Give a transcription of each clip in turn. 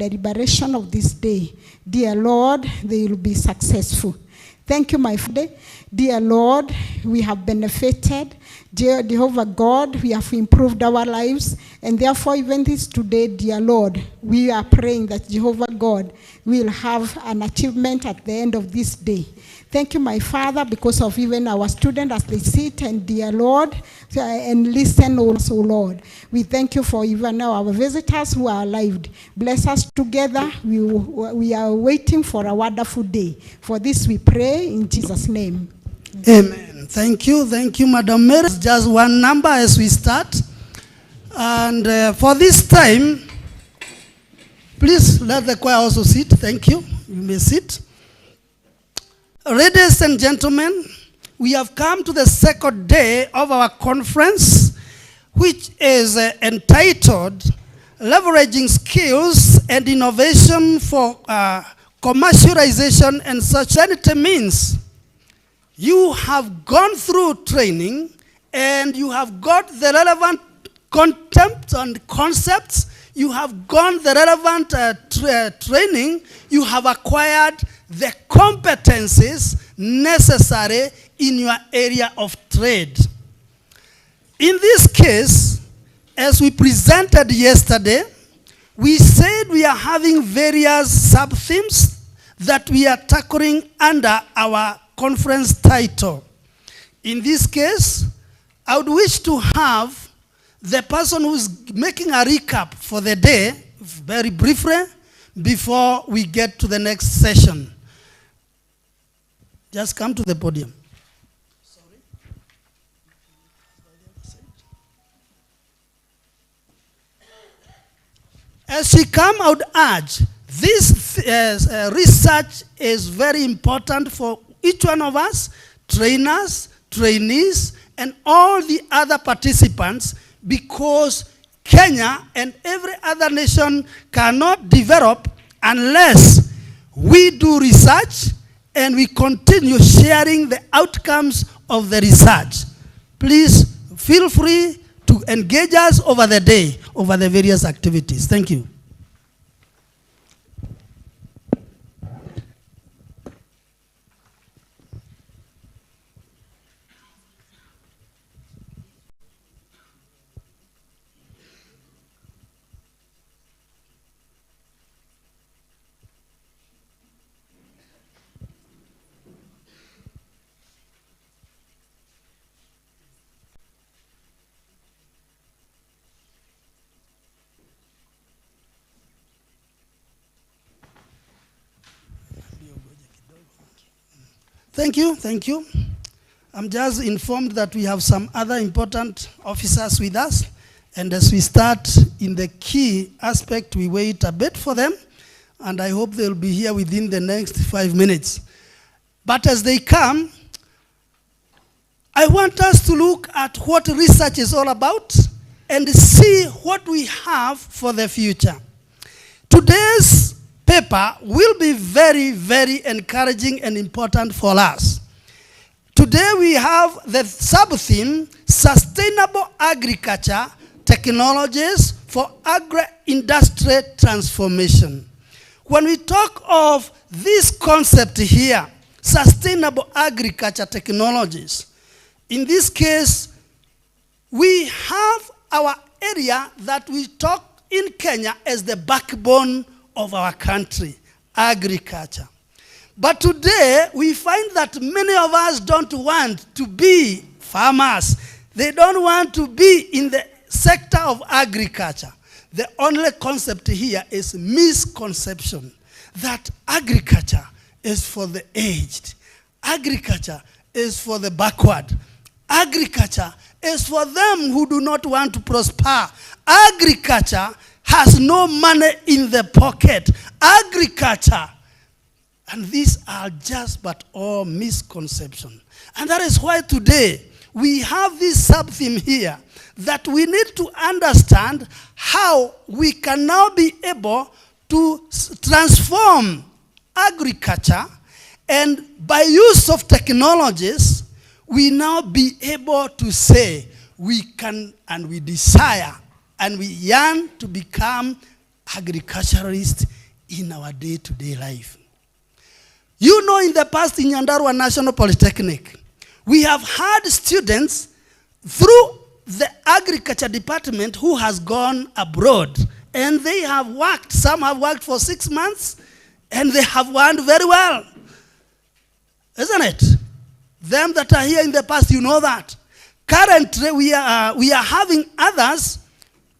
deliberation of this day. Dear Lord, they will be successful. Thank you, my Father. Dear Lord, we have benefited. Dear Jehovah God, we have improved our lives. And therefore, even this today, dear Lord, we are praying that Jehovah God will have an achievement at the end of this day. Thank you, my Father, because of even our students as they sit and, dear Lord, and listen also, Lord. We thank you for even now our visitors who are alive. Bless us together. We are waiting for a wonderful day. For this we pray in Jesus' name. Amen. Thank you, Madam Mary. Just one number as we start. And for this time, please let the choir also sit. Thank you. You may sit. Ladies and gentlemen, we have come to the second day of our conference, which is entitled Leveraging Skills and Innovation for Commercialization and Sustainability. Means you have gone through training and you have got the relevant content and concepts. You have gone the relevant training. You have acquired the competencies necessary in your area of trade. In this case, as we presented yesterday, we said we are having various sub-themes that we are tackling under our conference title. In this case, I would wish to have the person who's making a recap for the day, very briefly, before we get to the next session. Just come to the podium. Sorry. As she come, I would urge, this research is very important for each one of us, trainers, trainees, and all the other participants, because Kenya and every other nation cannot develop unless we do research and we continue sharing the outcomes of the research. Please feel free to engage us over the day, over the various activities. Thank you. Thank you. I'm just informed that we have some other important officers with us. And as we start in the key aspect, we wait a bit for them. And I hope they'll be here within the next 5 minutes. But as they come, I want us to look at what research is all about and see what we have for the future. Today's paper will be very, very encouraging and important for us. Today we have the sub-theme, Sustainable Agriculture Technologies for Agri-Industry Transformation. When we talk of this concept here, Sustainable Agriculture Technologies, in this case, we have our area that we talk in Kenya as the backbone of our country, agriculture. But today, we find that many of us don't want to be farmers. They don't want to be in the sector of agriculture. The only concept here is misconception that agriculture is for the aged. Agriculture is for the backward. Agriculture is for them who do not want to prosper. Agriculture has no money in the pocket. Agriculture. And these are just but all misconception. And that is why today we have this sub-theme here that we need to understand how we can now be able to transform agriculture, and by use of technologies, we now be able to say we can and we desire and we yearn to become agriculturalists in our day-to-day life. You know, in the past in Nyandarua National Polytechnic, we have had students through the agriculture department who has gone abroad, and they have worked. Some have worked for 6 months, and they have learned very well. Isn't it? Them that are here in the past, you know that. Currently, we are having others,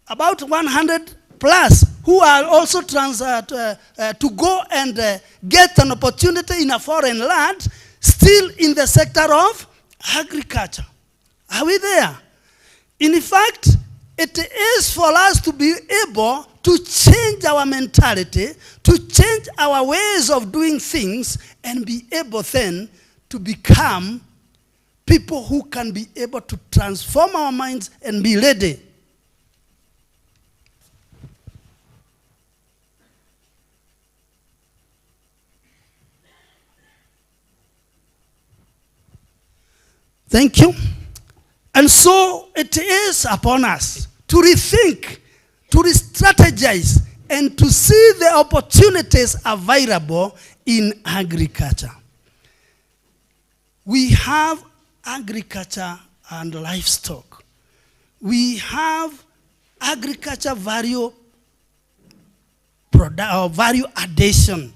about 100 plus, who are also to go and get an opportunity in a foreign land, still in the sector of agriculture. Are we there? In fact, it is for us to be able to change our mentality, to change our ways of doing things, and be able then to become people who can be able to transform our minds and be ready. Thank you. And so it is upon us to rethink, to re-strategize, and to see the opportunities available in agriculture. We have agriculture and livestock. We have agriculture value addition.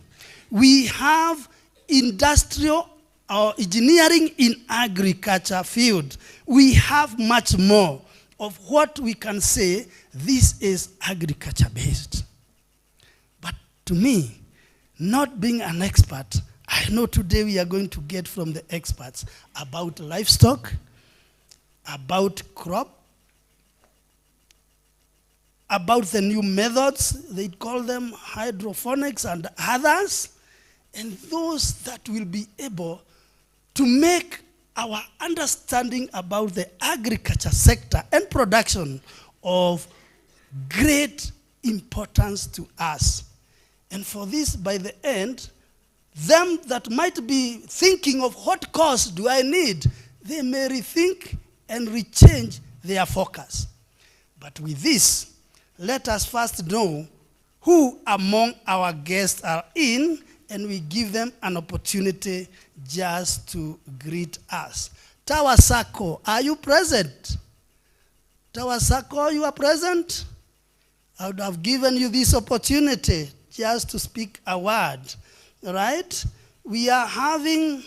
We have industrial or engineering in agriculture field. We have much more of what we can say this is agriculture based. But to me, not being an expert, I know today we are going to get from the experts about livestock, about crop, about the new methods, they call them hydroponics and others, and those that will be able to make our understanding about the agriculture sector and production of great importance to us. And for this, by the end, them that might be thinking of what course do I need, they may rethink and rechange their focus. But with this, let us first know who among our guests are in, and we give them an opportunity just to greet us. Tawasako, are you present? Tawasako, you are present? I would have given you this opportunity just to speak a word. All right? We are having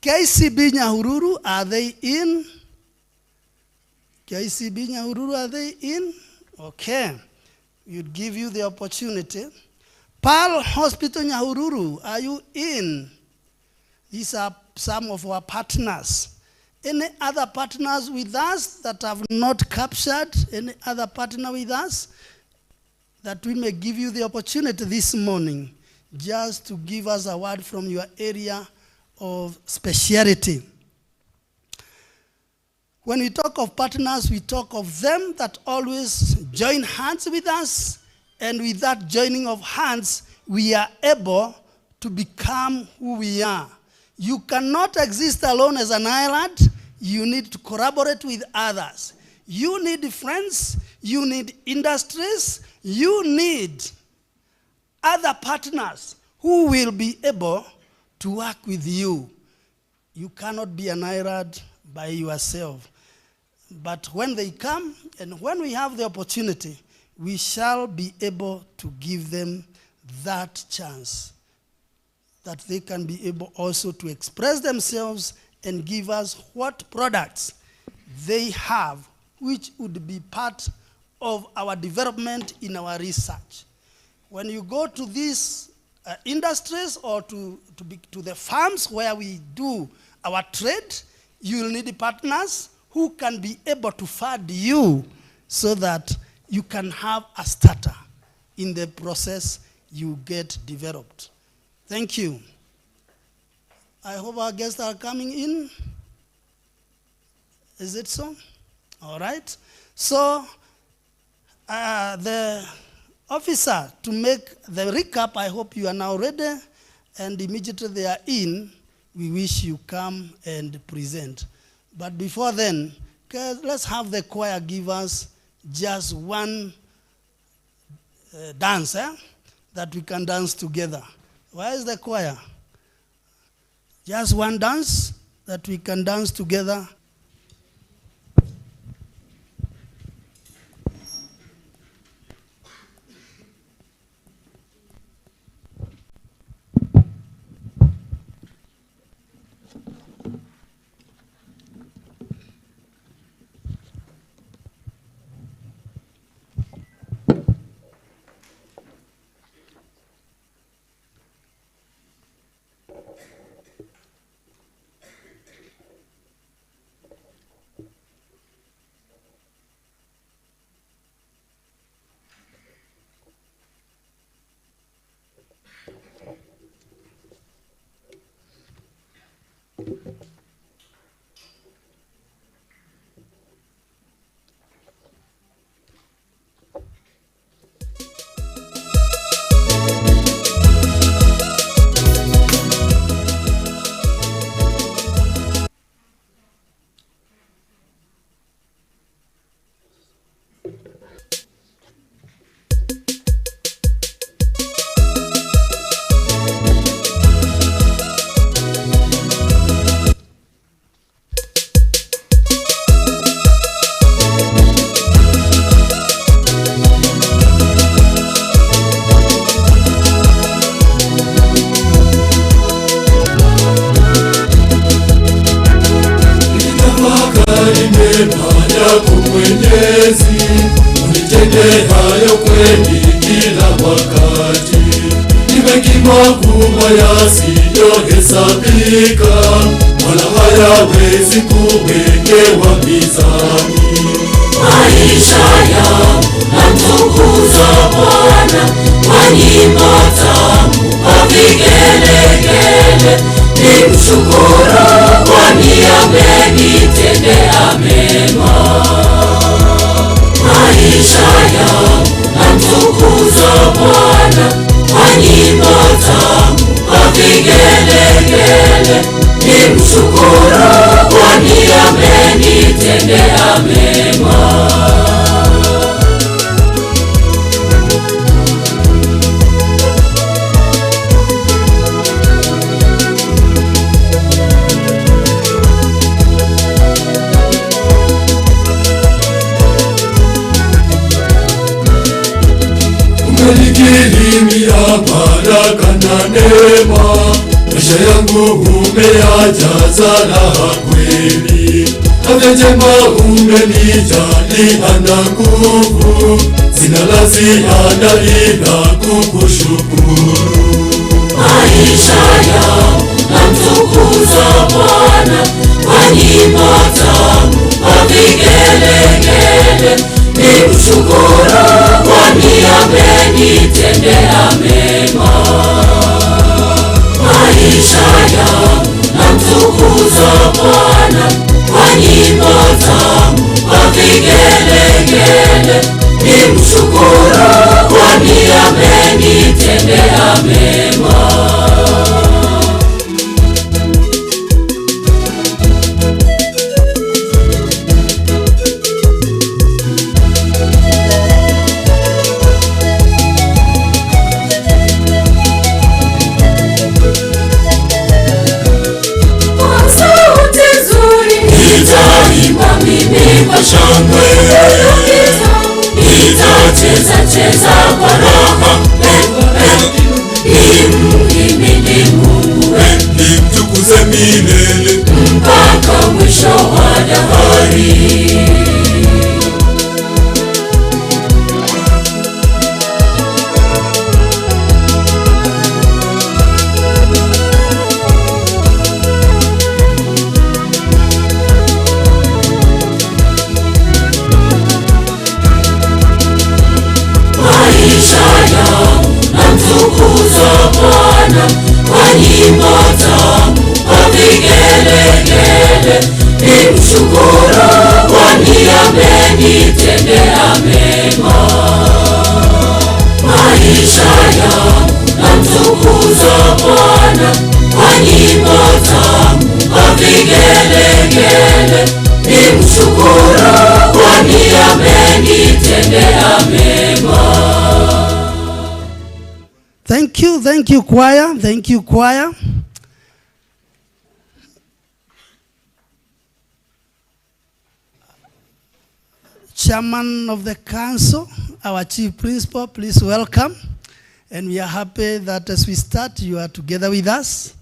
KCB Nyahururu, are they in? KCB Nyahururu, are they in? Okay. We'd give you the opportunity. Pearl Hospital Nyahururu, are you in? These are some of our partners. Any other partners with us that have not captured? Any other partner with us? That we may give you the opportunity this morning just to give us a word from your area of speciality. When we talk of partners, we talk of them that always join hands with us, and with that joining of hands, we are able to become who we are. You cannot exist alone as an island. You need to collaborate with others. You need friends. You need industries. You need other partners who will be able to work with you. You cannot be an island by yourself. But when they come, and when we have the opportunity, we shall be able to give them that chance, that they can be able also to express themselves and give us what products they have, which would be part of our development in our research. When you go to these industries or to the farms where we do our trade, you will need partners who can be able to fund you so that you can have a starter in the process you get developed. Thank you. I hope our guests are coming in. Is it so? All right. So the officer, to make the recap, I hope you are now ready, and immediately they are in, we wish you come and present. But before then, let's have the choir give us just one dance, that we can dance together. Where is the choir? Just one dance that we can dance together. Unitende hayo kweli kila wakati. Ni mengi makubwa yasiyohesabika, wala hayawezi kuwekewa mizani. Maisha yangu namtukuza Bwana, kwa nyimbo tamu, kwa vigelegele. Nimshukuru kwani amenitendea mema. Maisha yangu namtukuza Bwana, kwa nyimbo tamu, kwa vigelegele. Nimshukuru kwani amenitendea mema. Umenikirimia baraka na neema, maisha yangu umeyajaza raha kweli. Afya njema umenijalia na nguvu, sina la ziada ila kukushukuru. Maisha yangu namtukuza Bwana, kwa nyimbo tamu, kwa vigelegele. Nimshukuru kwani amenitendea mema. Maisha yangu namtukuza Bwana, kwa nyimbo tamu, kwa vigelegele. Nimshukuru kwani amenitendea mema. Mimi kwa shangwe nitacheza kwa raha, nimhimidi Mungu, nimtukuze milele mpaka mwisho wa dahari. Maisha yangu namtukuza Bwana, kwa nyimbo tamu, kwa vigelegele. Nimshukuru kwani amenitendea mema. Maisha yangu namtukuza Bwana, kwa nyimbo tamu, kwa vigelegele. Nimshukuru kwani amenitendea mema. Thank you, choir. Thank you, choir. Chairman of the council, our chief principal, please welcome. And we are happy that as we start, you are together with us.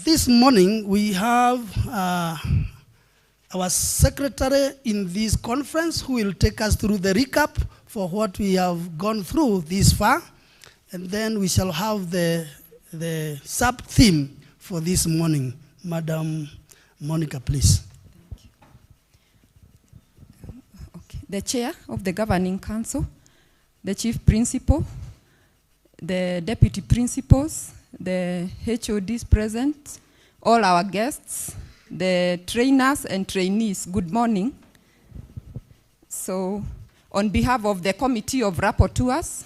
This morning, we have our secretary in this conference who will take us through the recap for what we have gone through this far. And then we shall have the sub-theme for this morning. Madam Monica, please. The chair of the governing council, the chief principal, the deputy principals, the HODs present, all our guests, the trainers and trainees, good morning. So, on behalf of the committee of rapporteurs,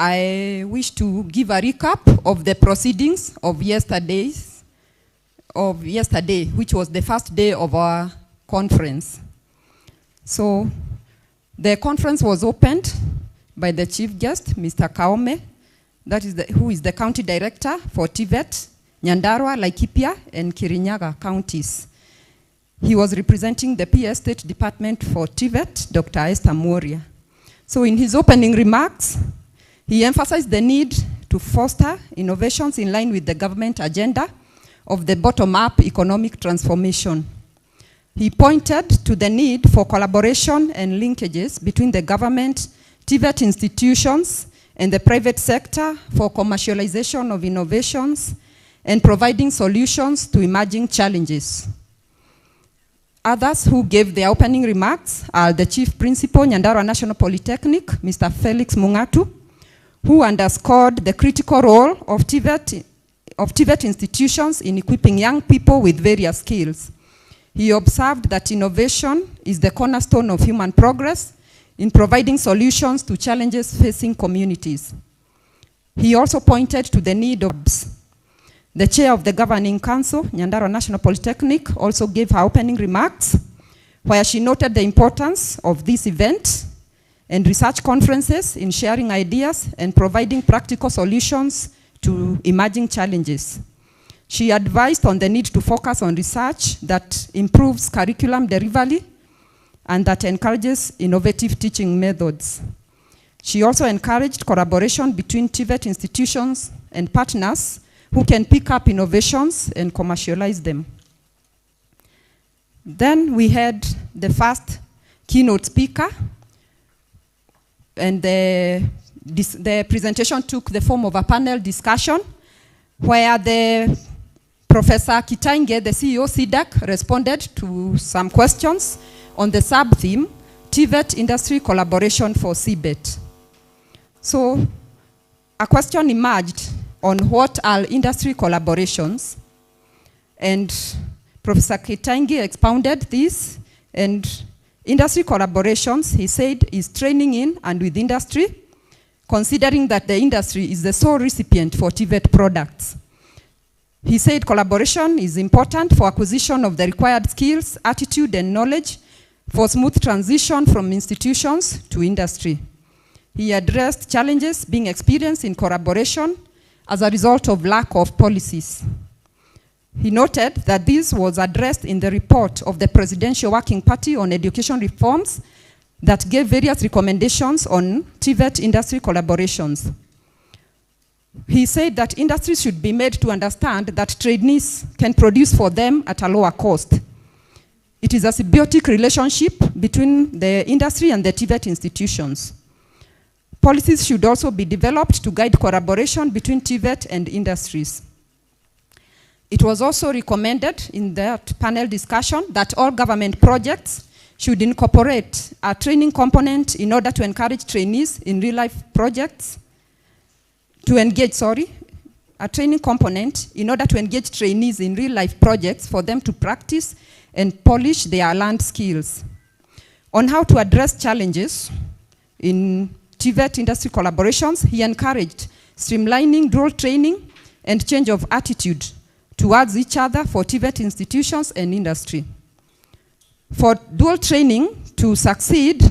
I wish to give a recap of the proceedings of yesterday, which was the first day of our conference. So, the conference was opened by the chief guest, Mr. Kaome, who is the county director for TVET, Nyandarua, Laikipia, and Kirinyaga counties. He was representing the PA State Department for TVET, Dr. Esther Moria. So in his opening remarks, he emphasized the need to foster innovations in line with the government agenda of the bottom-up economic transformation. He pointed to the need for collaboration and linkages between the government, TVET institutions, and the private sector for commercialization of innovations and providing solutions to emerging challenges. Others who gave their opening remarks are the Chief Principal, Nyandarua National Polytechnic, Mr. Felix Mungatu, who underscored the critical role of TVET institutions in equipping young people with various skills. He observed that innovation is the cornerstone of human progress in providing solutions to challenges facing communities. He also pointed to the need of the chair of the governing council, Nyandarua National Polytechnic, also gave her opening remarks, where she noted the importance of this event and research conferences in sharing ideas and providing practical solutions to emerging challenges. She advised on the need to focus on research that improves curriculum delivery and that encourages innovative teaching methods. She also encouraged collaboration between TVET institutions and partners who can pick up innovations and commercialize them. Then we had the first keynote speaker, and the presentation took the form of a panel discussion where the Professor Kitainge, the CEO CDAC, responded to some questions on the sub-theme, TVET Industry Collaboration for CBET. So, a question emerged on what are industry collaborations, and Professor Kitainge expounded this, and industry collaborations, he said, is training in and with industry, considering that the industry is the sole recipient for TVET products. He said collaboration is important for acquisition of the required skills, attitude, and knowledge for smooth transition from institutions to industry. He addressed challenges being experienced in collaboration as a result of lack of policies. He noted that this was addressed in the report of the Presidential Working Party on Education Reforms that gave various recommendations on TVET industry collaborations. He said that industries should be made to understand that trainees can produce for them at a lower cost. It is a symbiotic relationship between the industry and the TVET institutions. Policies should also be developed to guide collaboration between TVET and industries. It was also recommended in that panel discussion that all government projects should incorporate a training component in order to encourage trainees in real-life projects a training component in order to engage trainees in real-life projects for them to practice and polish their learned skills. On how to address challenges in TVET industry collaborations, he encouraged streamlining dual training and change of attitude towards each other for TVET institutions and industry. For dual training to succeed,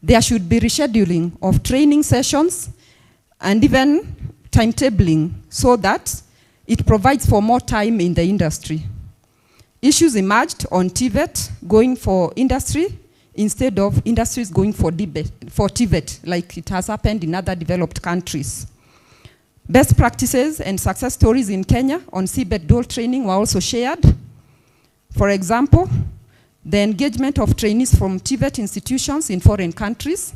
there should be rescheduling of training sessions and even timetabling so that it provides for more time in the industry. Issues emerged on TVET going for industry instead of industries going for TVET, like it has happened in other developed countries. Best practices and success stories in Kenya on CBET dual training were also shared. For example, the engagement of trainees from TVET institutions in foreign countries.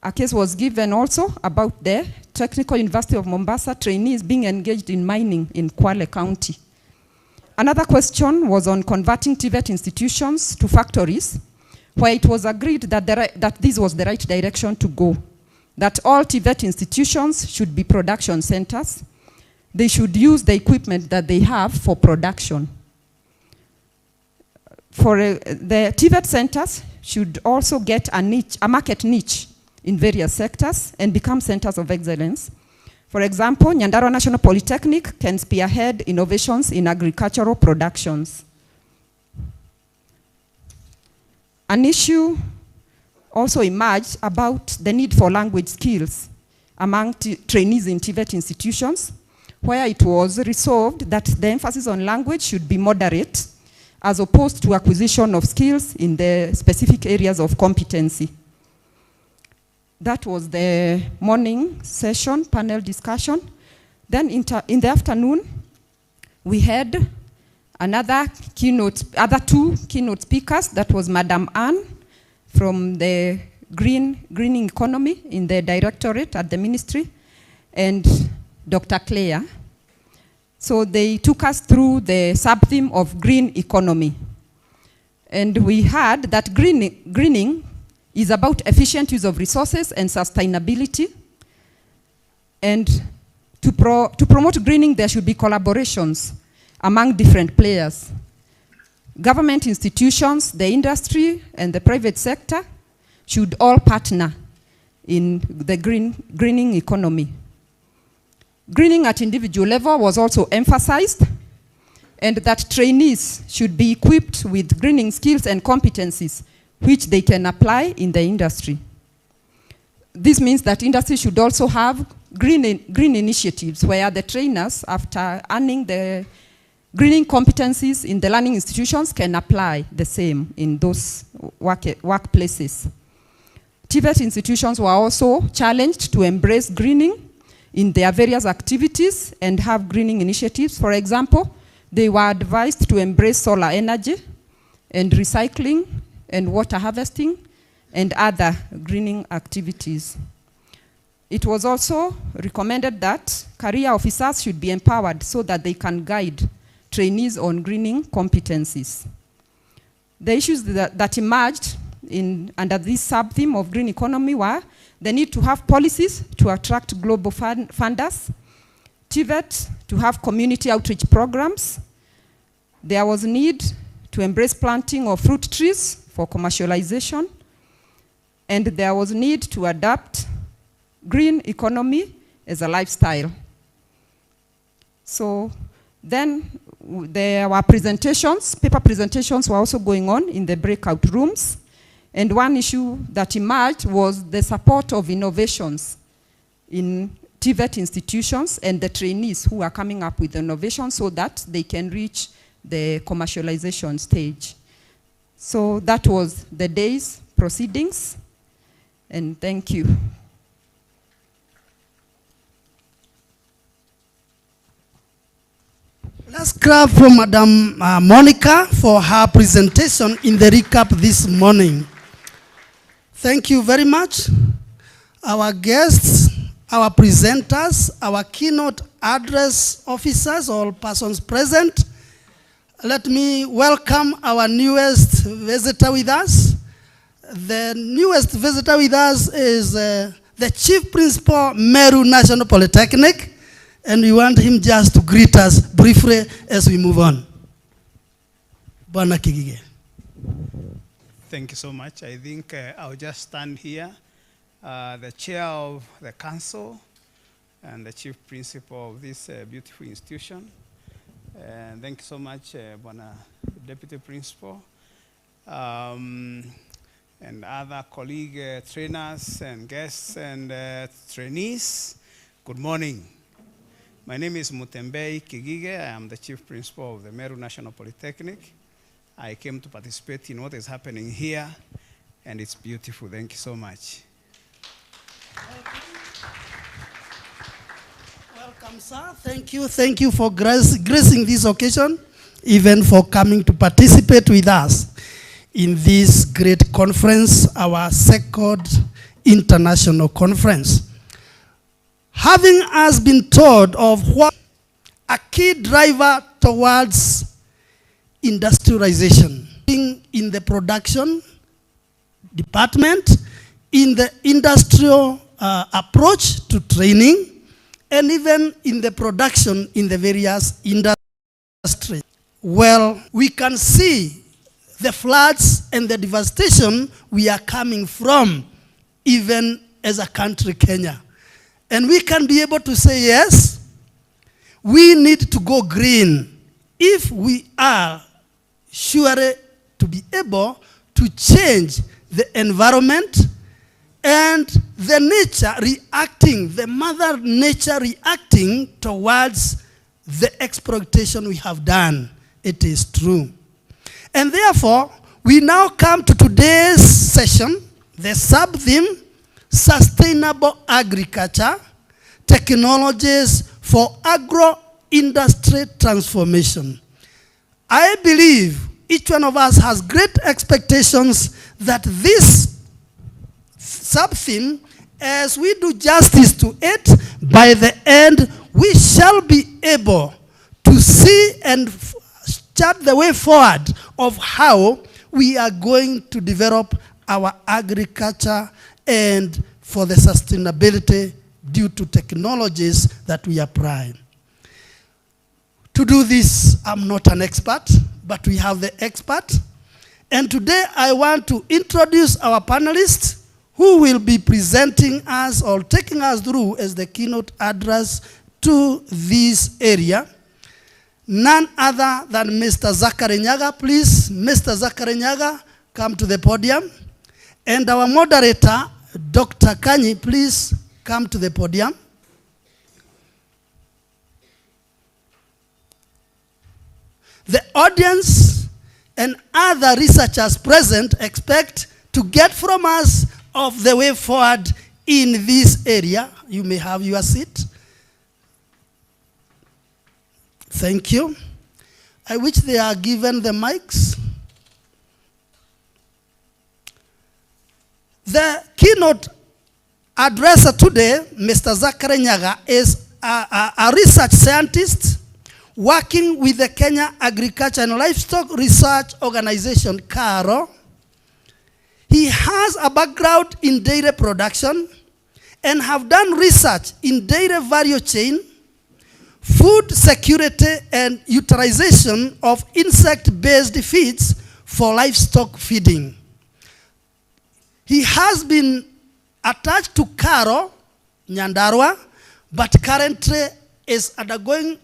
A case was given also about the Technical University of Mombasa trainees being engaged in mining in Kwale County. Another question was on converting TVET institutions to factories, where it was agreed that this was the right direction to go, that all TVET institutions should be production centers. They should use the equipment that they have for production. The TVET centers should also get a market niche in various sectors and become centers of excellence. For example, Nyandarua National Polytechnic can spearhead innovations in agricultural productions. An issue also emerged about the need for language skills among trainees in TVET institutions, where it was resolved that the emphasis on language should be moderate as opposed to acquisition of skills in the specific areas of competency. That was the morning session, panel discussion. Then in the afternoon, we had other two keynote speakers. That was Madam Anne from the greening economy in the directorate at the ministry, and Dr. Claire. So they took us through the sub-theme of green economy. And we heard that greening is about efficient use of resources and sustainability. And to promote greening, there should be collaborations among different players. Government institutions, the industry, and the private sector should all partner in the greening economy. Greening at individual level was also emphasized, and that trainees should be equipped with greening skills and competencies which they can apply in the industry. This means that industry should also have green initiatives where the trainers, after earning the greening competencies in the learning institutions, can apply the same in those workplaces. TVET institutions were also challenged to embrace greening in their various activities and have greening initiatives. For example, they were advised to embrace solar energy and recycling and water harvesting and other greening activities. It was also recommended that career officers should be empowered so that they can guide trainees on greening competencies. The issues that emerged under this sub-theme of green economy were the need to have policies to attract global funders, TVET to have community outreach programs. There was need to embrace planting of fruit trees for commercialization, and there was need to adapt green economy as a lifestyle. So then there were presentations, paper presentations were also going on in the breakout rooms. And one issue that emerged was the support of innovations in TVET institutions and the trainees who are coming up with innovations so that they can reach the commercialization stage. So that was the day's proceedings, and thank you. Let's clap for Madam Monica for her presentation in the recap this morning. Thank you very much. Our guests, our presenters, our keynote address officers, all persons present. Let me welcome our newest visitor with us. The newest visitor with us is the Chief Principal, Meru National Polytechnic, and we want him just to greet us briefly as we move on. Bwana Kigige. Thank you so much. I think I'll just stand here. The chair of the council and the chief principal of this beautiful institution. And thank you so much, Bwana Deputy Principal, and other colleague trainers and guests and trainees. Good morning. My name is Mutembei Kigige. I am the Chief Principal of the Meru National Polytechnic. I came to participate in what is happening here, and it's beautiful. Thank you so much. Welcome, sir. Thank you. Thank you for gracing this occasion, even for coming to participate with us in this great conference, our second international conference. Having us been told of what a key driver towards industrialization in the production department, in the industrial approach to training, and even in the production in the various industries. Well, we can see the floods and the devastation we are coming from, even as a country, Kenya. And we can be able to say, yes, we need to go green if we are sure to be able to change the environment and the nature reacting, the mother nature reacting towards the exploitation we have done. It is true. And therefore, we now come to today's session, the sub-theme, Sustainable Agriculture, Technologies for Agro-Industry Transformation. I believe each one of us has great expectations that this sub-theme, as we do justice to it, by the end, we shall be able to see and chart the way forward of how we are going to develop our agriculture and for the sustainability due to technologies that we apply. To do this, I'm not an expert, but we have the expert. And today I want to introduce our panelists who will be presenting us or taking us through as the keynote address to this area. None other than Mr. Zachary Nyaga. Please, Mr. Zachary Nyaga, come to the podium. And our moderator, Dr. Kanyi, please come to the podium. The audience and other researchers present expect to get from us of the way forward in this area. You may have your seat. Thank you. I wish they are given the mics. The keynote addresser today, Mr. Zachary Nyaga, is a research scientist working with the Kenya Agriculture and Livestock Research Organization, KARO. He has a background in dairy production and have done research in dairy value chain, food security, and utilization of insect-based feeds for livestock feeding. He has been attached to KARO, Nyandarua, but currently is undergoing,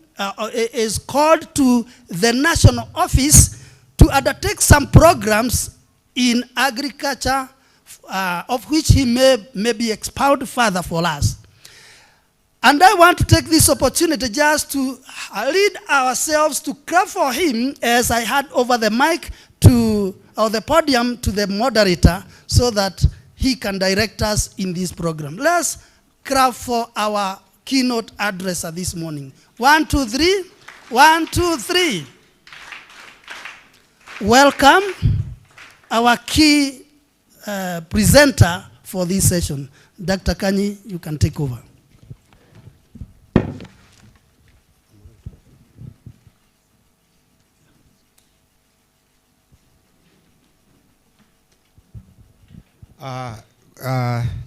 is called to the national office to undertake some programs in agriculture, of which he may expound further for us. And I want to take this opportunity just to lead ourselves to clap for him as I hand over the mic to, or the podium to the moderator so that he can direct us in this program. Let's clap for our keynote addresser this morning. 1, 2, 3. 1, 2, 3. Welcome our key presenter for this session. Dr. Kanyi, you can take over.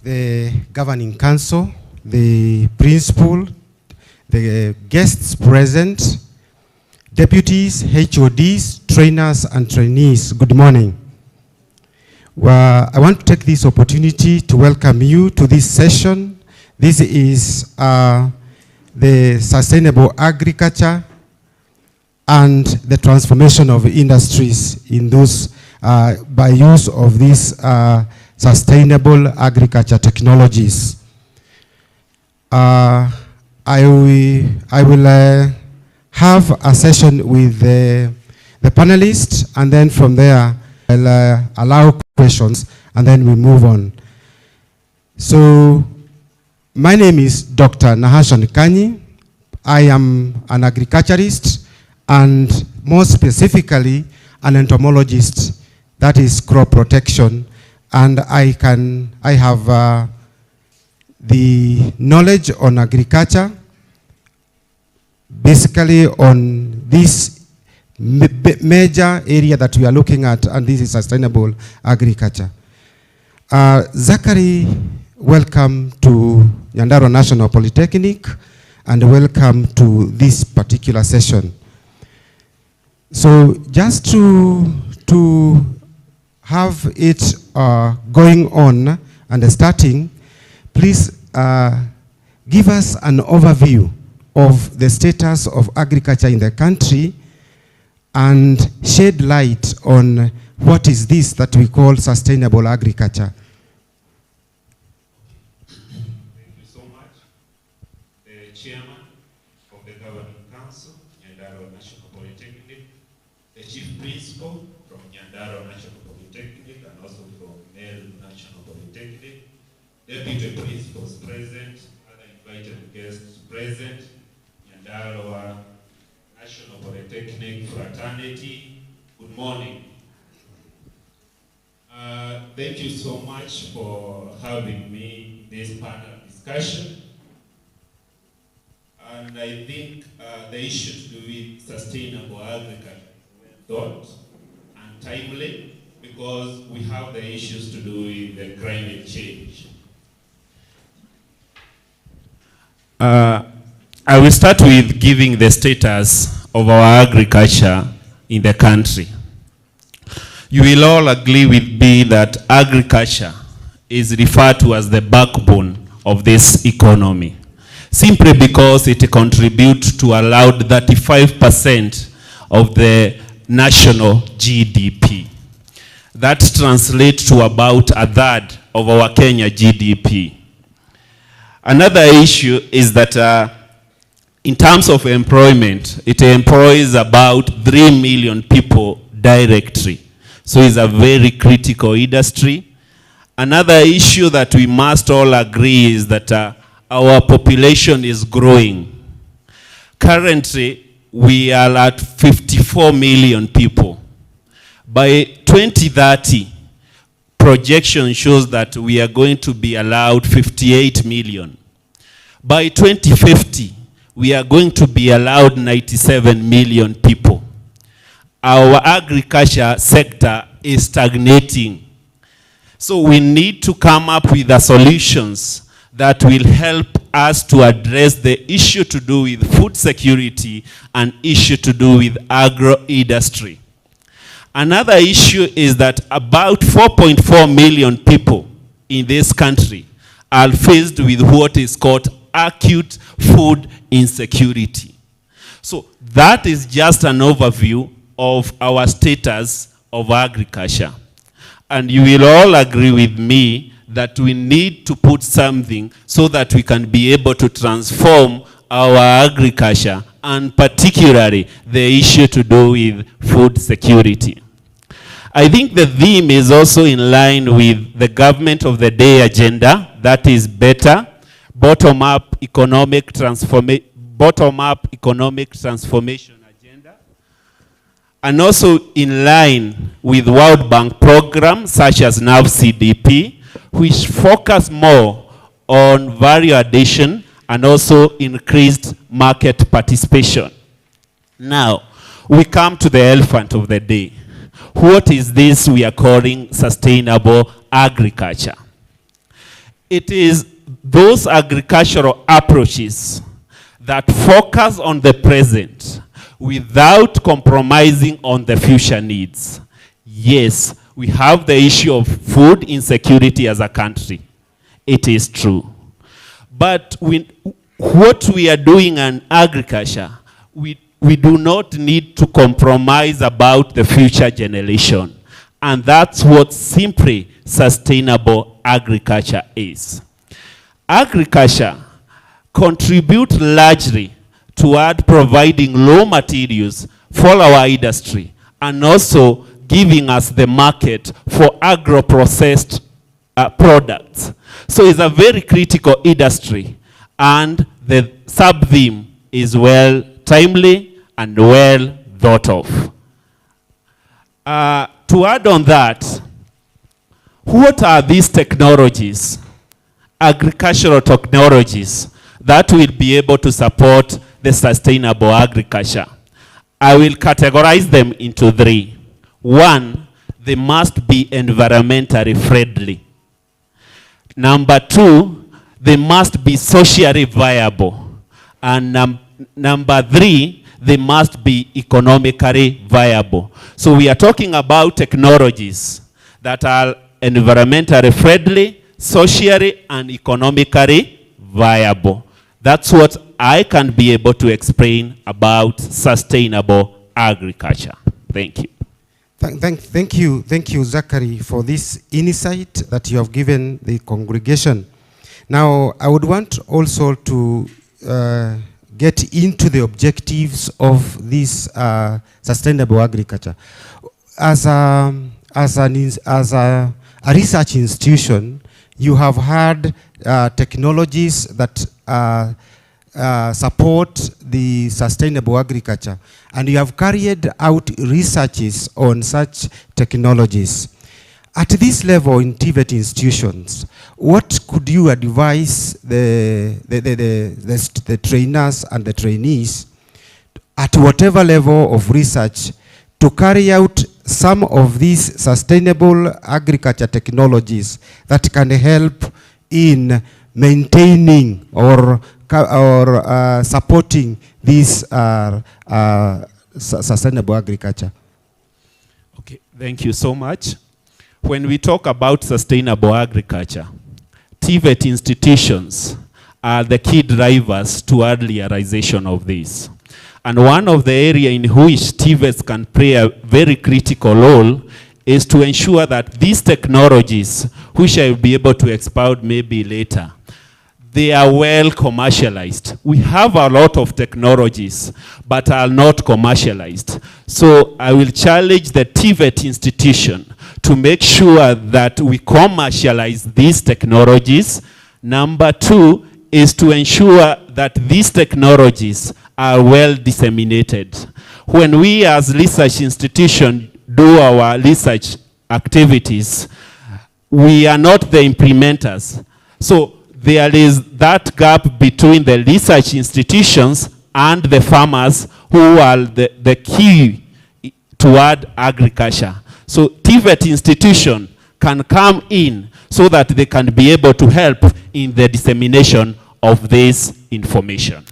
The governing council, the principal, the guests present, deputies, HODs, trainers, and trainees, good morning. Well, I want to take this opportunity to welcome you to this session. This is the sustainable agriculture and the transformation of industries in those by use of these sustainable agriculture technologies. I will have a session with the panelists, and then from there I'll allow questions, and then we move on. So my name is Dr. Nahashon Kanyi. I am an agriculturist, and more specifically an entomologist, that is crop protection, and I have the knowledge on agriculture, basically on this major area that we are looking at, and this is sustainable agriculture. Zachary, welcome to Nyandarua National Polytechnic, and welcome to this particular session. So just to have it going on and starting, please give us an overview of the status of agriculture in the country and shed light on what is this that we call sustainable agriculture. Thank you so much. The chairman of the Governing Council, Nyandarua National Polytechnic, the chief principal from Nyandarua National Polytechnic and also from Meru National Polytechnic, deputy principals present, other invited guests present, Nyandarua National Polytechnic fraternity, good morning. Thank you so much for having me in this panel discussion. And I think the issue to do with sustainable agriculture is well thought and timely, because we have the issues to do with the climate change. I will start with giving the status of our agriculture in the country. You will all agree with me that agriculture is referred to as the backbone of this economy, simply because it contributes to a loud 35% of the national GDP. That translates to about a third of our Kenya GDP. Another issue is that in terms of employment, it employs about 3 million people directly. So it's a very critical industry. Another issue that we must all agree is that our population is growing. Currently, we are at 54 million people. By 2030, projection shows that we are going to be allowed 58 million. By 2050, we are going to be allowed 97 million people. Our agriculture sector is stagnating. So we need to come up with the solutions that will help us to address the issue to do with food security and issue to do with agro-industry. Another issue is that about 4.4 million people in this country are faced with what is called acute food insecurity. So that is just an overview of our status of agriculture. And you will all agree with me that we need to put something so that we can be able to transform our agriculture, and particularly the issue to do with food security. I think the theme is also in line with the government of the day agenda, that is better, bottom-up economic transformation agenda, and also in line with World Bank programs such as NAV CDP, which focus more on value addition and also increased market participation. Now, we come to the elephant of the day. What is this we are calling sustainable agriculture? It is those agricultural approaches that focus on the present without compromising on the future needs. Yes, we have the issue of food insecurity as a country. It is true. But what we are doing in agriculture, we do not need to compromise about the future generation. And that's what simply sustainable agriculture is. Agriculture contribute largely toward providing raw materials for our industry and also giving us the market for agro-processed products. So it's a very critical industry, and the sub-theme is well timely and well thought of. To add on that, what are these technologies, agricultural technologies, that will be able to support the sustainable agriculture? I will categorize them into three. One, they must be environmentally friendly. Number two, they must be socially viable. And number three, they must be economically viable. So we are talking about technologies that are environmentally friendly, socially and economically viable. That's what I can be able to explain about sustainable agriculture. Thank you. Thank you, Zachary, for this insight that you have given the congregation. Now, I would want also to get into the objectives of this sustainable agriculture. As a research institution, you have had technologies that support the sustainable agriculture, and you have carried out researches on such technologies. At this level in TVET institutions, what could you advise the trainers and the trainees at whatever level of research to carry out some of these sustainable agriculture technologies that can help in maintaining or supporting this sustainable agriculture? Okay, thank you so much. When we talk about sustainable agriculture, TVET institutions are the key drivers toward realization of this. And one of the areas in which TVETs can play a very critical role is to ensure that these technologies, which I will be able to expound maybe later, they are well commercialized. We have a lot of technologies, but are not commercialized. So I will challenge the TVET institution to make sure that we commercialize these technologies. Number two is to ensure that these technologies are well disseminated. When we as research institution do our research activities, we are not the implementers. So there is that gap between the research institutions and the farmers who are the key toward agriculture. So TVET institution can come in so that they can be able to help in the dissemination of this information.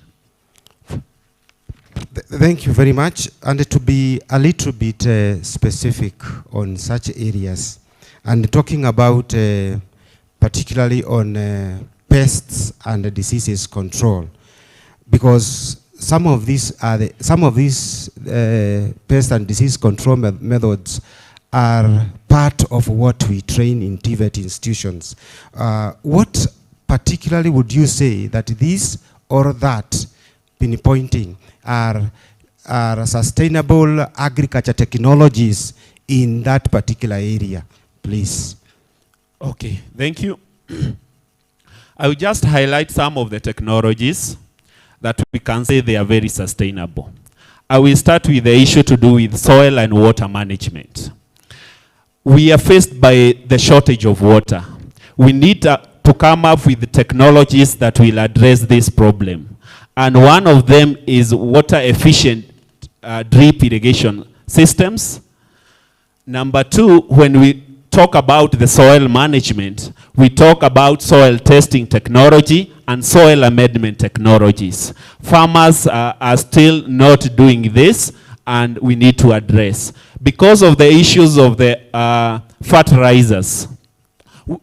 Thank you very much. And to be a little bit specific on such areas, and talking about particularly on pests and diseases control, because some of these pest and disease control methods are part of what we train in TVET institutions. What particularly would you say that this or that pinpointing are sustainable agriculture technologies in that particular area, please? Okay, thank you. I will just highlight some of the technologies that we can say they are very sustainable. I will start with the issue to do with soil and water management. We are faced by the shortage of water. We need to come up with technologies that will address this problem. And one of them is water efficient drip irrigation systems. Number two, when we talk about the soil management, we talk about soil testing technology and soil amendment technologies. Farmers are still not doing this, and we need to address. Because of the issues of the fertilizers,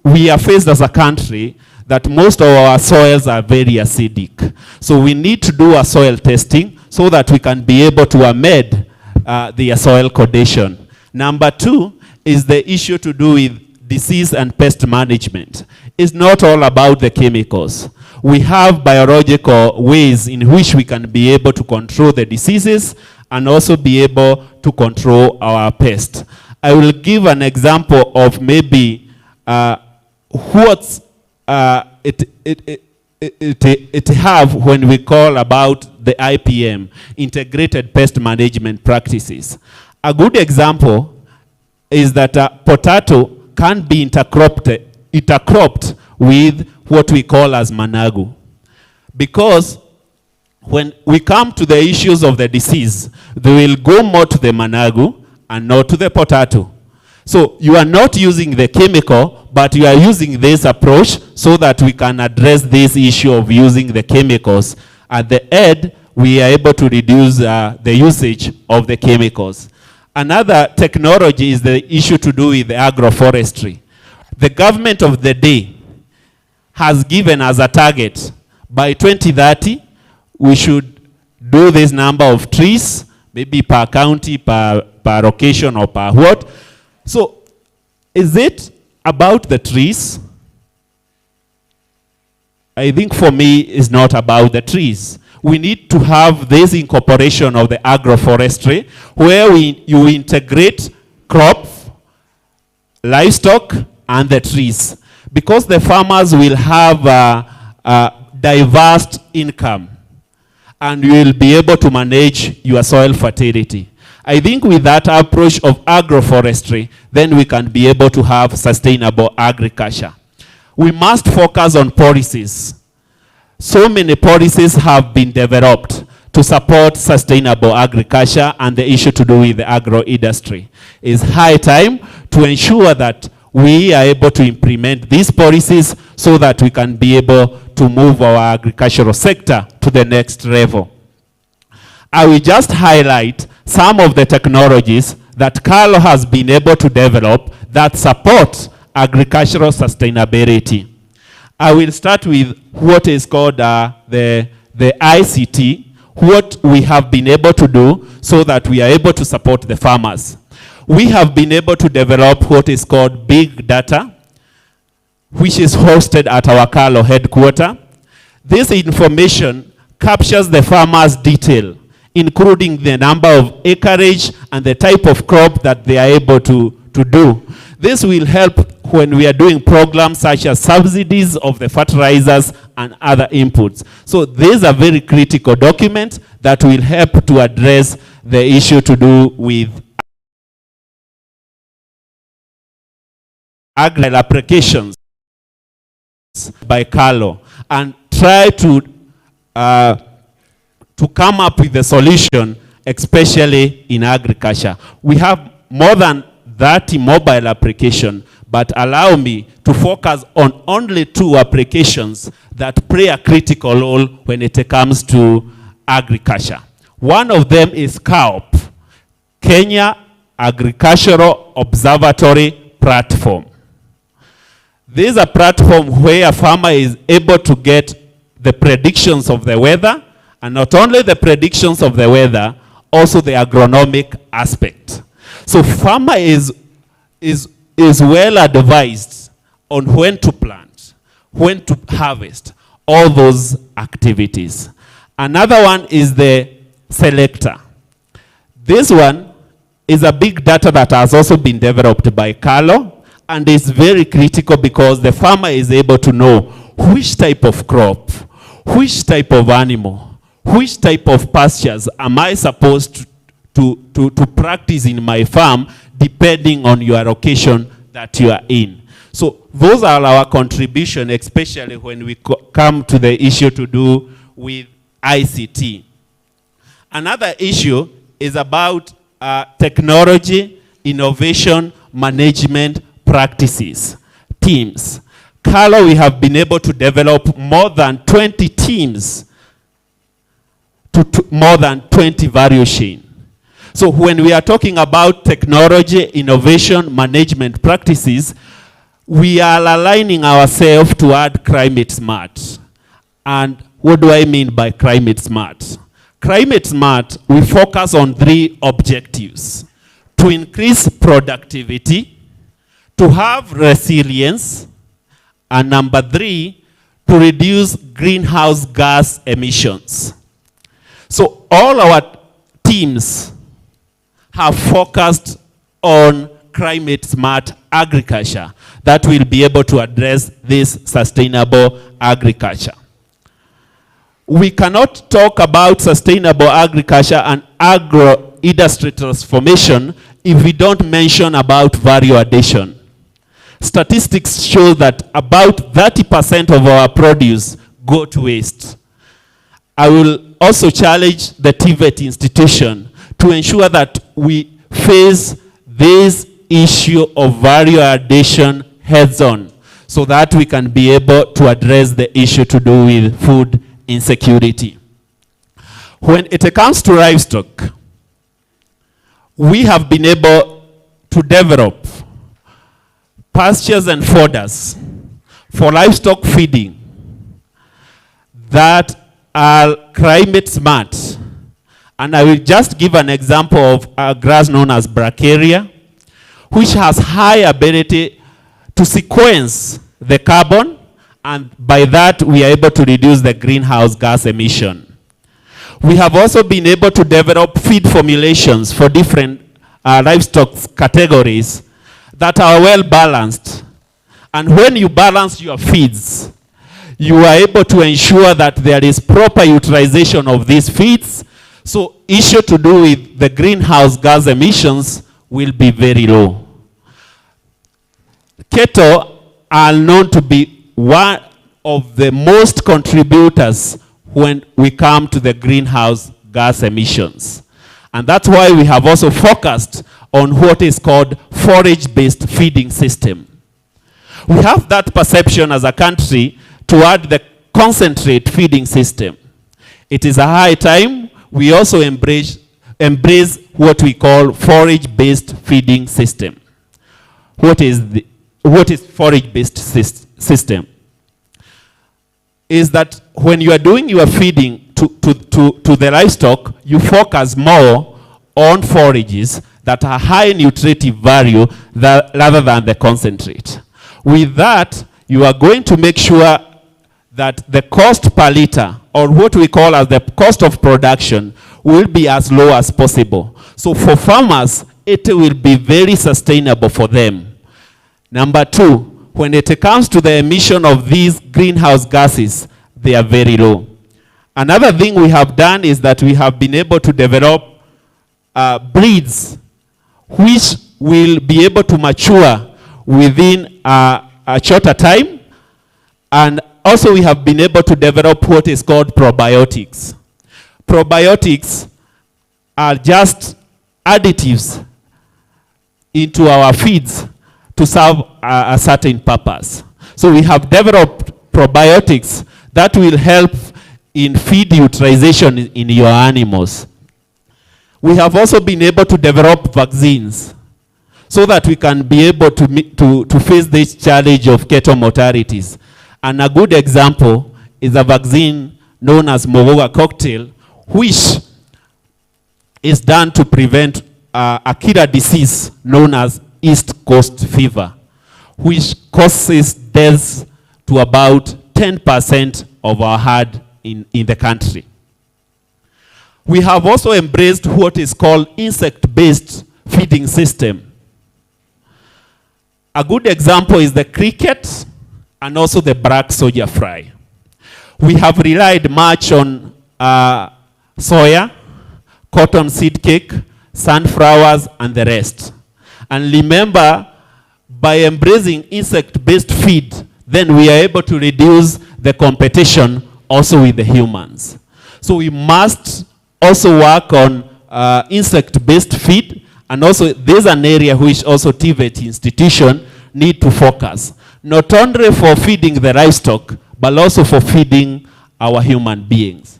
we are faced as a country that most of our soils are very acidic. So we need to do a soil testing so that we can be able to amend the soil condition. Number two is the issue to do with disease and pest management. It's not all about the chemicals. we have biological ways in which we can be able to control the diseases and also be able to control our pest. I will give an example of maybe what it have when we call about the IPM, Integrated Pest Management Practices. A good example is that potato can be intercropped with what we call as managu. Because when we come to the issues of the disease, they will go more to the managu and not to the potato. So you are not using the chemical, but you are using this approach so that we can address this issue of using the chemicals. At the end, we are able to reduce the usage of the chemicals. Another technology is the issue to do with the agroforestry. The government of the day has given us a target. By 2030, we should do this number of trees, maybe per county, per location, or per what. So, is it about the trees? I think for me, it's not about the trees. We need to have this incorporation of the agroforestry where you integrate crops, livestock, and the trees. Because the farmers will have a diverse income and you will be able to manage your soil fertility. I think with that approach of agroforestry, then we can be able to have sustainable agriculture. We must focus on policies. So many policies have been developed to support sustainable agriculture and the issue to do with the agro-industry. It's high time to ensure that we are able to implement these policies so that we can be able to move our agricultural sector to the next level. I will just highlight some of the technologies that Carlo has been able to develop that support agricultural sustainability. I will start with what is called the ICT, what we have been able to do so that we are able to support the farmers. We have been able to develop what is called big data, which is hosted at our Carlo headquarters. This information captures the farmer's detail, including the number of acreage and the type of crop that they are able to do. This will help when we are doing programs such as subsidies of the fertilizers and other inputs. So this is a very critical document that will help to address the issue to do with agricultural applications by Carlo and try to come up with a solution, especially in agriculture. We have more than 30 mobile applications, but allow me to focus on only 2 applications that play a critical role when it comes to agriculture. One of them is CAOP, Kenya Agricultural Observatory Platform. This is a platform where a farmer is able to get the predictions of the weather, and not only the predictions of the weather, also the agronomic aspect. So farmer is well advised on when to plant, when to harvest, all those activities. Another one is the selector. This one is a big data that has also been developed by Carlo, and is very critical because the farmer is able to know which type of crop, which type of animal, which type of pastures am I supposed to practice in my farm depending on your location that you are in. So those are our contribution, especially when we come to the issue to do with ICT. Another issue is about technology, innovation, management practices, teams. Carlo, we have been able to develop more than 20 teams to more than 20 value chain. So when we are talking about technology, innovation, management practices, we are aligning ourselves to add climate smart. And what do I mean by climate smart? Climate smart, we focus on 3 objectives: to increase productivity, to have resilience, and number 3, to reduce greenhouse gas emissions. So all our teams have focused on climate smart agriculture that will be able to address this sustainable agriculture. We cannot talk about sustainable agriculture and agro-industry transformation if we don't mention about value addition. Statistics show that about 30% of our produce go to waste. I will also challenge the TVET institution to ensure that we face this issue of value addition heads on so that we can be able to address the issue to do with food insecurity. When it comes to livestock, we have been able to develop pastures and fodders for livestock feeding that are climate smart. And I will just give an example of a grass known as bracharia, which has high ability to sequence the carbon, and by that we are able to reduce the greenhouse gas emission. We have also been able to develop feed formulations for different livestock categories that are well balanced. And when you balance your feeds, you are able to ensure that there is proper utilization of these feeds, so issue to do with the greenhouse gas emissions will be very low. Cattle are known to be one of the most contributors when we come to the greenhouse gas emissions. And that's why we have also focused on what is called forage-based feeding system. We have that perception as a country to add the concentrate feeding system. It is a high time we also embrace what we call forage-based feeding system. What is forage-based system? Is that when you are doing your feeding to the livestock, you focus more on forages that are high nutritive value rather than the concentrate. With that, you are going to make sure that the cost per liter, or what we call as the cost of production, will be as low as possible. So for farmers, it will be very sustainable for them. Number two, when it comes to the emission of these greenhouse gases, they are very low. Another thing we have done is that we have been able to develop breeds which will be able to mature within a shorter time, and also we have been able to develop what is called probiotics. Probiotics are just additives into our feeds to serve a certain purpose. So we have developed probiotics that will help in feed utilization in your animals. We have also been able to develop vaccines so that we can be able to face this challenge of cattle mortalities. And a good example is a vaccine known as Mogoga cocktail, which is done to prevent a killer disease known as East Coast fever, which causes deaths to about 10% of our herd in the country. We have also embraced what is called insect-based feeding system. A good example is the cricket and also the black soldier fly. We have relied much on soya, cotton seed cake, sunflowers, and the rest. And remember, by embracing insect-based feed, then we are able to reduce the competition also with the humans. So we must also work on insect-based feed, and also there's an area which also TVET institution need to focus, not only for feeding the livestock, but also for feeding our human beings.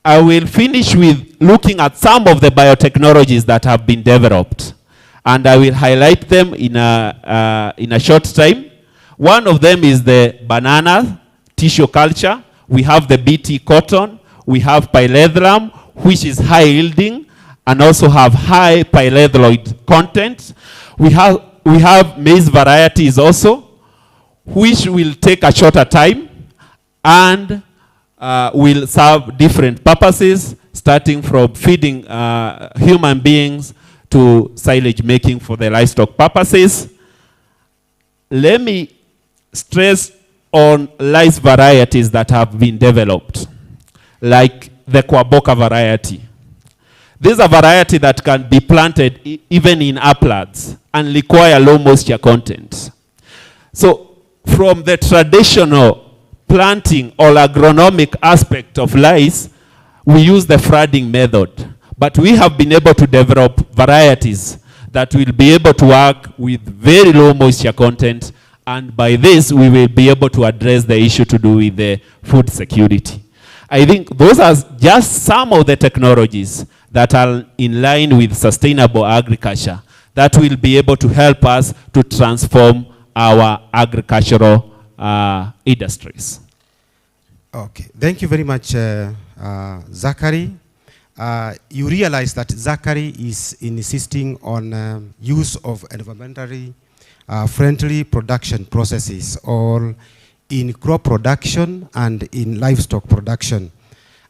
I will finish with looking at some of the biotechnologies that have been developed, and I will highlight them in a short time. One of them is the banana tissue culture. We have the BT cotton. We have pyrethrum, which is high yielding and also have high pyrethroid content. We have maize varieties also, which will take a shorter time and will serve different purposes, starting from feeding human beings to silage making for the livestock purposes. Let me stress on rice varieties that have been developed, like the Kwaboka variety. This is a variety that can be planted even in uplands and require low moisture content. So from the traditional planting or agronomic aspect of rice, we use the flooding method. But we have been able to develop varieties that will be able to work with very low moisture content, and by this we will be able to address the issue to do with the food security. I think those are just some of the technologies that are in line with sustainable agriculture that will be able to help us to transform our agricultural industries. Okay, thank you very much, Zachary. You realize that Zachary is insisting on use of environmentally friendly production processes, or in crop production and in livestock production.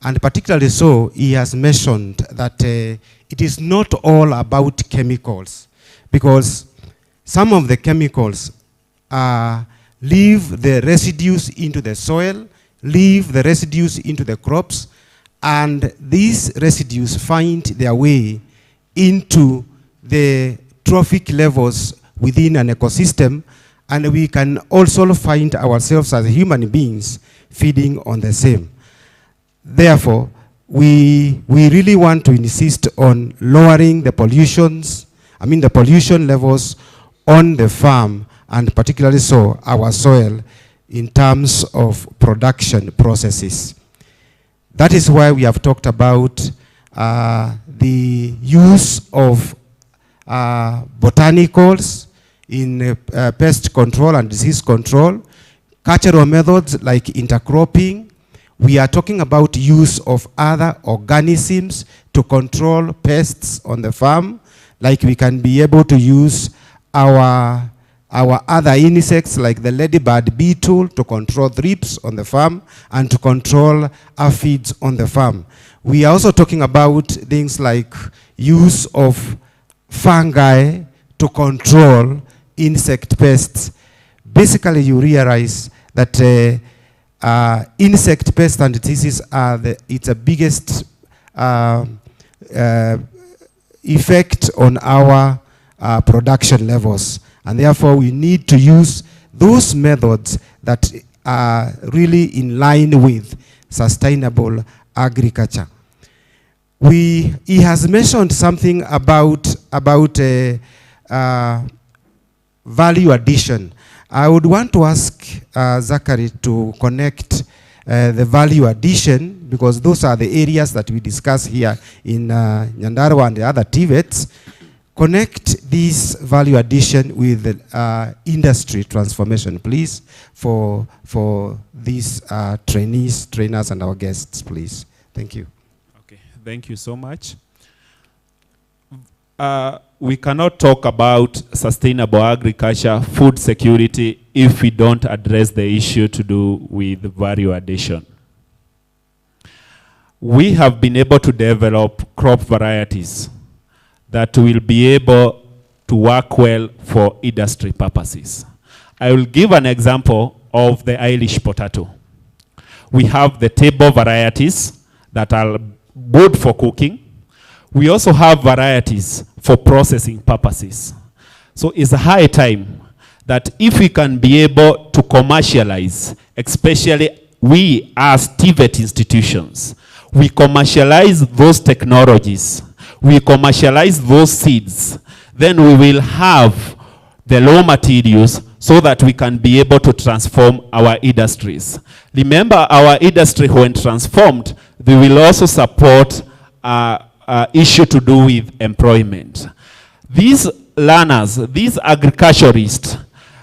And particularly so, he has mentioned that it is not all about chemicals, because some of the chemicals leave the residues into the soil, leave the residues into the crops, and these residues find their way into the trophic levels within an ecosystem, and we can also find ourselves as human beings feeding on the same. Therefore, we really want to insist on lowering the pollution levels on the farm, and particularly so our soil, in terms of production processes. That is why we have talked about the use of botanicals in pest control and disease control, cultural methods like intercropping. We are talking about use of other organisms to control pests on the farm, like we can be able to use our other insects like the ladybird beetle to control thrips on the farm and to control aphids on the farm. We are also talking about things like use of fungi to control insect pests. Basically, you realize that insect pests and diseases are the biggest effect on our production levels. And therefore, we need to use those methods that are really in line with sustainable agriculture. He has mentioned something about value addition. I would want to ask Zachary to connect the value addition, because those are the areas that we discuss here in Nyandarua and the other TVETs. Connect this value addition with industry transformation, please, for these trainees, trainers, and our guests, please. Thank you. Okay, thank you so much. We cannot talk about sustainable agriculture, food security, if we don't address the issue to do with value addition. We have been able to develop crop varieties that will be able to work well for industry purposes. I will give an example of the Irish potato. We have the table varieties that are good for cooking. We also have varieties for processing purposes. So it's a high time that if we can be able to commercialize, especially we as TVET institutions, we commercialize those technologies, we commercialize those seeds, then we will have the raw materials so that we can be able to transform our industries. Remember, our industry, when transformed, they will also support issue to do with employment. These learners, these agriculturists,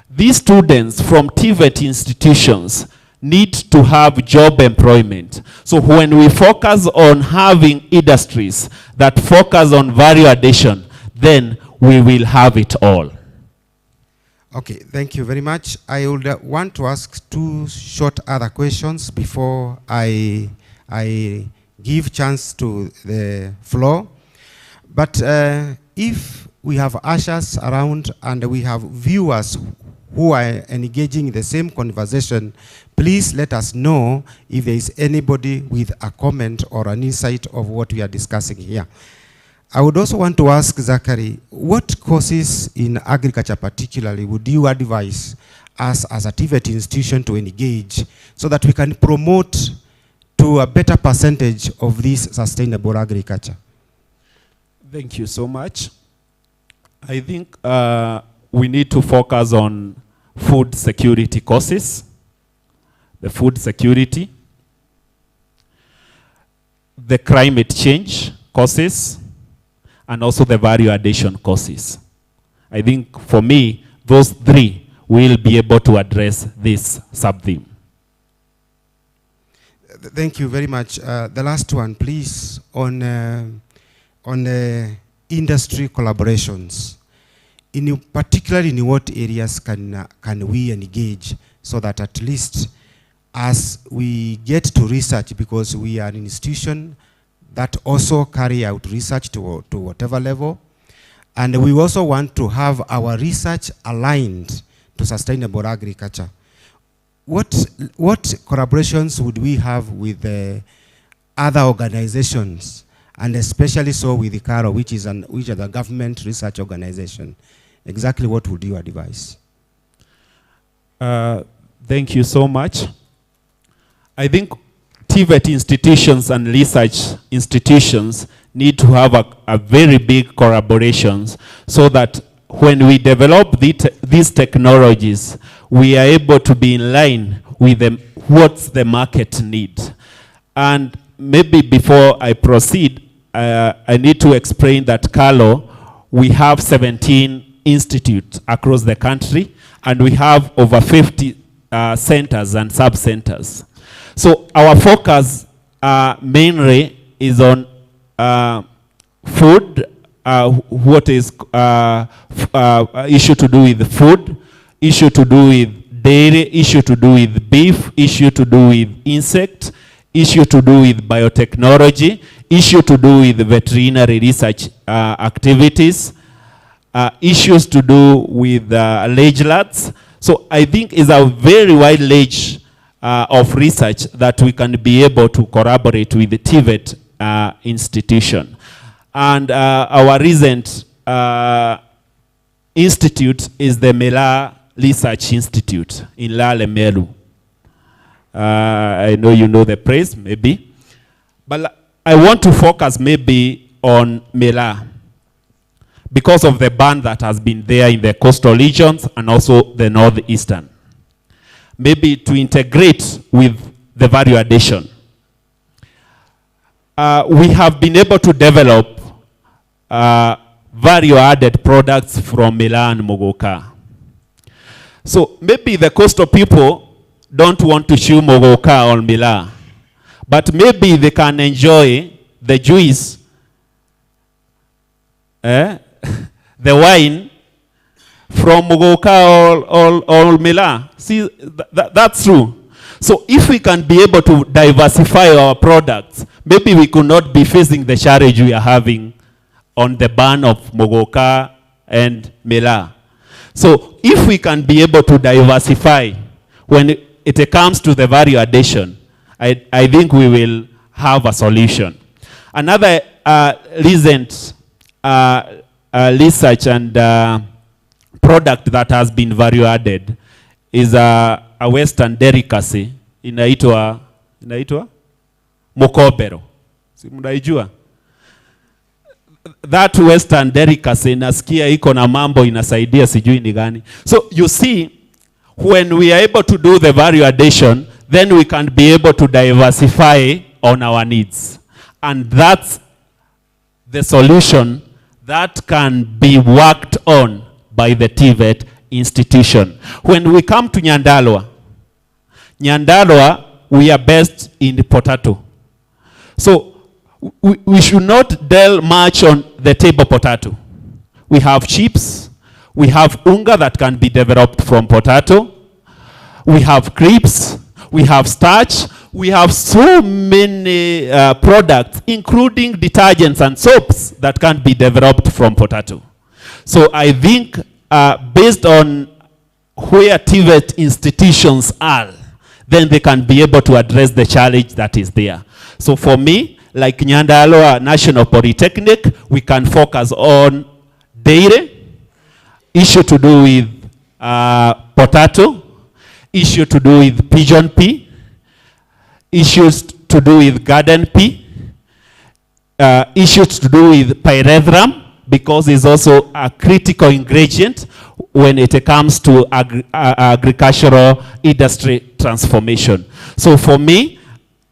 these students from TVET institutions need to have job employment. So when we focus on having industries that focus on value addition, then we will have it all. Okay, thank you very much. I would want to ask two short other questions before I give chance to the floor. But if we have ushers around and we have viewers who are engaging in the same conversation, please let us know if there is anybody with a comment or an insight of what we are discussing here. I would also want to ask Zachary, what courses in agriculture particularly would you advise us as a TVET institution to engage so that we can promote to a better percentage of this sustainable agriculture? Thank you so much. I think we need to focus on food security courses, the food security, the climate change courses, and also the value addition courses. I think for me, those three will be able to address this sub-theme. Thank you very much. The last one, please, on industry collaborations. Particularly in what areas can we engage so that at least as we get to research, because we are an institution that also carry out research to whatever level, and we also want to have our research aligned to sustainable agriculture. What collaborations would we have with other organizations, and especially so with the CARO, which is the government research organization? Exactly what would you advise? Thank you so much. I think TVET institutions and research institutions need to have a very big collaborations so that when we develop these technologies, we are able to be in line with what the market needs. And maybe before I proceed, I need to explain that CALO, we have 17 institutes across the country, and we have over 50 centers and sub-centers. So our focus mainly is on food, what is issue to do with food, issue to do with dairy, issue to do with beef, issue to do with insect, issue to do with biotechnology, issue to do with veterinary research activities, issues to do with legislats. So I think it's a very wide range of research that we can be able to collaborate with the TVET institution. And our recent institute is the Mela Research Institute in Lalemelu. I know you know the place, maybe. But I want to focus maybe on Mela because of the ban that has been there in the coastal regions and also the northeastern. Maybe to integrate with the value addition. We have been able to develop value-added products from Mela and Mogoka. So maybe the coastal people don't want to chew Mogoka or Mela, but maybe they can enjoy the juice, the wine from Mogoka or Mela. See, that's true. So if we can be able to diversify our products, maybe we could not be facing the challenge we are having on the ban of Mogoka and Mela. So if we can be able to diversify when it comes to the value addition, I think we will have a solution. Another recent research and product that has been value added is a Western delicacy inaitwa mukobero. Si mnaijua? That Western delicacy nasikia iko na mambo inasaidia sijui ni gani. So you see, when we are able to do the value addition, then we can be able to diversify on our needs. And that's the solution that can be worked on by the TVET institution. When we come to Nyandarua, we are best in potato. So we should not dwell much on the table potato. We have chips, We have unga that can be developed from potato. We have crisps. We have starch. We have so many products, including detergents and soaps that can be developed from potato. So I think based on where TVET institutions are, then they can be able to address the challenge that is there. So for me, like Nyandarua National Polytechnic, we can focus on dairy, issue to do with potato, issue to do with pigeon pea, issues to do with garden pea, issues to do with pyrethrum, because it's also a critical ingredient when it comes to agricultural industry transformation. So for me,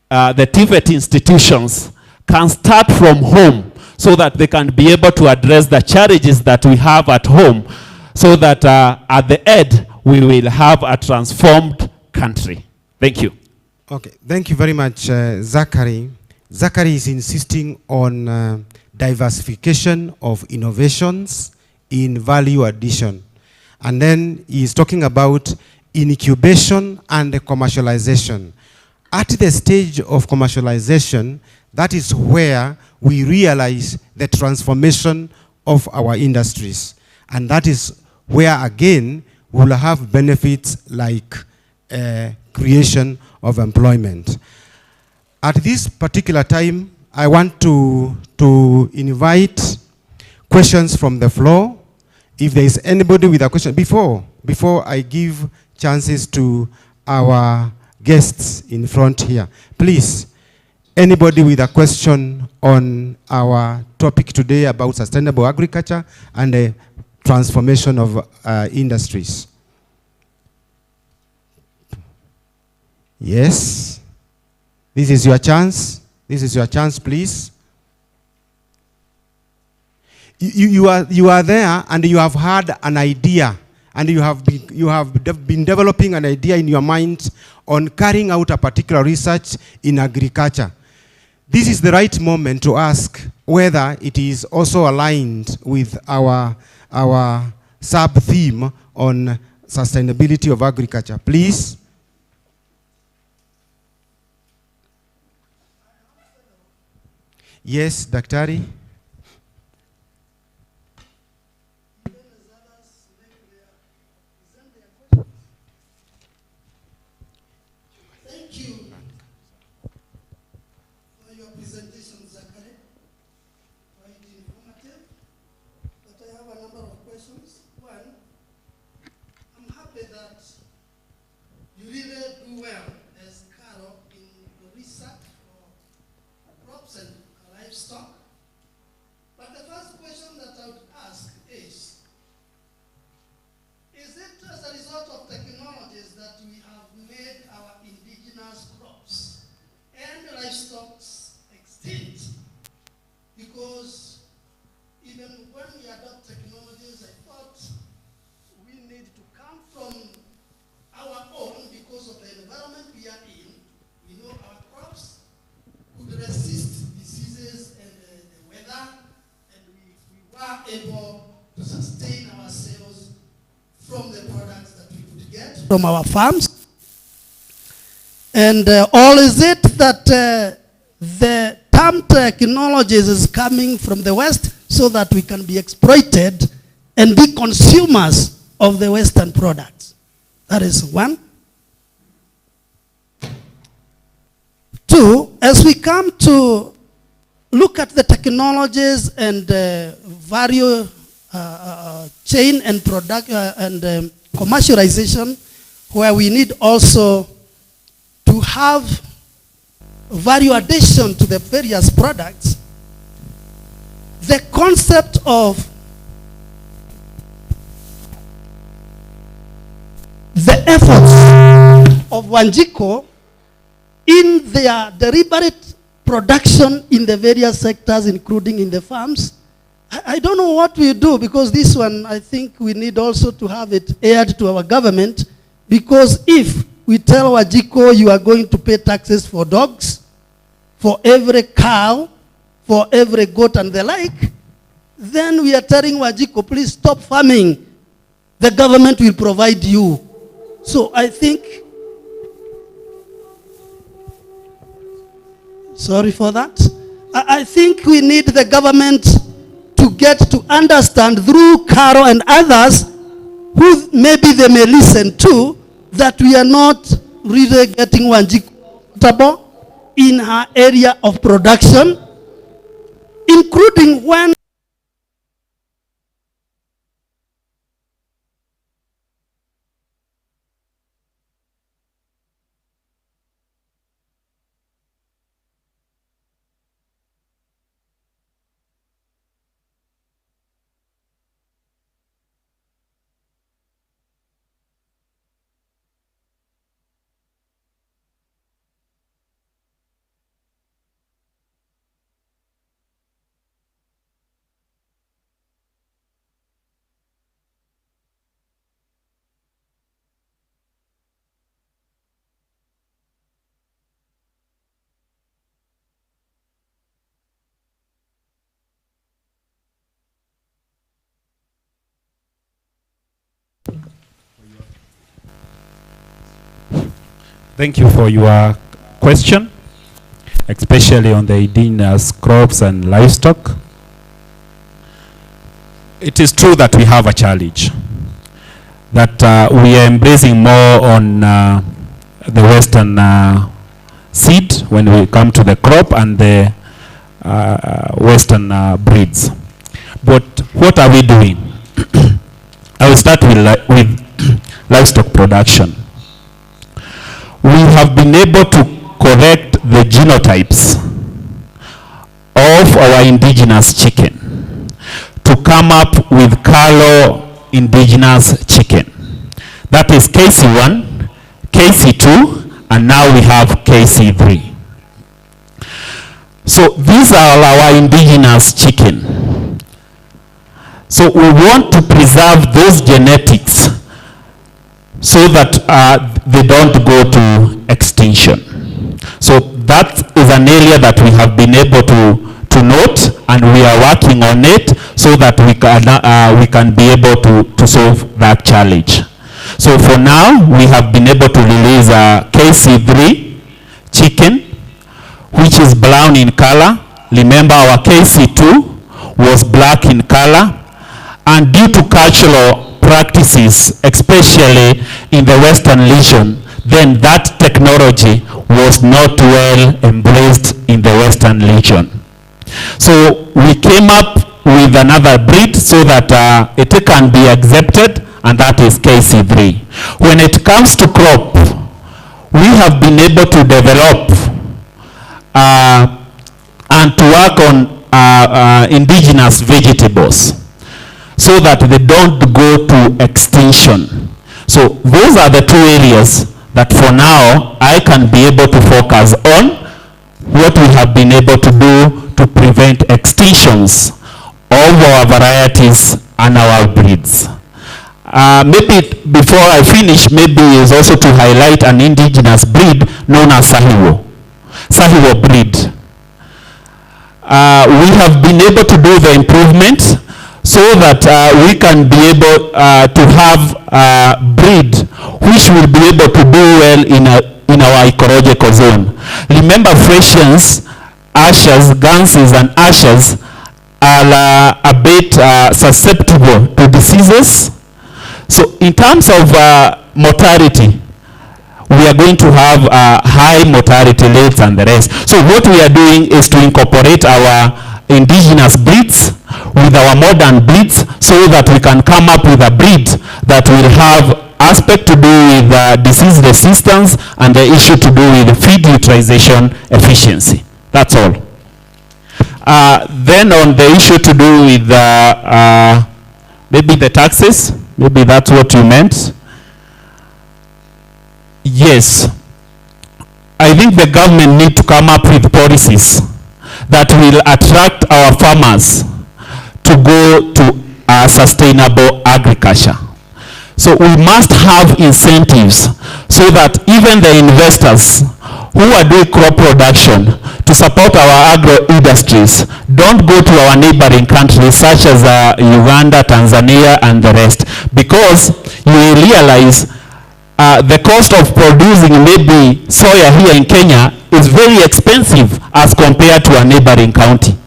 the TVET institutions can start from home so that they can be able to address the challenges that we have at home, so that at the end, we will have a transformed country. Thank you. Okay, thank you very much, Zachary. Zachary is insisting on diversification of innovations in value addition. And then he is talking about incubation and commercialization. At the stage of commercialization, that is where we realize the transformation of our industries. And that is where, again, we will have benefits like creation of employment. At this particular time, I want to invite questions from the floor. If there is anybody with a question, before I give chances to our guests in front here, please, anybody with a question on our topic today about sustainable agriculture and the transformation of industries. Yes, this is your chance. This is your chance, please. You are there and you have had an idea, and you have been developing an idea in your mind on carrying out a particular research in agriculture. This is the right moment to ask whether it is also aligned with our sub-theme on sustainability of agriculture. Please. Yes, Daktari. Thank you for your presentation, Zachary. Quite informative. But I have a number of questions. One, I'm happy that you really do well as Carol in the research for crops and livestock. But the first question that I would ask is it as a result of technologies that we have made our indigenous crops and livestock extinct? Because even when we adopt technologies, I thought we need to come from our own because of the environment we are in. We know our crops could resist diseases and the weather, and we were able to sustain ourselves from the products that we could get from our farms. And all is it that the term technologies is coming from the West so that we can be exploited and be consumers of the Western products? That is one. Two, as we come to look at the technologies and value chain and product and commercialization, where we need also to have value addition to the various products, the concept of the efforts of Wanjiko in their deliberate production in the various sectors, including in the farms. I don't know what we do, because this one, I think we need also to have it aired to our government, because if we tell Wanjiko you are going to pay taxes for dogs, for every cow, for every goat and the like, then we are telling Wanjiko, please stop farming the government will provide you. So I think, sorry for that. I think we need the government to get to understand through Caro and others who maybe they may listen to, that we are not really getting Wanjiku comfortable in her area of production, including when Thank you for your question, especially on the indigenous crops and livestock. It is true that we have a challenge, that we are embracing more on the Western seed when we come to the crop and the Western breeds. But what are we doing? I will start with livestock production. We have been able to correct the genotypes of our indigenous chicken to come up with Carlo indigenous chicken. That is KC1, KC2, and now we have KC3. So these are our indigenous chicken. So we want to preserve those genetics so that they don't go to extinction. So that is an area that we have been able to note, and we are working on it so that we can be able to solve that challenge. So for now, we have been able to release a KC3 chicken, which is brown in color. Remember, our KC2 was black in color, and due to cultural practices, especially in the Western region, then that technology was not well embraced in the Western region. So we came up with another breed so that it can be accepted, and that is KC3. When it comes to crop, we have been able to develop and to work on indigenous vegetables, so that they don't go to extinction. So those are the two areas that for now I can be able to focus on, what we have been able to do to prevent extinctions of our varieties and our breeds. Maybe before I finish, maybe is also to highlight an indigenous breed known as Sahiwo breed. We have been able to do the improvements so that we can be able to have a breed which will be able to do well in our ecological zone. Remember, Frisians, ushers, ganses, and ushers are a bit susceptible to diseases. So in terms of mortality, we are going to have high mortality rates and the rest. So what we are doing is to incorporate our indigenous breeds with our modern breeds so that we can come up with a breed that will have aspect to do with disease resistance and the issue to do with feed utilization efficiency. That's all. Then on the issue to do with maybe the taxes, maybe that's what you meant. Yes, I think the government need to come up with policies that will attract our farmers to go to sustainable agriculture. So we must have incentives so that even the investors who are doing crop production to support our agro industries don't go to our neighboring countries such as Uganda, Tanzania, and the rest, because you will realize the cost of producing maybe soya here in Kenya is very expensive as compared to our neighboring countries.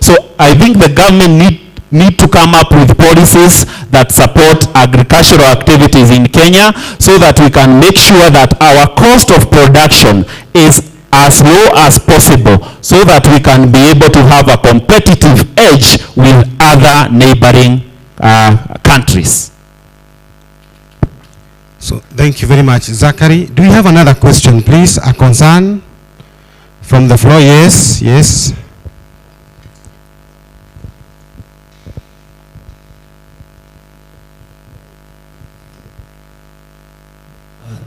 So I think the government need to come up with policies that support agricultural activities in Kenya so that we can make sure that our cost of production is as low as possible so that we can be able to have a competitive edge with other neighboring countries. So thank you very much. Zachary, do you have another question, please? A concern from the floor? Yes, yes.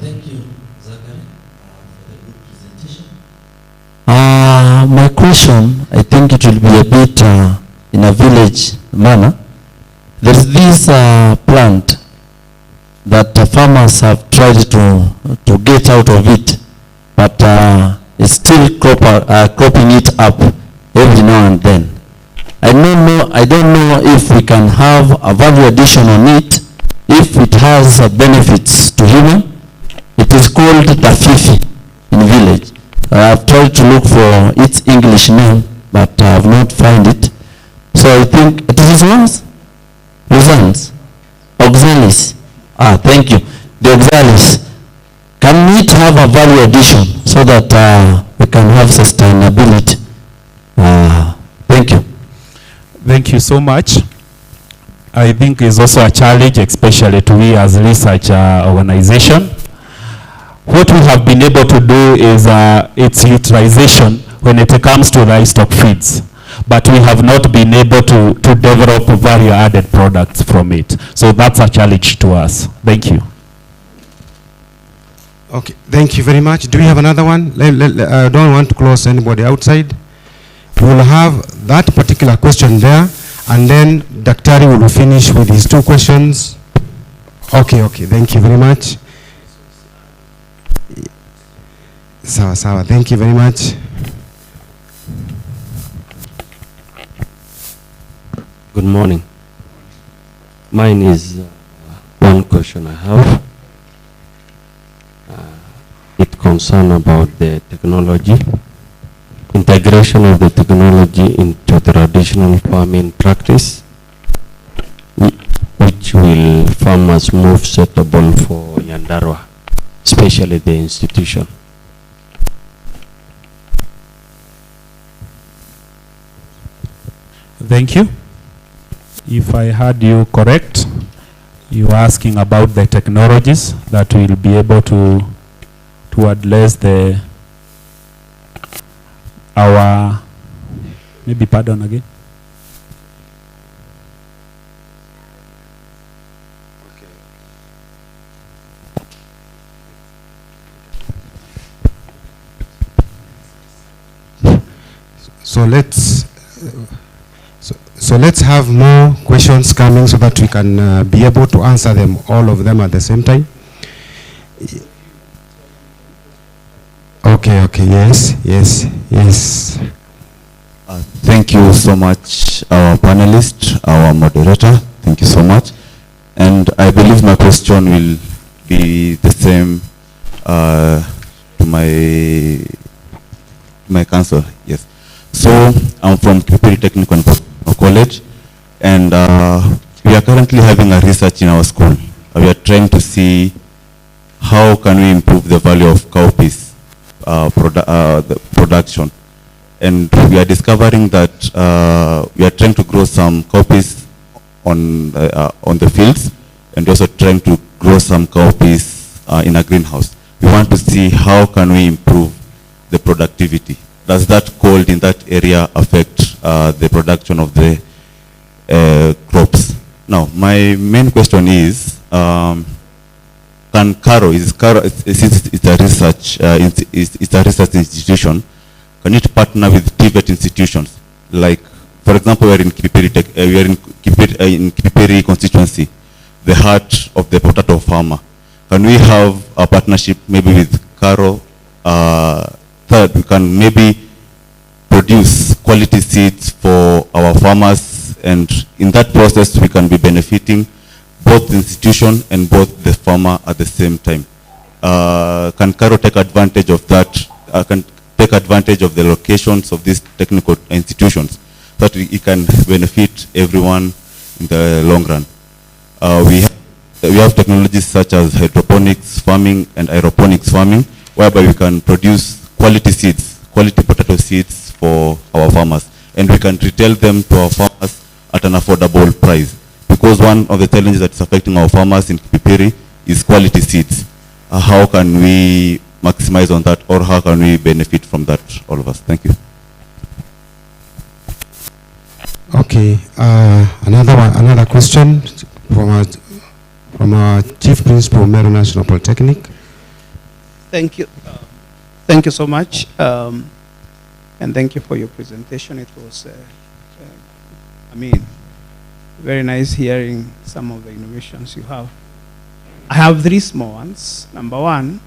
Thank you, Zachary, for the good presentation. My question, I think it will be a bit in a village manner. There's this plant that farmers have tried to get out of it, but it's still cropping it up every now and then. I don't know if we can have a value addition on it, if it has benefits to human. It is called tafifi in village. I have tried to look for its English name, but I have not found it. So I think it is Luzans, Oxalis. Thank you. The Oxalis. Can it have a value addition so that we can have sustainability? Thank you. Thank you so much. I think it's also a challenge, especially to we as research organization. What we have been able to do is its utilization when it comes to livestock feeds. But we have not been able to develop value-added products from it. So that's a challenge to us. Thank you. Okay, thank you very much. Do we have another one? I don't want to close anybody outside. We will have that particular question there, and then Daktari will finish with his two questions. Okay, thank you very much. Sawa, thank you very much. Good morning. Mine is one question I have. It concerns about the technology, integration of the technology into traditional farming practice, which will farmers move suitable for Nyandarua, especially the institution. Thank you. If I heard you correct, you are asking about the technologies that will be able to address maybe pardon again. So let's have more questions coming so that we can be able to answer them, all of them at the same time. Okay, yes. Thank you so much, our panelist, our moderator. Thank you so much. And I believe my question will be the same to my council. Yes. So I'm from Polytechnic College, and we are currently having a research in our school. We are trying to see how can we improve the value of cowpeas the production, and we are discovering that we are trying to grow some cowpeas on the fields, and also trying to grow some cowpeas in a greenhouse. We want to see how can we improve the productivity. Does that cold in that area affect the production of the crops? Now, my main question is, can Caro, since it's a research institution, can it partner with TVET institutions? Like, for example, we are in Kipipiri constituency. the heart of the potato farmer. Can we have a partnership maybe with Caro? Third, we can maybe produce quality seeds for our farmers, and in that process we can be benefiting both the institution and both the farmer at the same time. Can Caro take advantage of that? Can take advantage of the locations of these technical institutions so that it can benefit everyone in the long run. We have technologies such as hydroponics farming and aeroponics farming, whereby we can produce quality seeds, quality potato seeds for our farmers, and we can retail them to our farmers at an affordable price. Because one of the challenges that is affecting our farmers in Kipipiri is quality seeds. How can we maximize on that, or how can we benefit from that, all of us? Thank you. Okay, another question from our Chief Principal, Meru National Polytechnic. Thank you. Thank you so much. And thank you for your presentation. It was, very nice hearing some of the innovations you have. I have 3 small ones. Number one,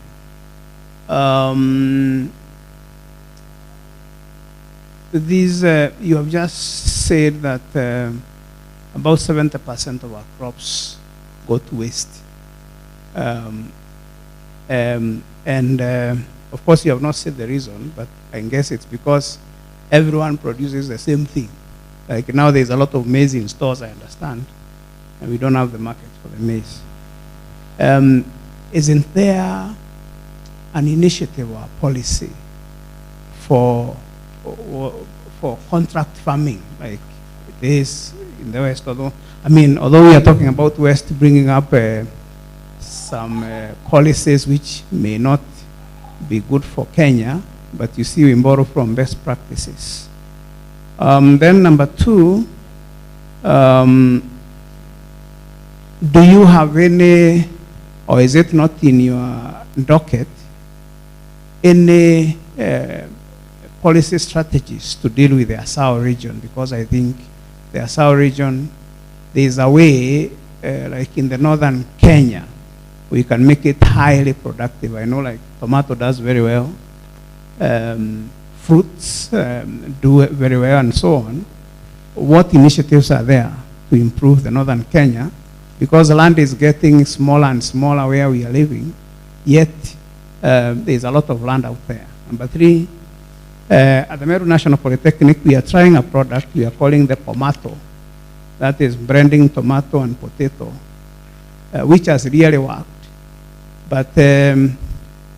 you have just said that about 70% of our crops go to waste. Of course, you have not said the reason, but I guess it's because everyone produces the same thing. Like now there's a lot of maize in stores, I understand, and we don't have the market for the maize. Isn't there an initiative or a policy for contract farming, like it is in the West? Although we are talking about West bringing up some policies which may not be good for Kenya, but you see we borrow from best practices. Then number 2, do you have any, or is it not in your docket, any policy strategies to deal with the Asao region? Because I think the Asao region, there is a way, like in the northern Kenya, we can make it highly productive. I know like tomato does very well, fruits do very well, and so on. What initiatives are there to improve the northern Kenya? Because the land is getting smaller and smaller where we are living, yet there's a lot of land out there. Number 3, at the Meru National Polytechnic, we are trying a product we are calling the Pomato. That is blending tomato and potato, which has really worked. But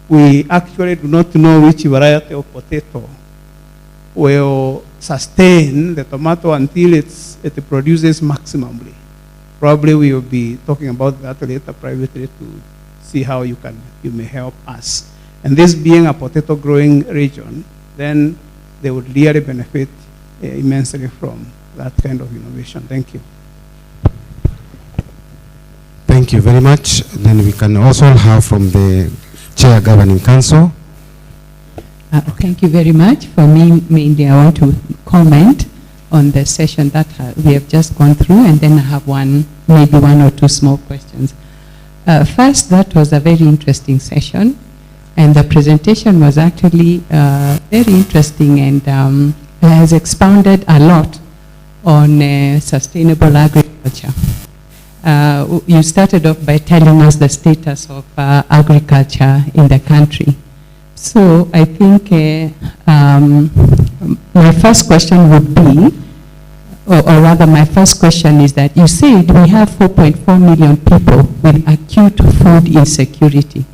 we actually do not know which variety of potato will sustain the tomato until it produces maximally. Probably we will be talking about that later privately to see how you may help us. And this being a potato growing region, then they would really benefit immensely from that kind of innovation. Thank you. Thank you very much. Then we can also have from the Chair Governing Council. Thank you very much. For me, mainly I want to comment on the session that we have just gone through, and then I have maybe one or two small questions. First, that was a very interesting session, and the presentation was actually very interesting and has expounded a lot on sustainable agriculture. You started off by telling us the status of agriculture in the country. So I think my first question would be, or rather my first question is that you said we have 4.4 million people with acute food insecurity.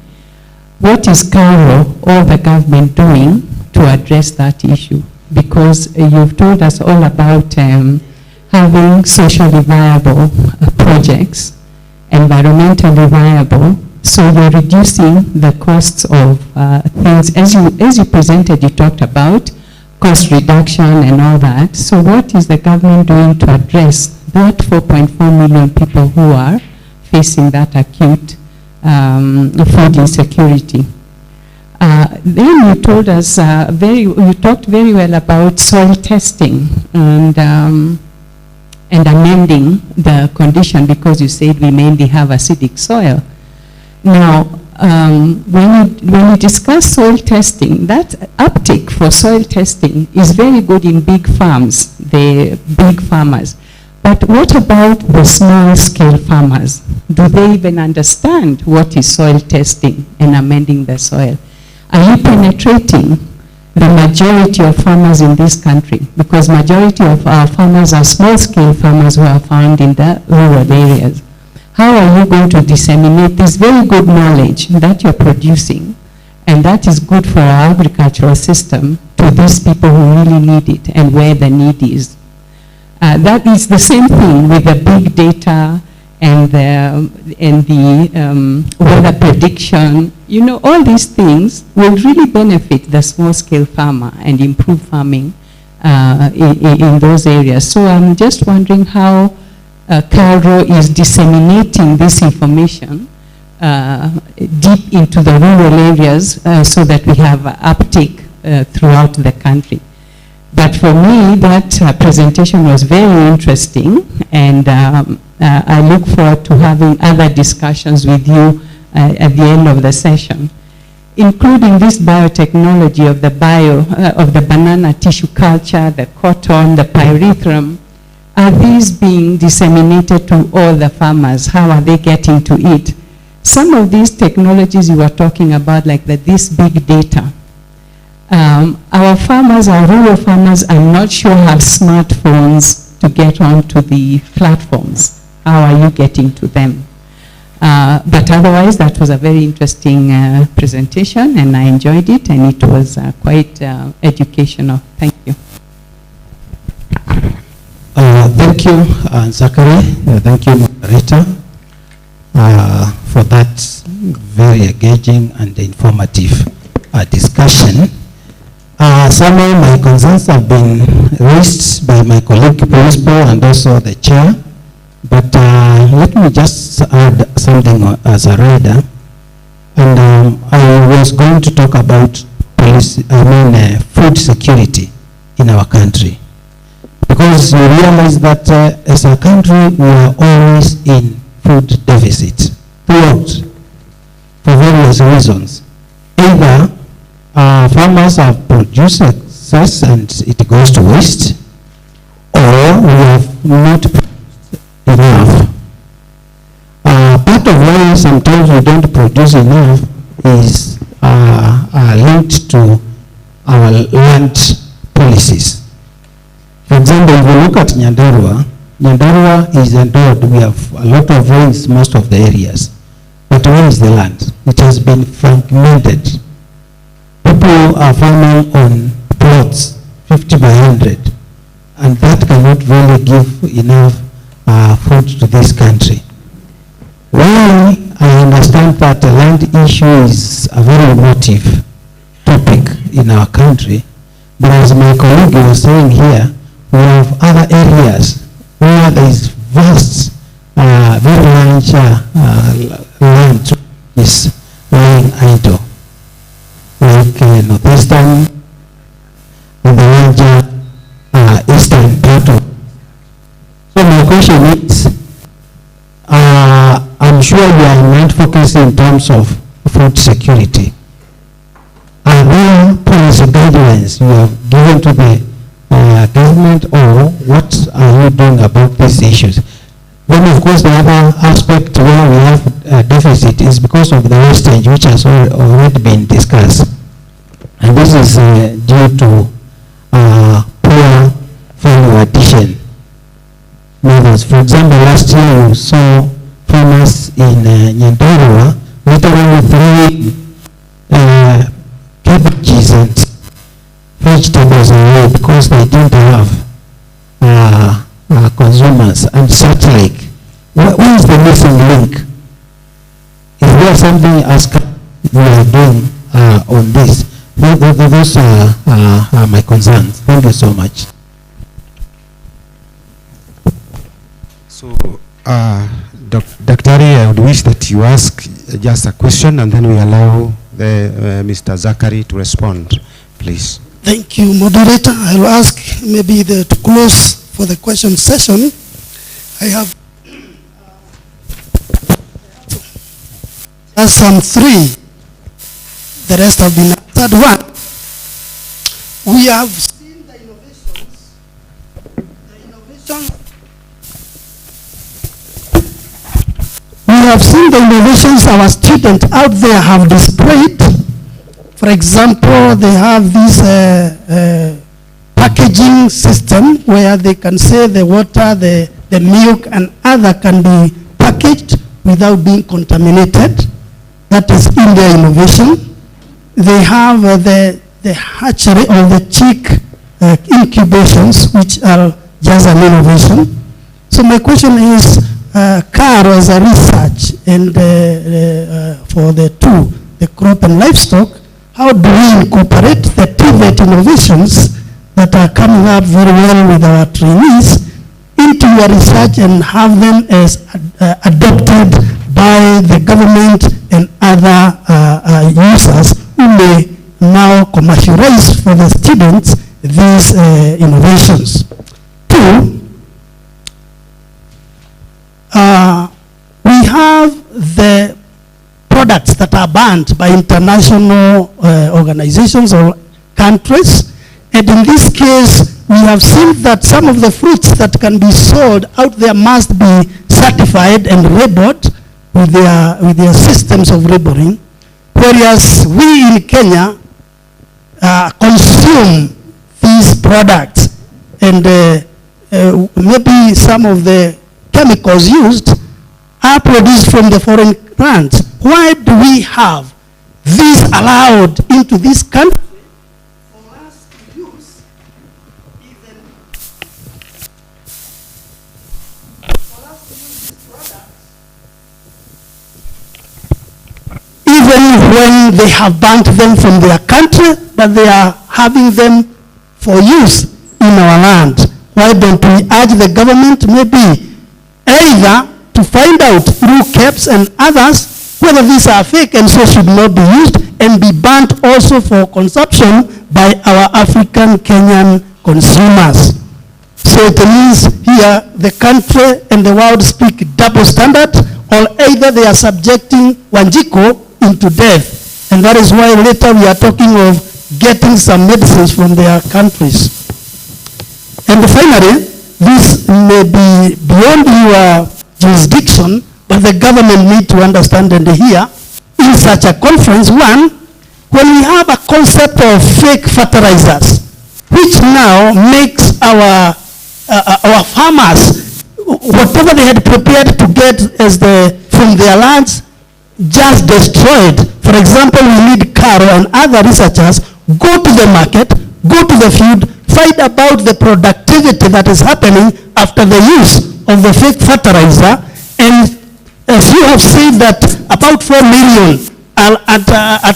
What is Cairo or the government doing to address that issue? Because you've told us all about having socially viable projects, environmentally viable, so you're reducing the costs of things. As you presented, you talked about cost reduction and all that. So what is the government doing to address that 4.4 million people who are facing that acute food insecurity? Then you told us you talked very well about soil testing, and and amending the condition, because you said we mainly have acidic soil. Now, when you discuss soil testing, that uptake for soil testing is very good in big farms, the big farmers. But what about the small-scale farmers? Do they even understand what is soil testing and amending the soil? Are you penetrating the majority of farmers in this country? Because majority of our farmers are small-scale farmers who are found in the rural areas. How are you going to disseminate this very good knowledge that you're producing, and that is good for our agricultural system, to these people who really need it and where the need is? That is the same thing with the big data and the weather prediction. You know, all these things will really benefit the small-scale farmer and improve farming in those areas. So I'm just wondering how CALRO is disseminating this information deep into the rural areas so that we have uptake throughout the country. But for me, that presentation was very interesting, and I look forward to having other discussions with you at the end of the session, including this biotechnology of the banana tissue culture, the cotton, the pyrethrum. Are these being disseminated to all the farmers? How are they getting to it? Some of these technologies you were talking about, like this big data, our farmers, our rural farmers, I'm not sure have smartphones to get onto the platforms. How are you getting to them? But otherwise, that was a very interesting presentation, and I enjoyed it, and it was quite educational. Thank you. Thank you, Zachary. Thank you, moderator, for that very engaging and informative discussion. Some of my concerns have been raised by my colleague principal and also the chair, but let me just add something as a rider. And I was going to talk about food security in our country. Because you realize that as a country, we are always in food deficit throughout, for various reasons. Either farmers have produced excess and it goes to waste, or we have not produced enough. Part of why sometimes we don't produce enough is linked to our land policies. For example, if you look at Nyandarua, Nyandarua is endowed. We have a lot of rains, most of the areas. But where is the land? It has been fragmented. People are farming on plots, 50 by 100. And that cannot really give enough food to this country. While I understand that the land issue is a very emotive topic in our country, but as my colleague was saying here, we have other areas where there is vast, very large land is lying idle, like northeastern and the larger eastern part of. So my question is, I'm sure you are not focusing in terms of food security. Are there policy guidelines you have given to the government, or what are you doing about these issues? Then, of course, the other aspect where we have a deficit is because of the wastage, which has already been discussed. And this is due to poor value addition methods. For example, last year you saw farmers in Nyandarua literally throwing cabbages and vegetables away because they didn't have consumers and such like. What is the missing link? Is there something as we are doing on this? Those are my concerns. Thank you so much. So, Dr. Ari, I would wish that you ask just a question and then we allow Mr. Zachary to respond, please. Thank you, moderator. I'll ask maybe to close for the question session. I have just some 3. The rest have been answered. 1, we have seen the innovations. We have seen the innovations our students out there have displayed. For example, they have this packaging system where they can say the water, the milk and other can be packaged without being contaminated. That is in their innovation. They have the hatchery or the chick incubations, which are just an innovation. So my question is, CAR as a research and for the 2, the crop and livestock, how do we incorporate the TVET innovations that are coming up very well with our trainees into your research and have them as adopted by the government and other users who may now commercialize for the students these innovations. 2, we have the products that are banned by international organizations or countries, and in this case we have seen that some of the fruits that can be sold out there must be certified and labeled with their systems of labeling, whereas we in Kenya consume these products, and maybe some of the chemicals used are produced from the foreign lands. Why do we have these allowed into this country for us to use even when they have banned them from their country, but they are having them for use in our land? Why don't we urge the government maybe either to find out through KEPS and others whether these are fake and so should not be used, and be banned also for consumption by our African Kenyan consumers? So it means here the country and the world speak double standard, or either they are subjecting Wanjiko into death, and that is why later we are talking of getting some medicines from their countries. And finally, this may be beyond your jurisdiction, but the government need to understand and hear in such a conference. 1, when we have a concept of fake fertilizers, which now makes our farmers, whatever they had prepared to get as from their lands, just destroyed. For example, we need Caro and other researchers go to the market, go to the field, find about the productivity that is happening after the use of the fake fertilizer. And as you have said that about 4 million are at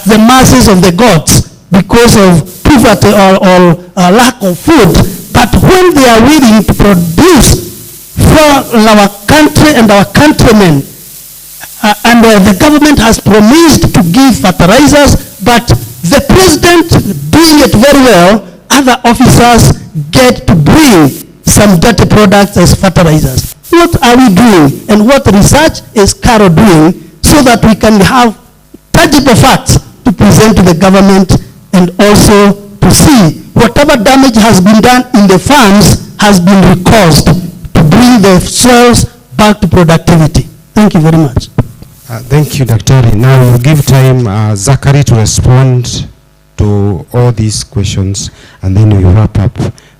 the masses of the gods because of poverty or lack of food. But when they are willing to produce for our country and our countrymen, and the government has promised to give fertilizers, but the president doing it very well, other officers get to bring some dirty products as fertilizers. What are we doing, and what research is Caro doing so that we can have tangible facts to present to the government, and also to see whatever damage has been done in the farms has been recaused to bring the soils back to productivity? Thank you very much. Thank you, Dr. Now we'll give time Zachary to respond to all these questions, and then we'll wrap up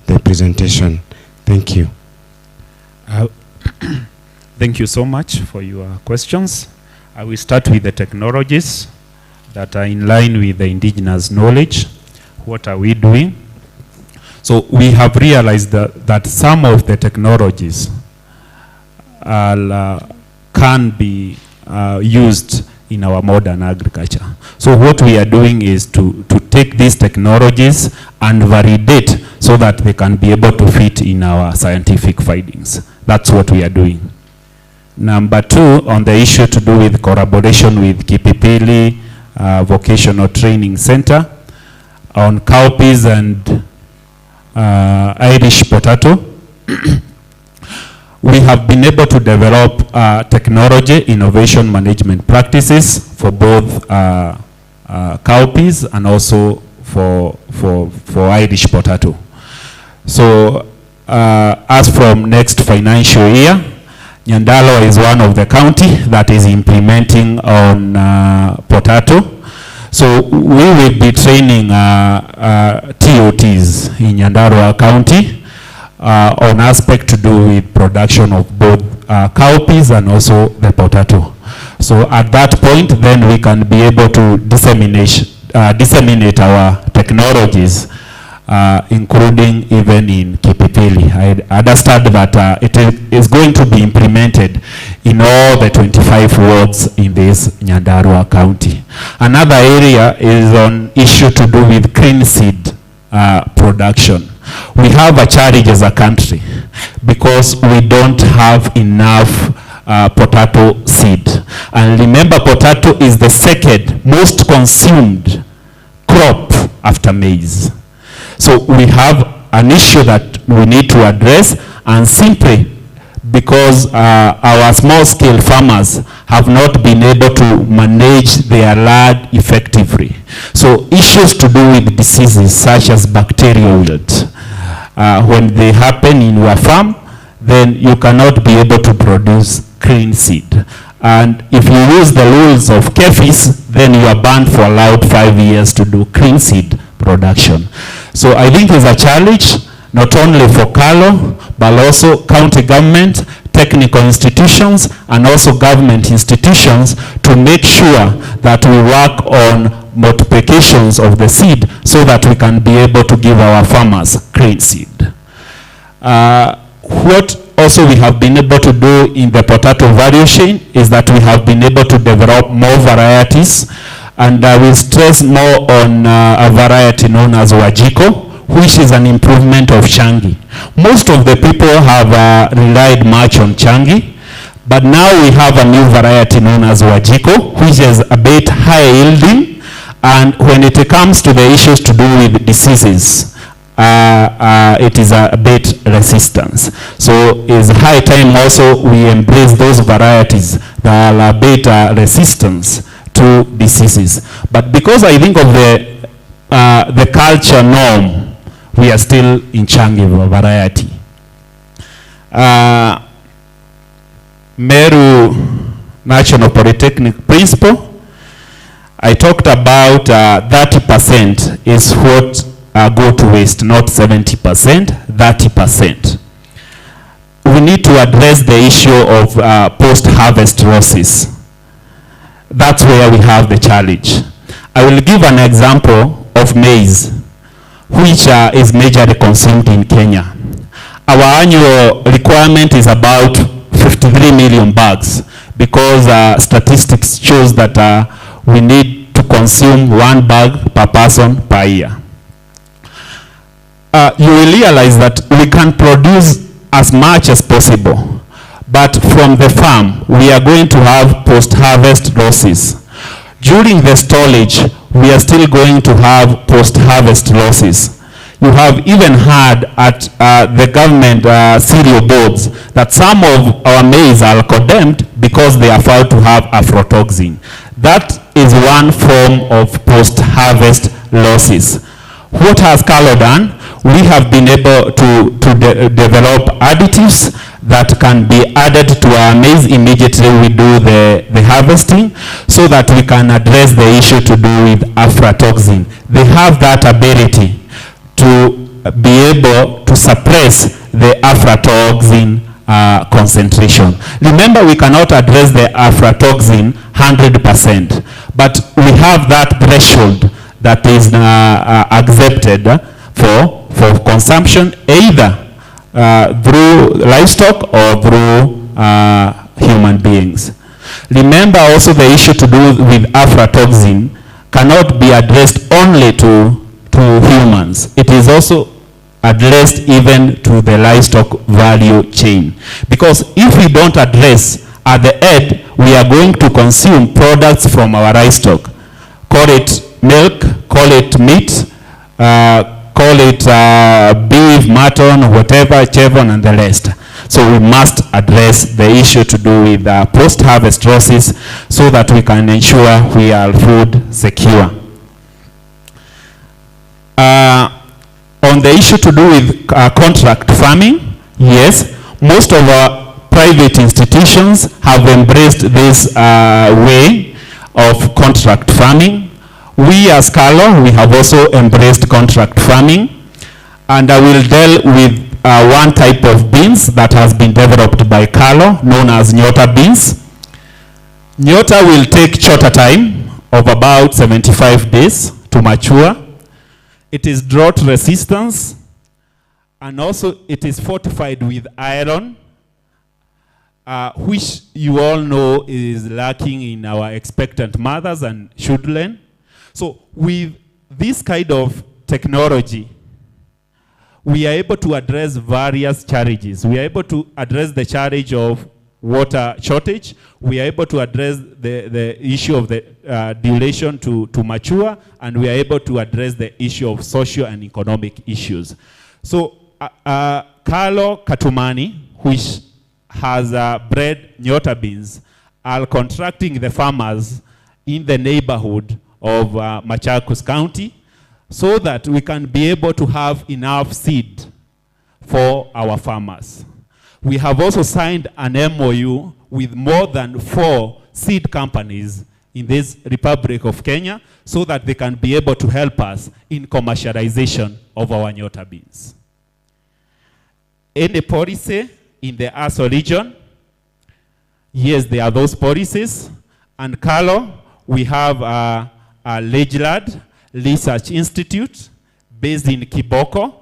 the presentation. Thank you. Thank you so much for your questions. I will start with the technologies that are in line with the indigenous knowledge. What are we doing? So we have realized that some of the technologies can be used in our modern agriculture. So what we are doing is to take these technologies and validate so that they can be able to fit in our scientific findings. That's what we are doing. Number 2, on the issue to do with collaboration with Kipipili Vocational Training Center on cowpeas and Irish potato. We have been able to develop technology innovation management practices for both cowpeas and also for Irish potato. So as from next financial year, Nyandarua is one of the county that is implementing on potato. So we will be training TOTs in Nyandarua County on aspect to do with production of both cowpeas and also the potato. So at that point, then we can be able to disseminate our technologies, including even in Kipipili. I understand that it is going to be implemented in all the 25 wards in this Nyandarua County. Another area is on issue to do with clean seed production. We have a challenge as a country because we don't have enough potato seed. And remember, potato is the second most consumed crop after maize. So we have an issue that we need to address, and simply because our small-scale farmers have not been able to manage their land effectively. So issues to do with diseases such as bacterial wilt, when they happen in your farm, then you cannot be able to produce clean seed. And if you use the rules of KEFIS, then you are banned for allowed 5 years to do clean seed production. So I think it's a challenge, not only for CALO, but also county government, technical institutions, and also government institutions to make sure that we work on multiplications of the seed so that we can be able to give our farmers clean seed. What also we have been able to do in the potato value chain is that we have been able to develop more varieties, and I will stress more on a variety known as Wajiko, which is an improvement of Changi. Most of the people have relied much on Changi, but now we have a new variety known as Wajiko, which is a bit high yielding, and when it comes to the issues to do with diseases, it is a bit resistance. So it's high time also we embrace those varieties that are a bit resistance to diseases. But because I think of the culture norm, we are still in Changi variety. Meru National Polytechnic principle, I talked about 30% is what go to waste, not 70%, 30%. We need to address the issue of post-harvest losses. That's where we have the challenge. I will give an example of maize, which is majorly consumed in Kenya. Our annual requirement is about 53 million bags because statistics shows that we need to consume 1 bag per person per year. You will realize that we can produce as much as possible, but from the farm, we are going to have post-harvest losses. During the storage, we are still going to have post-harvest losses. You have even heard at the government cereal boards that some of our maize are condemned because they are found to have aflatoxin. That is one form of post-harvest losses. What has CALO done? We have been able to develop additives that can be added to our maize immediately we do the harvesting, so that we can address the issue to do with aflatoxin. They have that ability to be able to suppress the aflatoxin concentration. Remember, we cannot address the aflatoxin 100%, but we have that threshold that is accepted for consumption, either through livestock or through human beings. Remember also the issue to do with aflatoxin cannot be addressed only to humans. It is also addressed even to the livestock value chain. Because if we don't address at the end, we are going to consume products from our livestock. Call it milk, call it meat, call it beef, mutton, whatever, chevron, and the rest. So we must address the issue to do with post-harvest losses so that we can ensure we are food secure. On the issue to do with contract farming, yes, most of our private institutions have embraced this way of contract farming. We as CALO, we have also embraced contract farming, and I will deal with one type of beans that has been developed by CALO, known as Nyota beans. Nyota will take shorter time of about 75 days to mature. It is drought resistance, and also it is fortified with iron, which you all know is lacking in our expectant mothers and children. So with this kind of technology, we are able to address various challenges. We are able to address the challenge of water shortage. We are able to address the issue of the duration to mature, and we are able to address the issue of social and economic issues. So Carlo Katumani, which has bred Nyota beans, are contracting the farmers in the neighborhood of Machakos County so that we can be able to have enough seed for our farmers. We have also signed an MOU with more than 4 seed companies in this Republic of Kenya so that they can be able to help us in commercialization of our Nyota beans. Any policy in the Aso region? Yes, there are those policies. And Carlo, we have a Legilad Research Institute based in Kiboko.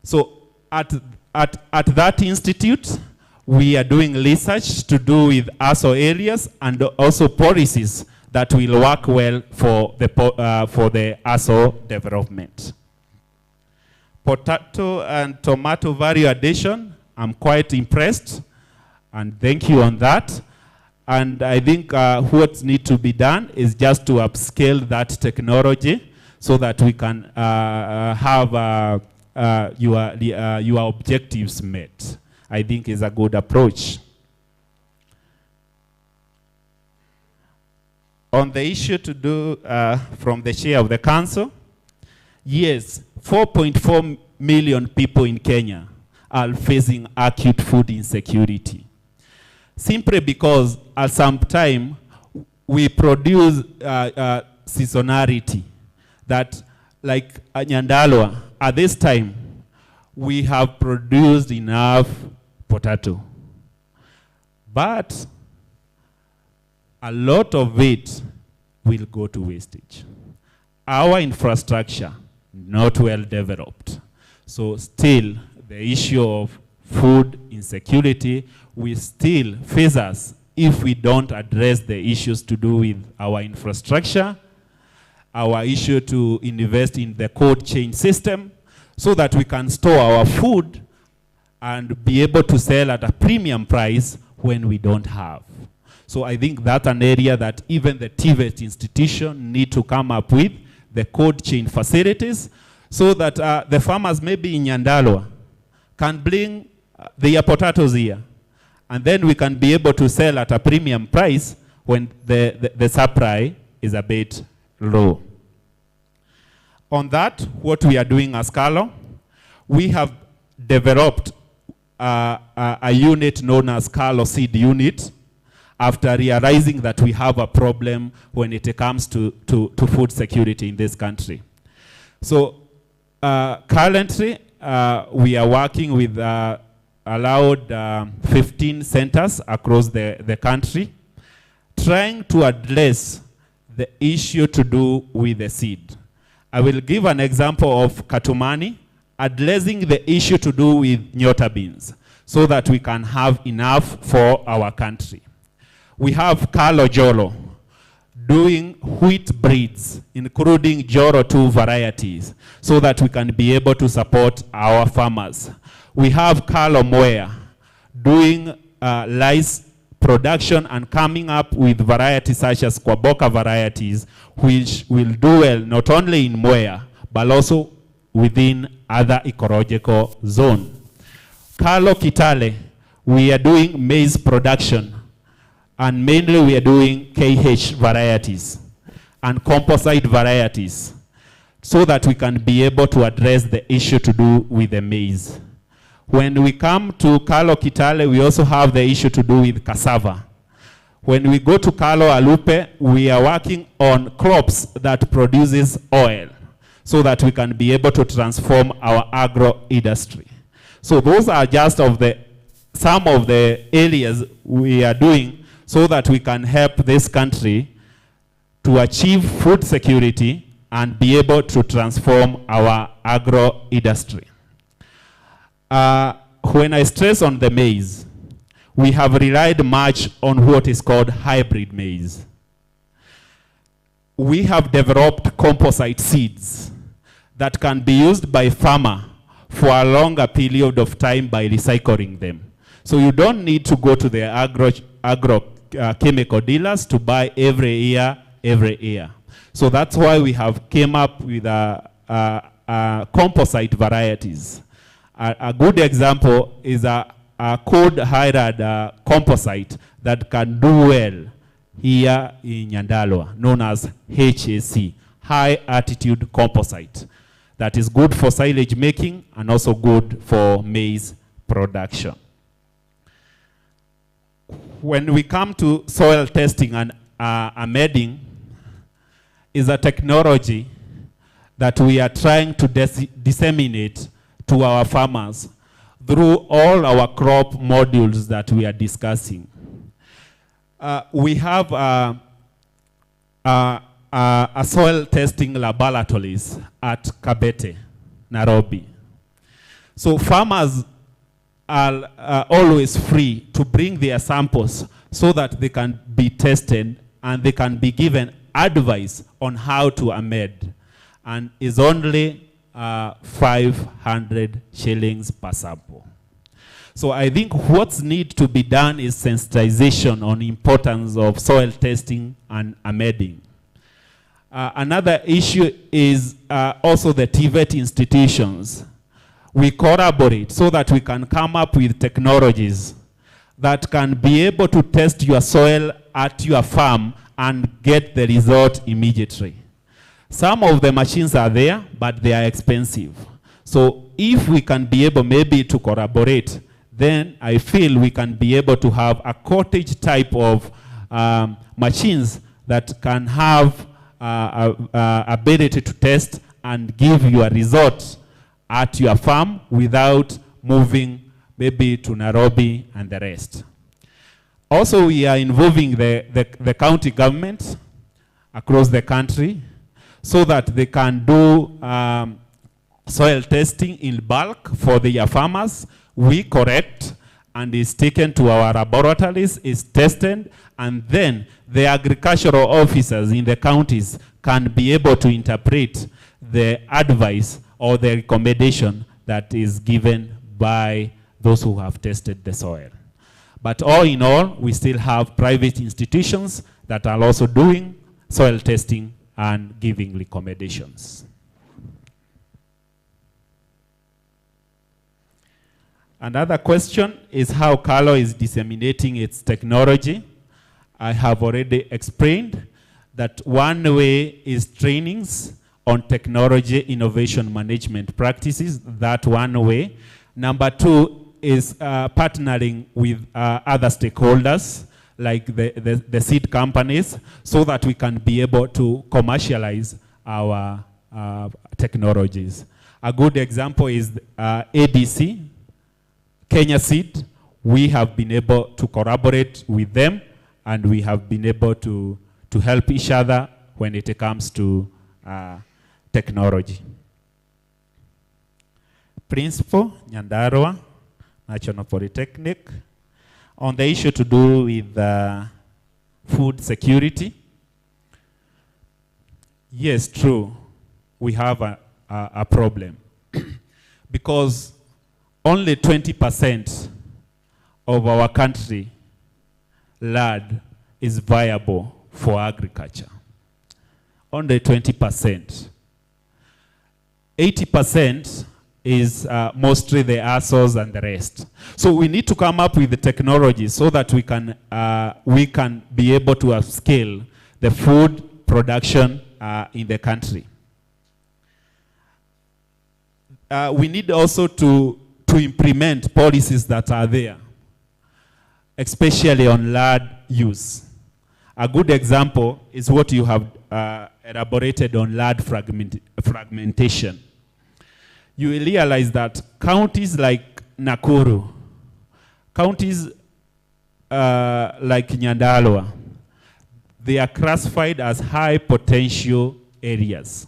So at that institute, we are doing research to do with ASO areas and also policies that will work well for the ASO development. Potato and tomato value addition, I'm quite impressed, and thank you on that. And I think what needs to be done is just to upscale that technology so that we can have your objectives met. I think is a good approach. On the issue to do from the chair of the council, yes, 4.4 million people in Kenya are facing acute food insecurity. Simply because at some time we produce seasonality that, like Nyandarua, at this time we have produced enough potato, but a lot of it will go to wastage. Our infrastructure not well developed. So still the issue of food insecurity will still face us if we don't address the issues to do with our infrastructure, our issue to invest in the cold chain system so that we can store our food and be able to sell at a premium price when we don't have. So I think that's an area that even the TVET institution need to come up with, the cold chain facilities, so that the farmers maybe in Nyandarua can bring their potatoes here. And then we can be able to sell at a premium price when the supply is a bit low. On that, what we are doing as CALO, we have developed a unit known as CALO Seed Unit after realizing that we have a problem when it comes to food security in this country. So currently, we are working with allowed 15 centers across the country, trying to address the issue to do with the seed. I will give an example of Katumani, addressing the issue to do with Nyota beans, so that we can have enough for our country. We have Carlo Jolo, doing wheat breeds, including Joro 2 varieties, so that we can be able to support our farmers. We have Carlo Moya, doing rice production and coming up with varieties such as Kwaboka varieties, which will do well not only in Moya, but also within other ecological zone. Kalo Kitale, we are doing maize production, and mainly we are doing KH varieties and composite varieties, so that we can be able to address the issue to do with the maize. When we come to Kalo Kitale, we also have the issue to do with cassava. When we go to Kalo Alupe, we are working on crops that produces oil, so that we can be able to transform our agro industry. So those are just some of the areas we are doing so that we can help this country to achieve food security and be able to transform our agro industry. When I stress on the maize, we have relied much on what is called hybrid maize. We have developed composite seeds that can be used by farmer for a longer period of time by recycling them. So you don't need to go to the chemical dealers to buy every year. So that's why we have came up with composite varieties. A good example is a code hybrid composite that can do well here in Nyandarua, known as HAC, high altitude composite, that is good for silage making and also good for maize production. When we come to soil testing and amending, is a technology that we are trying to disseminate to our farmers through all our crop modules that we are discussing. We have a soil testing laboratories at Kabete, Nairobi. So farmers are always free to bring their samples so that they can be tested and they can be given advice on how to amend, and is only 500 shillings per sample. So I think what's need to be done is sensitization on importance of soil testing and amending. Another issue is also the TVET institutions. We collaborate so that we can come up with technologies that can be able to test your soil at your farm and get the result immediately. Some of the machines are there, but they are expensive. So if we can be able maybe to collaborate, then I feel we can be able to have a cottage type of machines that can have ability to test and give you a result at your farm without moving maybe to Nairobi and the rest. Also, we are involving the county government across the country so that they can do soil testing in bulk for their farmers. We correct and is taken to our laboratories, is tested, and then the agricultural officers in the counties can be able to interpret the advice or the recommendation that is given by those who have tested the soil. But all in all, we still have private institutions that are also doing soil testing and giving recommendations. Another question is how Kalo is disseminating its technology. I have already explained that one way is trainings on technology innovation management practices, that one way. Number two is partnering with other stakeholders like the seed companies so that we can be able to commercialize our technologies. A good example is ADC, Kenya Seed. We have been able to collaborate with them and we have been able to help each other when it comes to technology. Principal, Nyandarua, National Polytechnic, on the issue to do with food security. Yes, true, we have a problem because only 20% of our country land is viable for agriculture. Only 20%. 80% is mostly the ASOs and the rest. So we need to come up with the technology so that we can be able to upscale the food production in the country. We need also to implement policies that are there, especially on land use. A good example is what you have elaborated on land fragmentation. You will realize that counties like Nakuru, counties like Nyandarua, they are classified as high potential areas.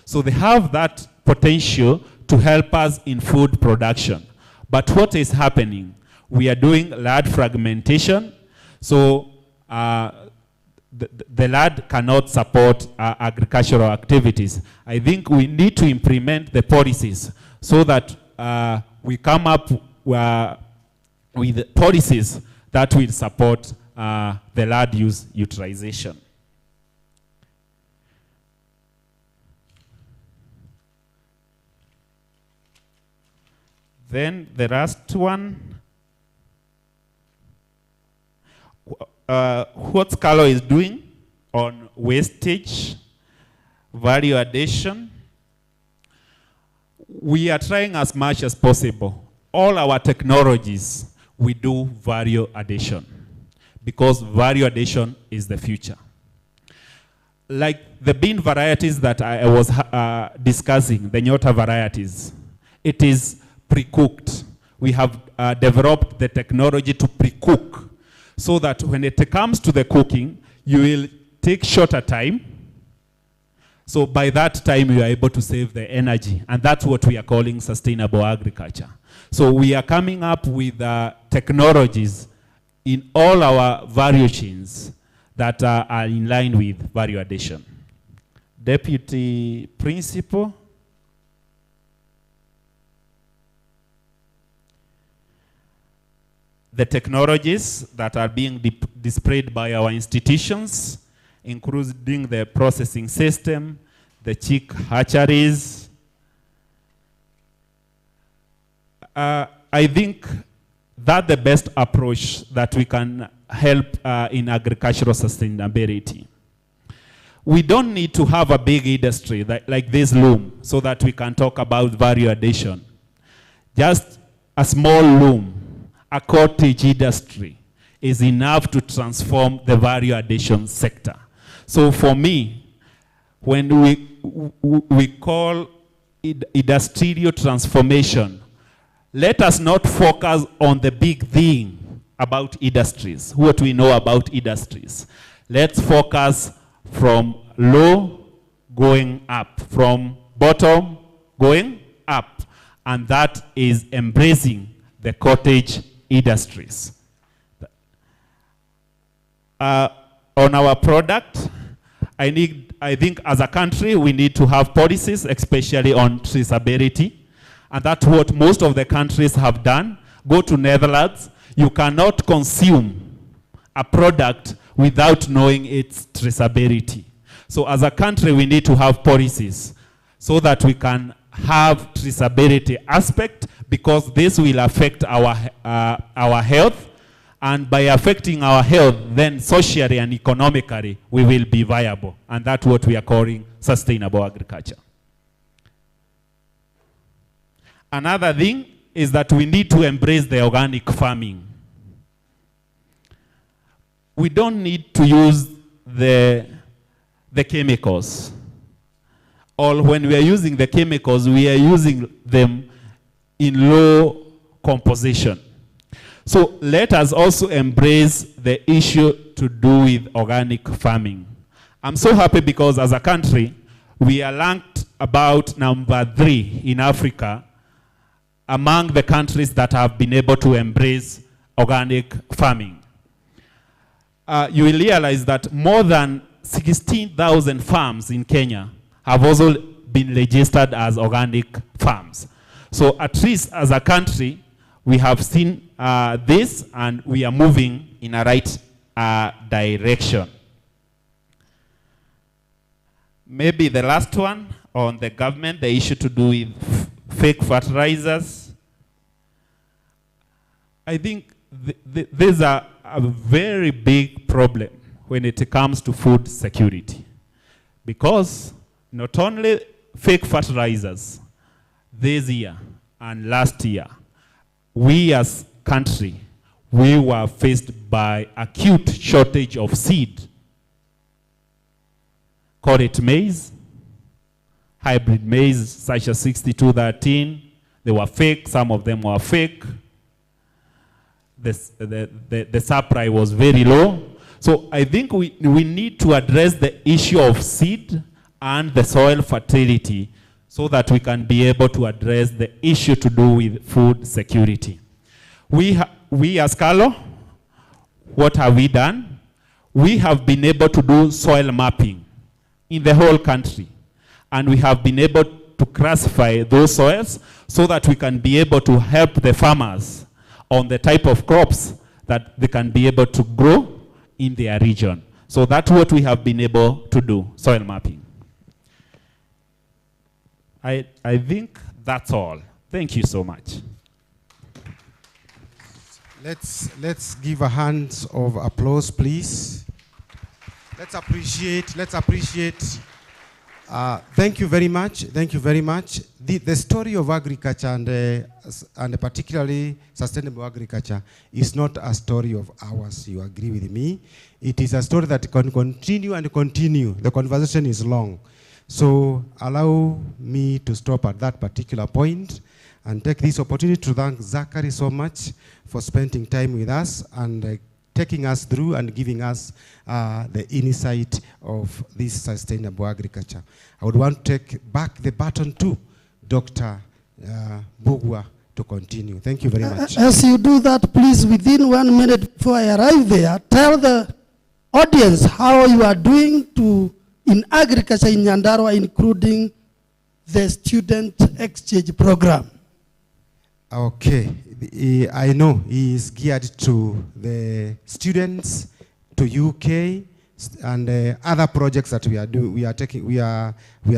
So they have that potential to help us in food production. But what is happening? We are doing land fragmentation, so the land cannot support agricultural activities. I think we need to implement the policies so that we come up with policies that will support the land use utilization. Then the last one, what Scalo is doing on wastage, value addition. We are trying as much as possible. All our technologies, we do value addition because value addition is the future. Like the bean varieties that I was discussing, the Nyota varieties, it is pre-cooked. We have developed the technology to pre-cook so that when it comes to the cooking, you will take shorter time. So by that time, you are able to save the energy. And that's what we are calling sustainable agriculture. So we are coming up with technologies in all our value chains that are in line with value addition. Deputy Principal. The technologies that are being displayed by our institutions, including the processing system, the chick hatcheries. I think that's the best approach that we can help in agricultural sustainability. We don't need to have a big industry like this loom so that we can talk about value addition. Just a small loom, a cottage industry is enough to transform the value addition sector. So for me, when we call it industrial transformation, let us not focus on the big thing about industries, what we know about industries. Let's focus from low going up, from bottom going up, and that is embracing the cottage industries. On our product, I think as a country, we need to have policies, especially on traceability. And that's what most of the countries have done. Go to Netherlands, you cannot consume a product without knowing its traceability. So as a country, we need to have policies so that we can have traceability aspect, because this will affect our health. And by affecting our health, then socially and economically, we will be viable. And that's what we are calling sustainable agriculture. Another thing is that we need to embrace the organic farming. We don't need to use the chemicals. Or when we are using the chemicals, we are using them in low composition. So let us also embrace the issue to do with organic farming. I'm so happy because as a country, we are ranked about number 3 in Africa among the countries that have been able to embrace organic farming. You will realize that more than 16,000 farms in Kenya have also been registered as organic farms. So at least as a country, we have seen this, and we are moving in a right direction. Maybe the last one on the government, the issue to do with fake fertilizers. I think these are a very big problem when it comes to food security. Because not only fake fertilizers, this year and last year, we as country, we were faced by acute shortage of seed. Call it maize, hybrid maize such as 6213. They were fake, some of them were fake. The supply was very low. So I think we need to address the issue of seed and the soil fertility so that we can be able to address the issue to do with food security. We as Carlo, what have we done? We have been able to do soil mapping in the whole country. And we have been able to classify those soils so that we can be able to help the farmers on the type of crops that they can be able to grow in their region. So that's what we have been able to do, soil mapping. I think that's all. Thank you so much. Let's give a hand of applause, please. Let's appreciate. Thank you very much. Thank you very much. The story of agriculture and particularly sustainable agriculture is not a story of ours. You agree with me? It is a story that can continue and continue. The conversation is long. So allow me to stop at that particular point and take this opportunity to thank Zachary so much for spending time with us and taking us through and giving us the insight of this sustainable agriculture. I would want to take back the baton to Dr. Bugwa to continue. Thank you very much. As you do that, please, within 1 minute before I arrive there, tell the audience how you are doing in agriculture in Nyandarua, including the student exchange program. Okay, I know he is geared to the students, to UK, and other projects that we are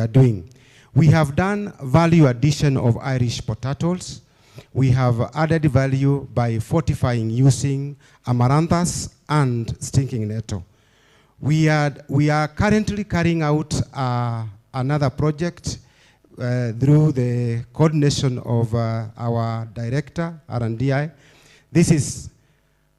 doing. We have done value addition of Irish potatoes. We have added value by fortifying using amaranthus and stinking nettle. We are currently carrying out another project through the coordination of our director, R&DI. This is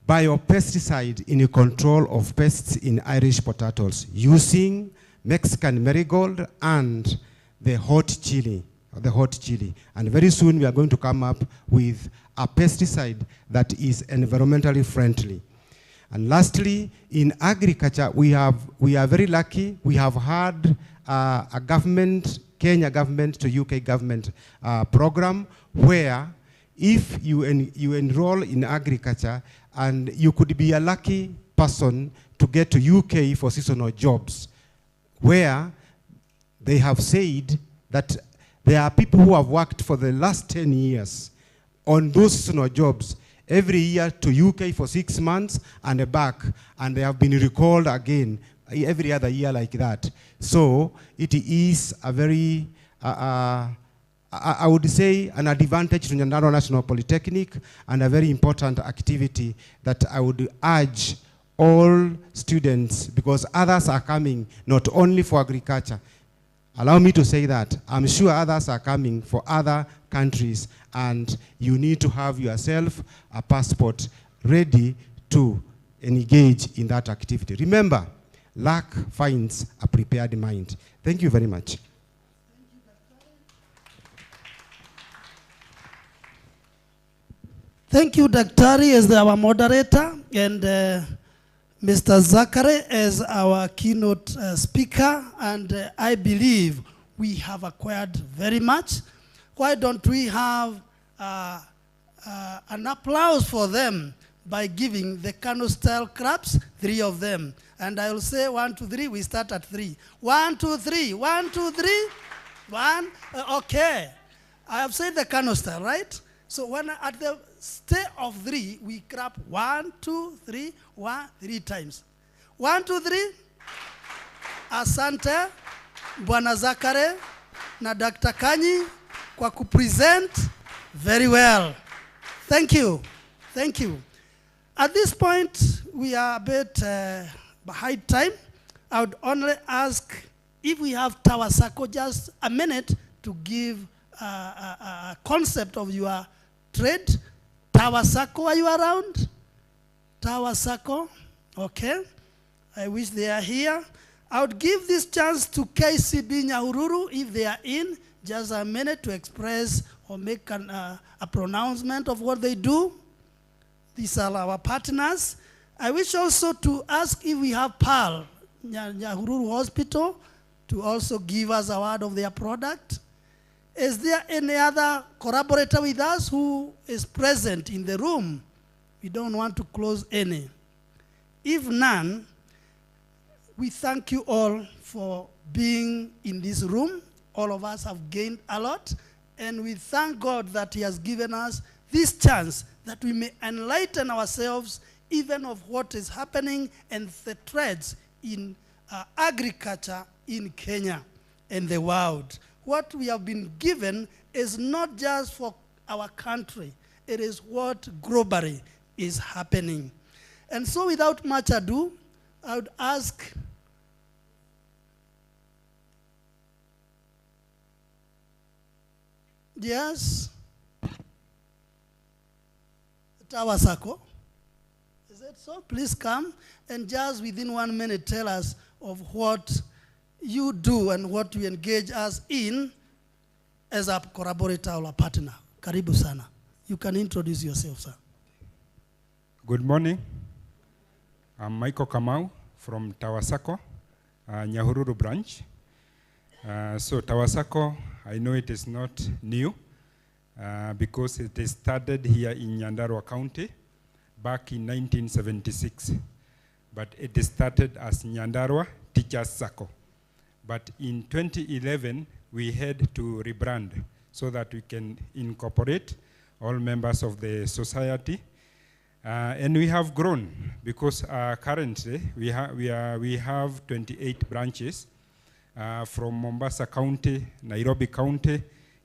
biopesticide in control of pests in Irish potatoes using Mexican marigold and the hot chili. And very soon we are going to come up with a pesticide that is environmentally friendly. And lastly, in agriculture, we are very lucky. We have had a government, Kenya government to UK government program where if you enroll in agriculture and you could be a lucky person to get to UK for seasonal jobs, where they have said that there are people who have worked for the last 10 years on those seasonal jobs every year to UK for 6 months and back, and they have been recalled again every other year like that. So it is a very, I would say, an advantage to Nyandarua National Polytechnic and a very important activity that I would urge all students, because others are coming not only for agriculture. Allow me to say that. I'm sure others are coming for other countries, and you need to have yourself a passport ready to engage in that activity. Remember, luck finds a prepared mind. Thank you very much. Thank you, Daktari, as our moderator, and Mr. Zachary as our keynote speaker, and I believe we have acquired very much. Why don't we have an applause for them by giving the Kano-style claps, 3 of them. And I will say 1, 2, 3, we start at 3. 1, 2, 3, 1, 2, 3, 1, okay. I have said the Kano-style, right? So when at the stay of 3, we clap 1, 2, 3, 1, 3 times. 1, 2, 3. Asante, Bwana Zachary. na Dr. Kanyi kwa kupresent very well. Thank you. Thank you. At this point, we are a bit behind time. I would only ask if we have Tawasako just a minute to give a concept of your trade. Tawasako, are you around? Tawasako, okay. I wish they are here. I would give this chance to KCB Nyahururu if they are in, just a minute to express or make a pronouncement of what they do. These are our partners. I wish also to ask if we have PAL, Nyahururu Hospital, to also give us a word of their product. Is there any other collaborator with us who is present in the room? We don't want to close any. If none, we thank you all for being in this room. All of us have gained a lot, and we thank God that He has given us this chance that we may enlighten ourselves even of what is happening and the threats in agriculture in Kenya and the world. What we have been given is not just for our country, it is what globally is happening. And so without much ado, I would ask yes, Tawasako. Is that so? Please come and just within 1 minute tell us of what you do and what you engage us in as a collaborator or a partner. Karibu sana. You can introduce yourself, sir. Good morning. I'm Michael Kamau from Tawasako, Nyahururu branch. So Tawasako, I know it is not new because it is started here in Nyandarua County back in 1976. But it started as Nyandarua Teachers Sako. But in 2011, we had to rebrand so that we can incorporate all members of the society. And we have grown because currently we have 28 branches from Mombasa County, Nairobi County,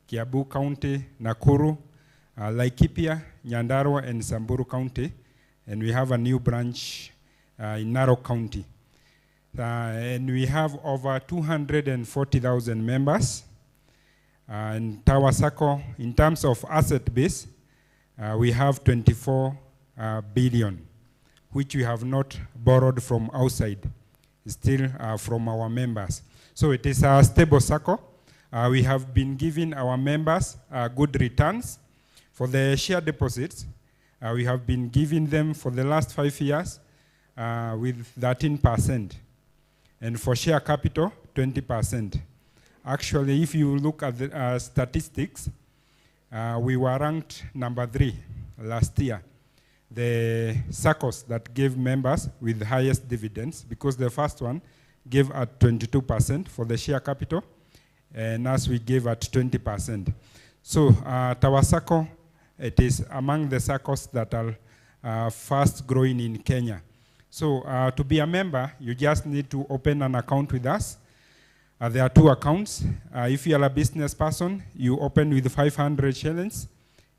Kiambu County, Nakuru, Laikipia, Nyandarua, and Samburu County. And we have a new branch in Narok County. And we have over 240,000 members. And Tawasako, in terms of asset base, we have 24 billion, which we have not borrowed from outside, still from our members. So it is a stable circle. We have been giving our members good returns. For the share deposits, we have been giving them for the last 5 years with 13%. And for share capital, 20%. Actually, if you look at the statistics, we were ranked number 3 last year. The circles that gave members with the highest dividends, because the first one gave at 22% for the share capital, and us we gave at 20%. So Tawasako, it is among the circles that are fast growing in Kenya. So to be a member, you just need to open an account with us. There are 2 accounts. If you are a business person, you open with 500 shillings.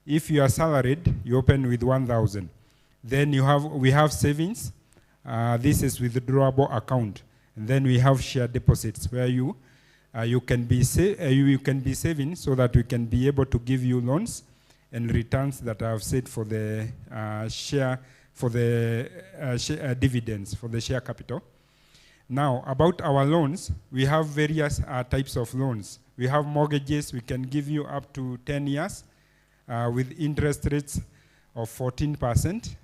If you are salaried, you open with 1,000. Then we have savings. This is withdrawable account. And then we have share deposits where you can be saving so that we can be able to give you loans and returns that I have said for the dividends, for the share capital. Now, about our loans, we have various types of loans. We have mortgages. We can give you up to 10 years with interest rates of 14%,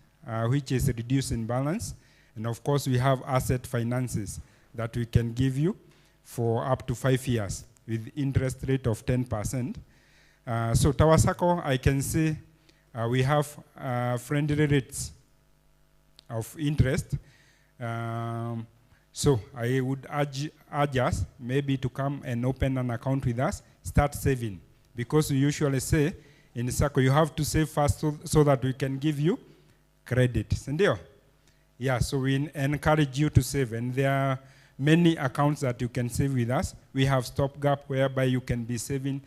which is reduced in balance. And of course, we have asset finances that we can give you for up to 5 years with interest rate of 10%. So Tawasako, I can say we have friendly rates of interest. So I would urge us maybe to come and open an account with us, start saving. Because we usually say in the circle, you have to save first so that we can give you credit. Sindio? Yeah, so we encourage you to save. And there are many accounts that you can save with us. We have stopgap whereby you can be saving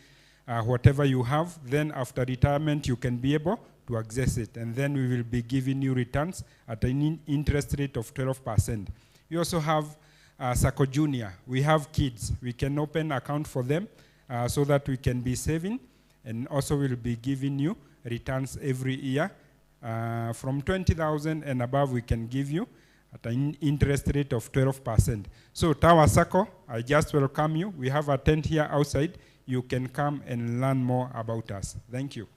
whatever you have. Then after retirement, you can be able to access it. And then we will be giving you returns at an interest rate of 12%. We also have Sacco Junior. We have kids. We can open account for them so that we can be saving. And also we'll be giving you returns every year. From 20,000 and above, we can give you at an interest rate of 12%. So Tower Sacco, I just welcome you. We have a tent here outside. You can come and learn more about us. Thank you.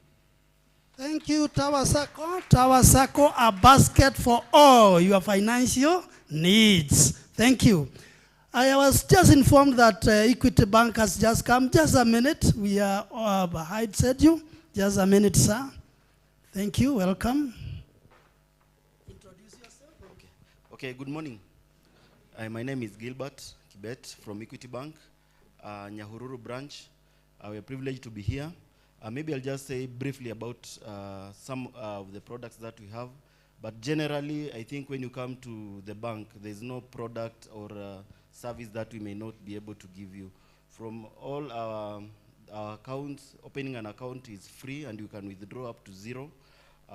Thank you, Tower Sacco. Tower Sacco, a basket for all your financial needs. Thank you. I was just informed that Equity Bank has just come. Just a minute. We are behind schedule. Just a minute, sir. Thank you. Welcome. Introduce yourself. Okay, good morning. My name is Gilbert Kibet from Equity Bank, Nyahururu branch. We are privileged to be here. Maybe I'll just say briefly about some of the products that we have. But generally, I think when you come to the bank, there's no product or service that we may not be able to give you. From all our accounts, opening an account is free and you can withdraw up to zero.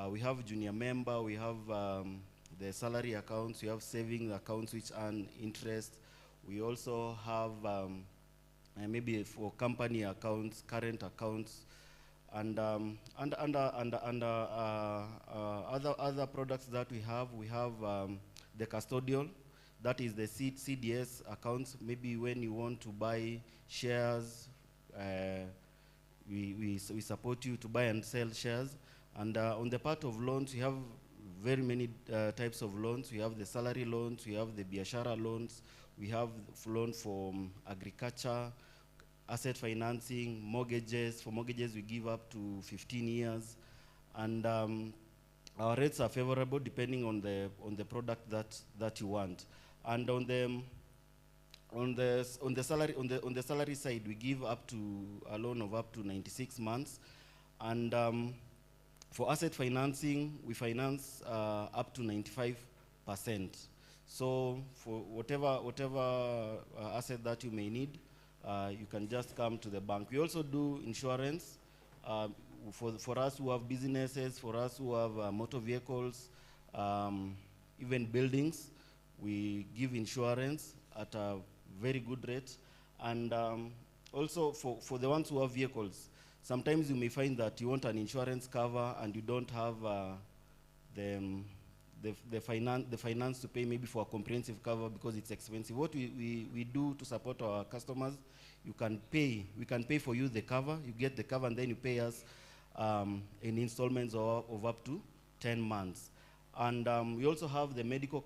We have junior member, we have the salary accounts, we have savings accounts which earn interest. We also have maybe for company accounts, current accounts, and other products that we have the custodial, that is the CDS accounts. Maybe when you want to buy shares, we support you to buy and sell shares. And on the part of loans, we have very many types of loans. We have the salary loans, we have the biashara loans, we have loans for agriculture, asset financing, mortgages. For mortgages, we give up to 15 years. And our rates are favorable depending on the product that you want. And on the salary side, we give up to a loan of up to 96 months. And for asset financing, we finance up to 95%. So for whatever asset that you may need, you can just come to the bank. We also do insurance for us who have businesses, for us who have motor vehicles, even buildings. We give insurance at a very good rate. And also for the ones who have vehicles, sometimes you may find that you want an insurance cover and you don't have the finance to pay maybe for a comprehensive cover because it's expensive. What we do to support our customers, we can pay for you the cover, you get the cover, and then you pay us in installments of up to 10 months. And we also have the medical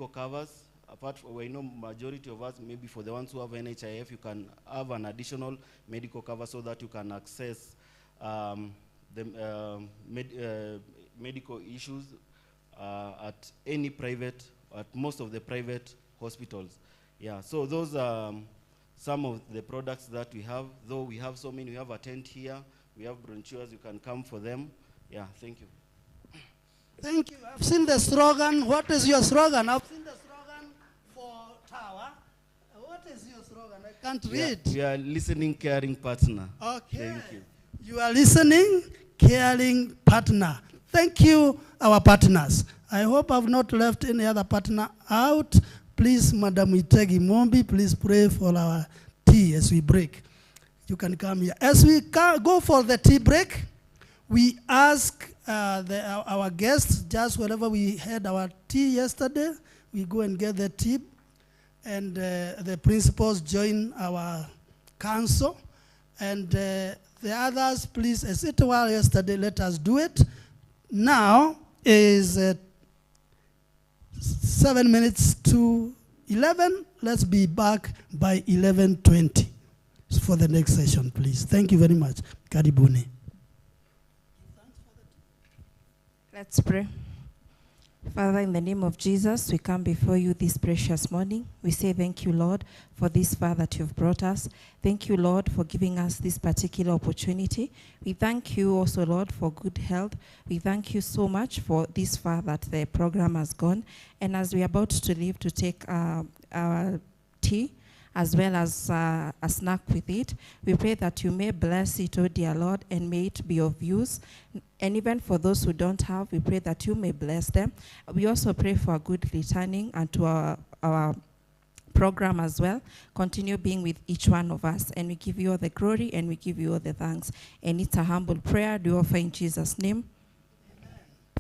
covers. Apart from, we know majority of us, maybe for the ones who have NHIF, you can have an additional medical cover so that you can access the medical issues at any at most of the private hospitals. Yeah, so those are some of the products that we have, though we have so many. We have a tent here, we have brochures, you can come for them. Yeah, thank you. Thank you. I've seen the slogan. What is your slogan? I've seen the slogan for Tower. What is your slogan? I can't read. We are listening, caring partner. Okay. Thank you. You are listening, caring partner. Thank you, our partners. I hope I've not left any other partner out. Please, Madam Itegi Mombi, please pray for our tea as we break. You can come here. As we go for the tea break, we ask our guests, just wherever we had our tea yesterday, we go and get the tea, and the principals join our council, and the others, please, as it was yesterday, let us do it. Now is 7 minutes to 11. Let's be back by 11:20 for the next session, please. Thank you very much. Karibuni. Let's pray. Father, in the name of Jesus, we come before you this precious morning. We say thank you, Lord, for this far that you've brought us. Thank you, Lord, for giving us this particular opportunity. We thank you also, Lord, for good health. We thank you so much for this far that the program has gone. And as we are about to leave to take our tea, as well as a snack with it. We pray that you may bless it, oh dear Lord, and may it be of use. And even for those who don't have, we pray that you may bless them. We also pray for a good returning and to our program as well. Continue being with each one of us, and we give you all the glory and we give you all the thanks. And it's a humble prayer do offer in Jesus' name.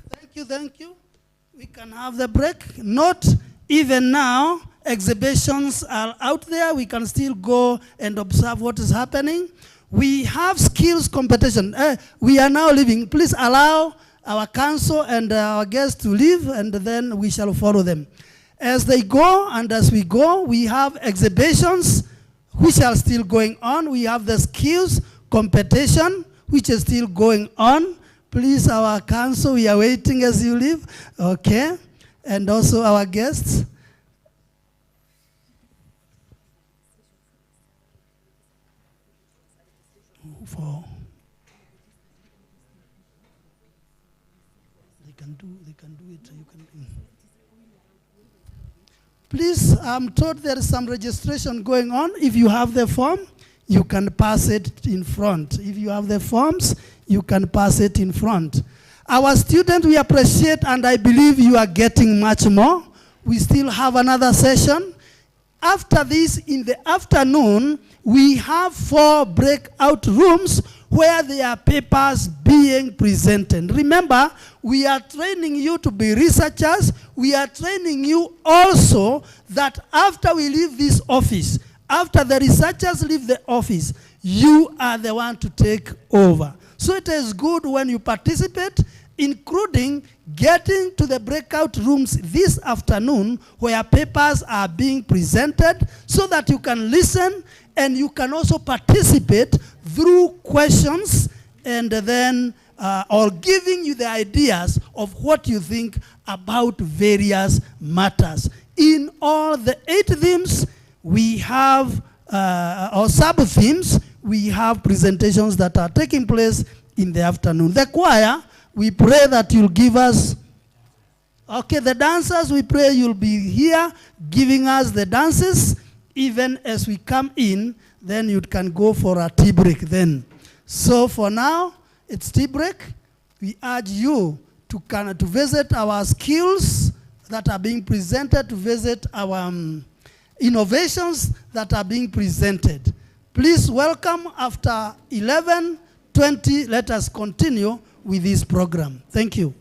Thank you. We can have the break. Not even now, exhibitions are out there. We can still go and observe what is happening. We have skills competition. We are now leaving. Please allow our council and our guests to leave, and then we shall follow them. As they go and as we go, we have exhibitions which are still going on. We have the skills competition which is still going on. Please, our council, we are waiting as you leave. Okay. And also our guests. They can do it. You can. Please, I'm told there is some registration going on. If you have the form, you can pass it in front. If you have the forms, you can pass it in front. Our students, we appreciate, and I believe you are getting much more. We still have another session. After this, in the afternoon, we have 4 breakout rooms where there are papers being presented. Remember, we are training you to be researchers. We are training you also that after we leave this office, after the researchers leave the office, you are the one to take over. So it is good when you participate, including getting to the breakout rooms this afternoon where papers are being presented so that you can listen and you can also participate through questions and then or giving you the ideas of what you think about various matters. In all the 8 themes, we have, or sub-themes, we have presentations that are taking place in the afternoon. The choir, we pray that you'll give us, okay, the dancers, we pray you'll be here giving us the dances. Even as we come in, then you can go for a tea break then. So for now, it's tea break. We urge you to visit our skills that are being presented, to visit our innovations that are being presented. Please welcome after 11:20. Let us continue with this program. Thank you.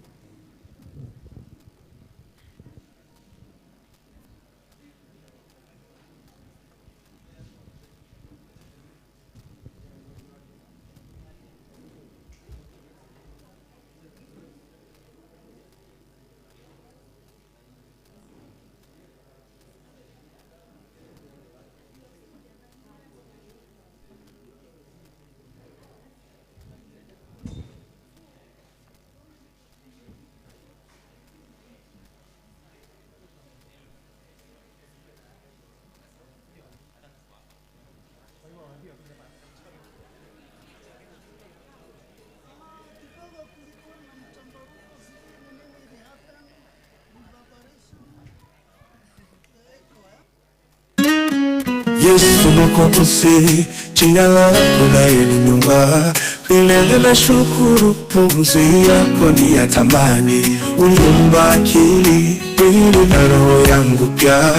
Yesu Mwokozi, jina lako lainuliwa milele. Nashukuru pumzi yako ni ya thamani. Uliumba akili, mwili na roho yangu pia.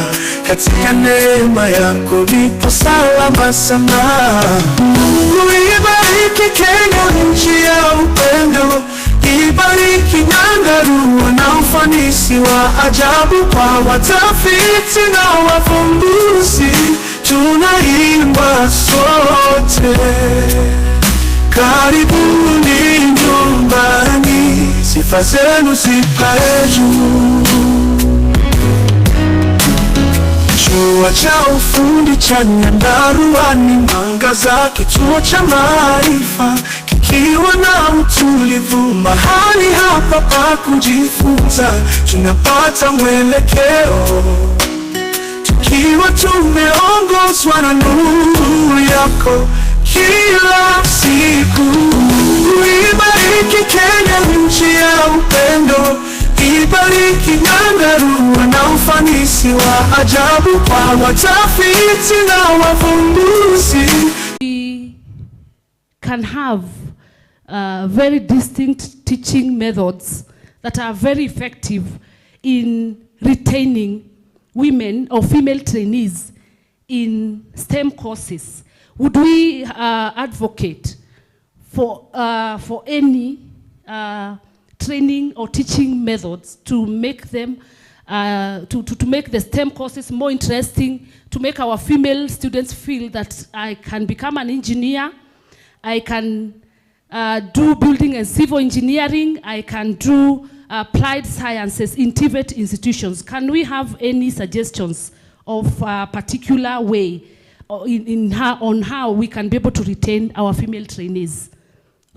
Katika neema yako nipo salama sana. Uibariki Kenya, nchi ya upendo. Ibariki Nyandarua na ufanisi wa ajabu kwa watafiti na wavumbuzi. Tunaimba sote, karibuni nyumbani, sifa zenu zipae juu. Chuo cha ufundi cha Nyandarua ni mwangaza, kituo cha maarifa kikiwa na utulivu. Mahali hapa pa kujifunza, tunapata mwelekeo tukiwa tumeongozwa na nuru yako kila siku. Ibariki Kenya, nchi ya upendo. Ibariki Nyandarua na ufanisi wa ajabu kwa watafiti na wavumbuzi. We can have very distinct teaching methods that are very effective in retaining women or female trainees in STEM courses. Would we advocate for any training or teaching methods to make them to make the STEM courses more interesting, to make our female students feel that I can become an engineer, I can do building and civil engineering, I can do applied sciences in TVET institutions? Can we have any suggestions of a particular way on how we can be able to retain our female trainees?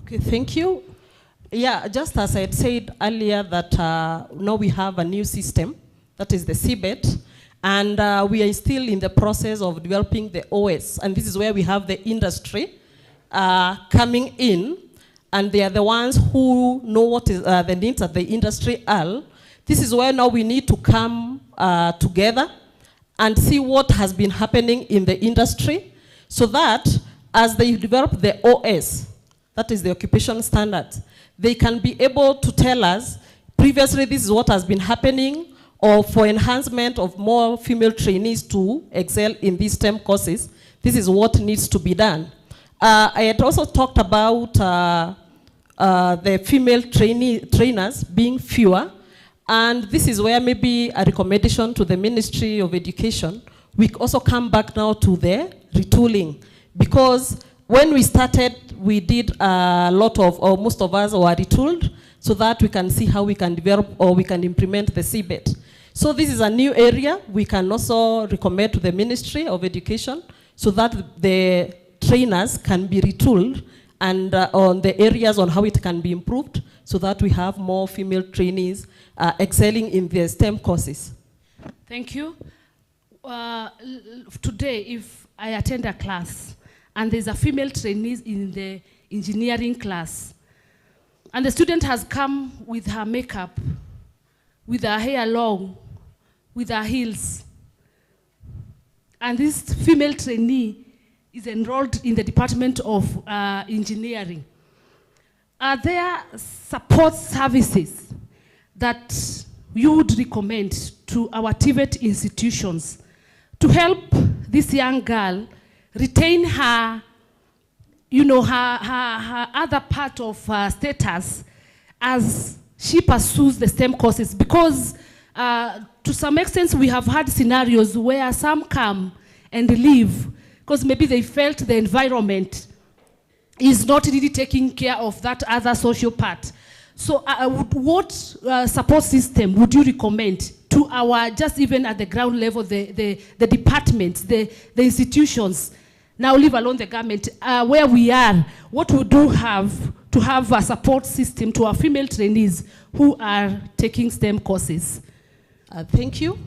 Okay, thank you. Yeah, just as I had said earlier that now we have a new system, that is the CBET, and we are still in the process of developing the OS, and this is where we have the industry coming in, and they are the ones who know what is the needs that the industry are. This is where now we need to come together and see what has been happening in the industry, so that as they develop the OS, that is the occupation standards, they can be able to tell us, previously this is what has been happening, or for enhancement of more female trainees to excel in these STEM courses, this is what needs to be done. I had also talked about the female trainers being fewer, and this is where maybe a recommendation to the Ministry of Education, we also come back now to the retooling, because when we started, we did a lot of, or most of us were retooled, so that we can see how we can develop or we can implement the CBET. So this is a new area. We can also recommend to the Ministry of Education so that the trainers can be retooled and on the areas on how it can be improved, so that we have more female trainees excelling in their STEM courses. Thank you. Today, if I attend a class and there's a female trainee in the engineering class, and the student has come with her makeup, with her hair long, with her heels, and this female trainee is enrolled in the Department of Engineering, are there support services that you would recommend to our TVET institutions to help this young girl retain her, you know, her other part of status as she pursues the STEM courses? Because to some extent we have had scenarios where some come and leave because maybe they felt the environment is not really taking care of that other social part. So what support system would you recommend to our, just even at the ground level, the departments, the institutions, now leave alone the government, where we are, what would you have to have a support system to our female trainees who are taking STEM courses? Thank you.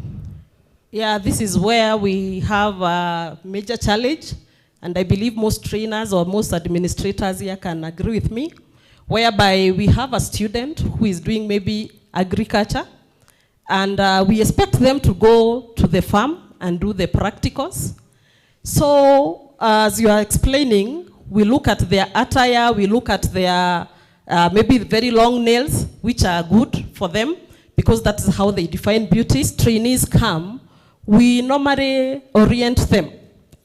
Yeah, this is where we have a major challenge, and I believe most trainers or most administrators here can agree with me, whereby we have a student who is doing maybe agriculture, and we expect them to go to the farm and do the practicals. So, as you are explaining, we look at their attire, we look at their maybe very long nails, which are good for them, because that is how they define beauty. Trainees come, we normally orient them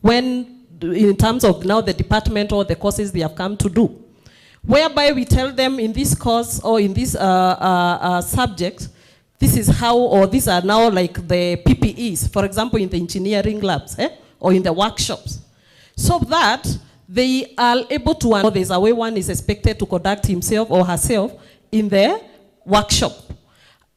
when, in terms of now the department or the courses they have come to do, whereby we tell them in this course or in this subject, this is how, or these are now like the PPEs, for example, in the engineering labs or in the workshops, so that they are able to know there's a way one is expected to conduct himself or herself in the workshop.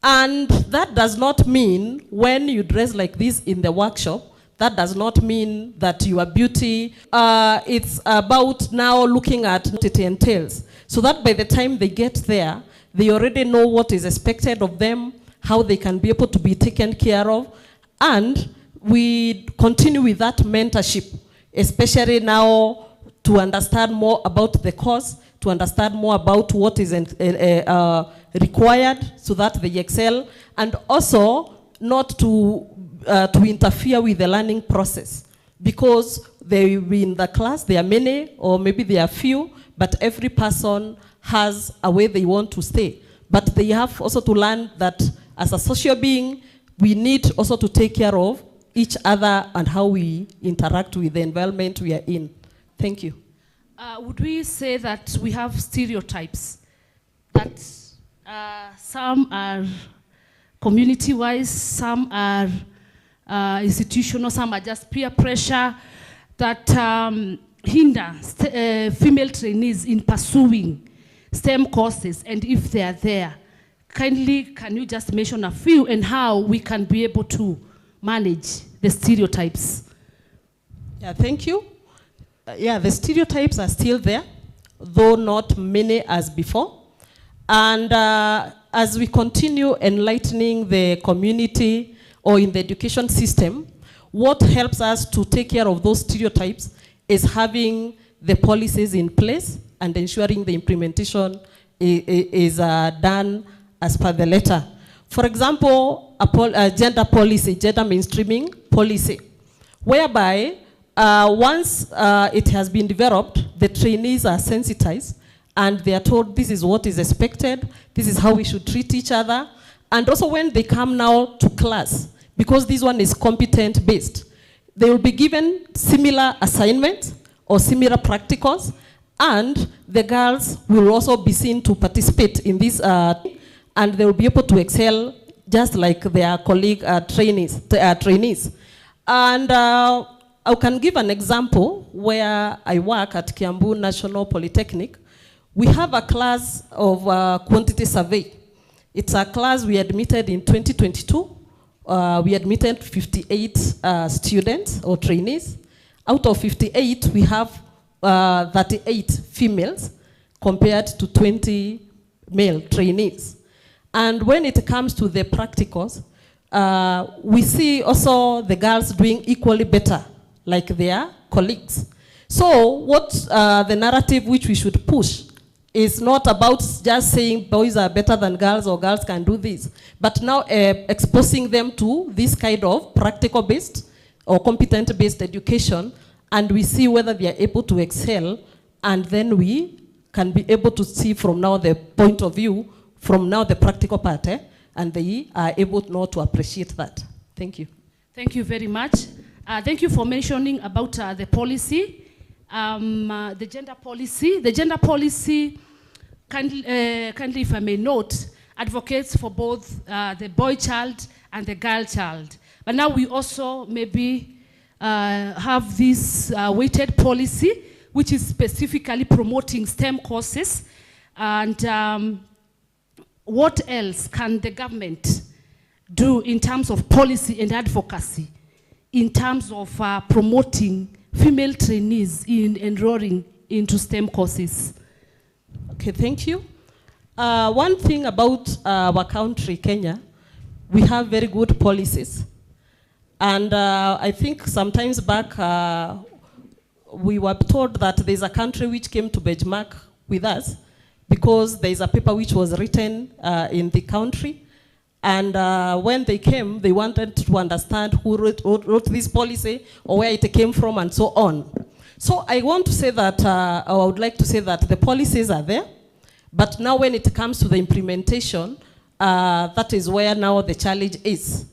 And that does not mean when you dress like this in the workshop, that does not mean that you are beauty. It's about now looking at what it entails, so that by the time they get there, they already know what is expected of them, how they can be able to be taken care of, and we continue with that mentorship, especially now to understand more about the course, to understand more about what is required so that they excel, and also not to interfere with the learning process, because they will be in the class, there are many, or maybe there are few, but every person has a way they want to stay. But they have also to learn that as a social being, we need also to take care of each other and how we interact with the environment we are in. Thank you. Would we say that we have stereotypes? That some are community-wise, some are institutional, some are just peer pressure that hinder female trainees in pursuing STEM courses, and if they are there, kindly can you just mention a few and how we can be able to manage the stereotypes? Yeah, thank you. Yeah, the stereotypes are still there, though not many as before. And as we continue enlightening the community or in the education system, what helps us to take care of those stereotypes is having the policies in place and ensuring the implementation is done as per the letter. For example, a gender policy, gender mainstreaming policy, whereby once it has been developed, the trainees are sensitized and they are told this is what is expected, this is how we should treat each other. And also when they come now to class, because this one is competence based, they will be given similar assignments or similar practicals, and the girls will also be seen to participate in this and they will be able to excel just like their colleague trainees. And I can give an example where I work at Kiambu National Polytechnic. We have a class of quantity survey. It's a class we admitted in 2022. We admitted 58 students or trainees. Out of 58, we have 38 females compared to 20 male trainees. And when it comes to the practicals, we see also the girls doing equally better like their colleagues. So what the narrative which we should push is not about just saying boys are better than girls or girls can do this, but now exposing them to this kind of practical-based or competent-based education, and we see whether they are able to excel, and then we can be able to see from now the point of view, from now the practical part, and they are able now to appreciate that. Thank you. Thank you very much. Thank you for mentioning about the policy, the gender policy. The gender policy, kindly, if I may note, advocates for both the boy child and the girl child. But now we also maybe have this weighted policy, which is specifically promoting STEM courses. And what else can the government do in terms of policy and advocacy, in terms of promoting female trainees in enrolling into STEM courses? Okay, thank you. One thing about our country, Kenya, we have very good policies. And I think sometimes back, we were told that there's a country which came to benchmark with us because there's a paper which was written in the country. And when they came, they wanted to understand who wrote this policy or where it came from and so on. So I want to say that, I would like to say that the policies are there, but now when it comes to the implementation, that is where now the challenge is.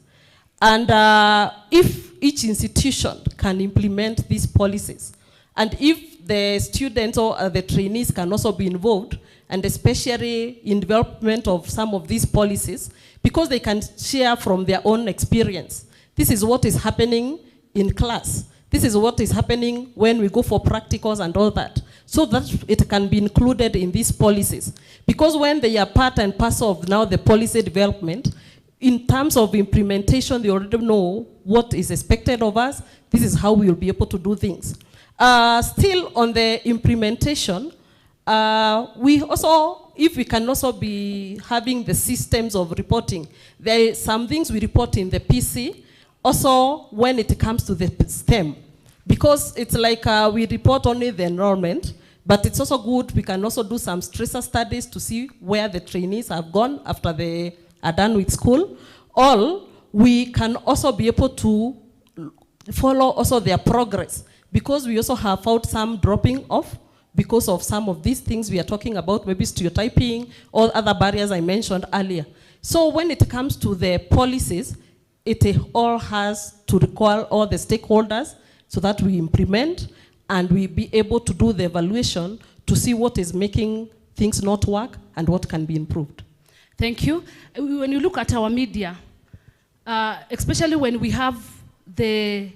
And if each institution can implement these policies, and if the students or the trainees can also be involved, and especially in development of some of these policies, because they can share from their own experience. This is what is happening in class. This is what is happening when we go for practicals and all that. So that it can be included in these policies. Because when they are part and parcel of now the policy development, in terms of implementation, they already know what is expected of us. This is how we will be able to do things. Still on the implementation, we also, if we can also be having the systems of reporting, there are some things we report in the PC, also when it comes to the STEM. Because it's like we report only the enrollment, but it's also good, we can also do some stressor studies to see where the trainees have gone after they are done with school. All we can also be able to follow also their progress, because we also have found some dropping off because of some of these things we are talking about, maybe stereotyping or other barriers I mentioned earlier. So when it comes to the policies, it all has to recall all the stakeholders so that we implement and we be able to do the evaluation to see what is making things not work and what can be improved. Thank you. When you look at our media, especially when we have the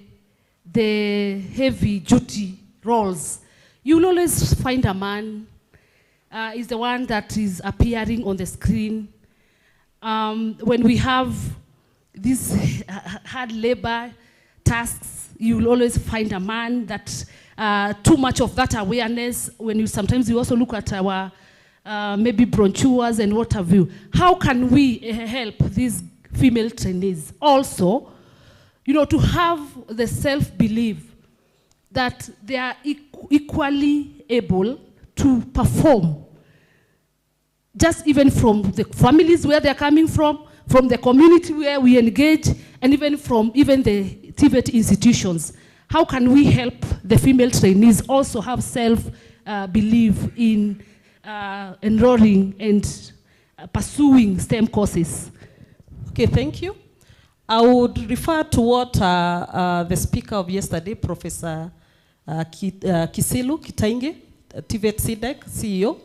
heavy duty roles, you will always find a man is the one that is appearing on the screen. When we have these hard labor tasks, you will always find a man that too much of that awareness. When you sometimes you also look at our maybe brochures and what have you. How can we help these female trainees also, to have the self-belief that they are equally able to perform, just even from the families where they're coming from the community where we engage, and even from the TVET institutions. How can we help the female trainees also have self-belief in enrolling and pursuing STEM courses? Okay, thank you. I would refer to what the speaker of yesterday, Professor Kisilu Kitainge, TVET CDEC CEO.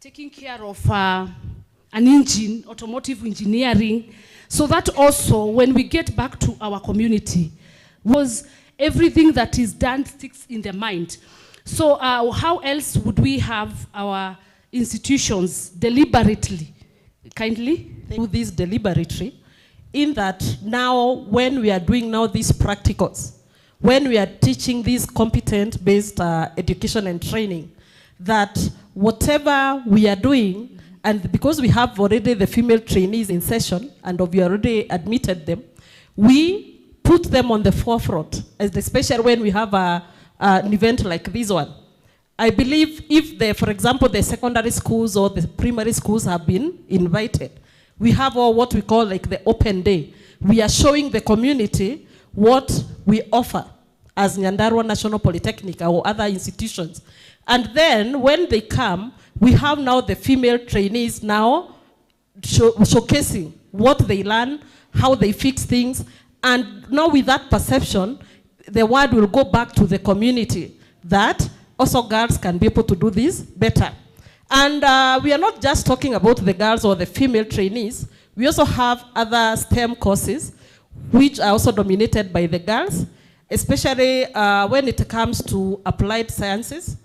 Taking care of an engine, automotive engineering, so that also when we get back to our community, was everything that is done sticks in the mind. So how else would we have our institutions deliberately, kindly? Do this deliberately, in that now when we are doing now these practicals, when we are teaching this competent-based education and training, that whatever we are doing, and because we have already the female trainees in session, and we already admitted them, we put them on the forefront, especially when we have an event like this one. I believe if, for example, the secondary schools or the primary schools have been invited, we have all what we call like the open day. We are showing the community what we offer as Nyandarua National Polytechnic or other institutions. And then when they come, we have now the female trainees now showcasing what they learn, how they fix things. And now with that perception, the word will go back to the community that also girls can be able to do this better. And we are not just talking about the girls or the female trainees. We also have other STEM courses, which are also dominated by the girls, especially when it comes to applied sciences.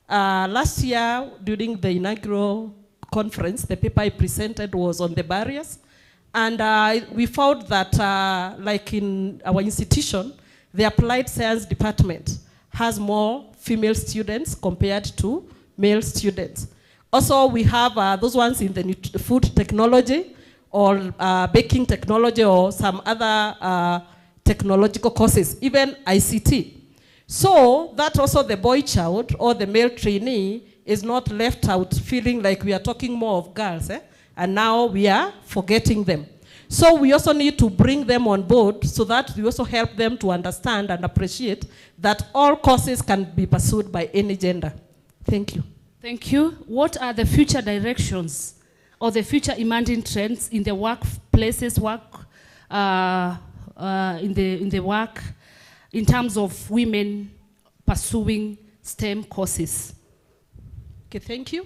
Last year, during the inaugural conference, the paper I presented was on the barriers. And we found that, like in our institution, the applied science department has more female students compared to male students. Also, we have those ones in the food technology or baking technology or some other technological courses, even ICT. So that also the boy child or the male trainee is not left out feeling like we are talking more of girls, and now we are forgetting them. So we also need to bring them on board so that we also help them to understand and appreciate that all courses can be pursued by any gender. Thank you. Thank you. What are the future directions or the future emerging trends in the workplaces, in the work, in terms of women pursuing STEM courses? Okay, thank you.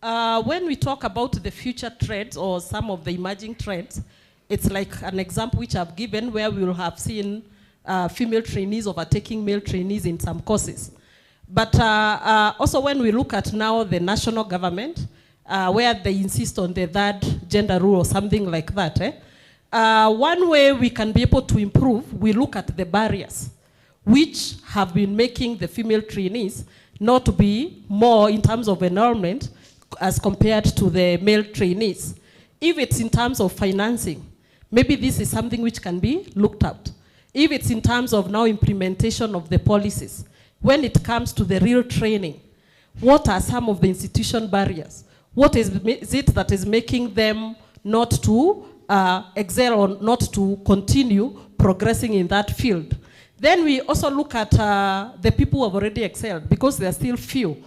When we talk about the future trends or some of the emerging trends, it's like an example which I've given where we will have seen female trainees overtaking male trainees in some courses. But also when we look at now the national government, where they insist on the third gender rule or something like that, one way we can be able to improve, we look at the barriers. which have been making the female trainees not to be more in terms of enrollment as compared to the male trainees. If it's in terms of financing, maybe this is something which can be looked at. If it's in terms of now implementation of the policies, when it comes to the real training, what are some of the institution barriers? What is it that is making them not to excel or not to continue progressing in that field? Then we also look at the people who have already excelled, because there are still few.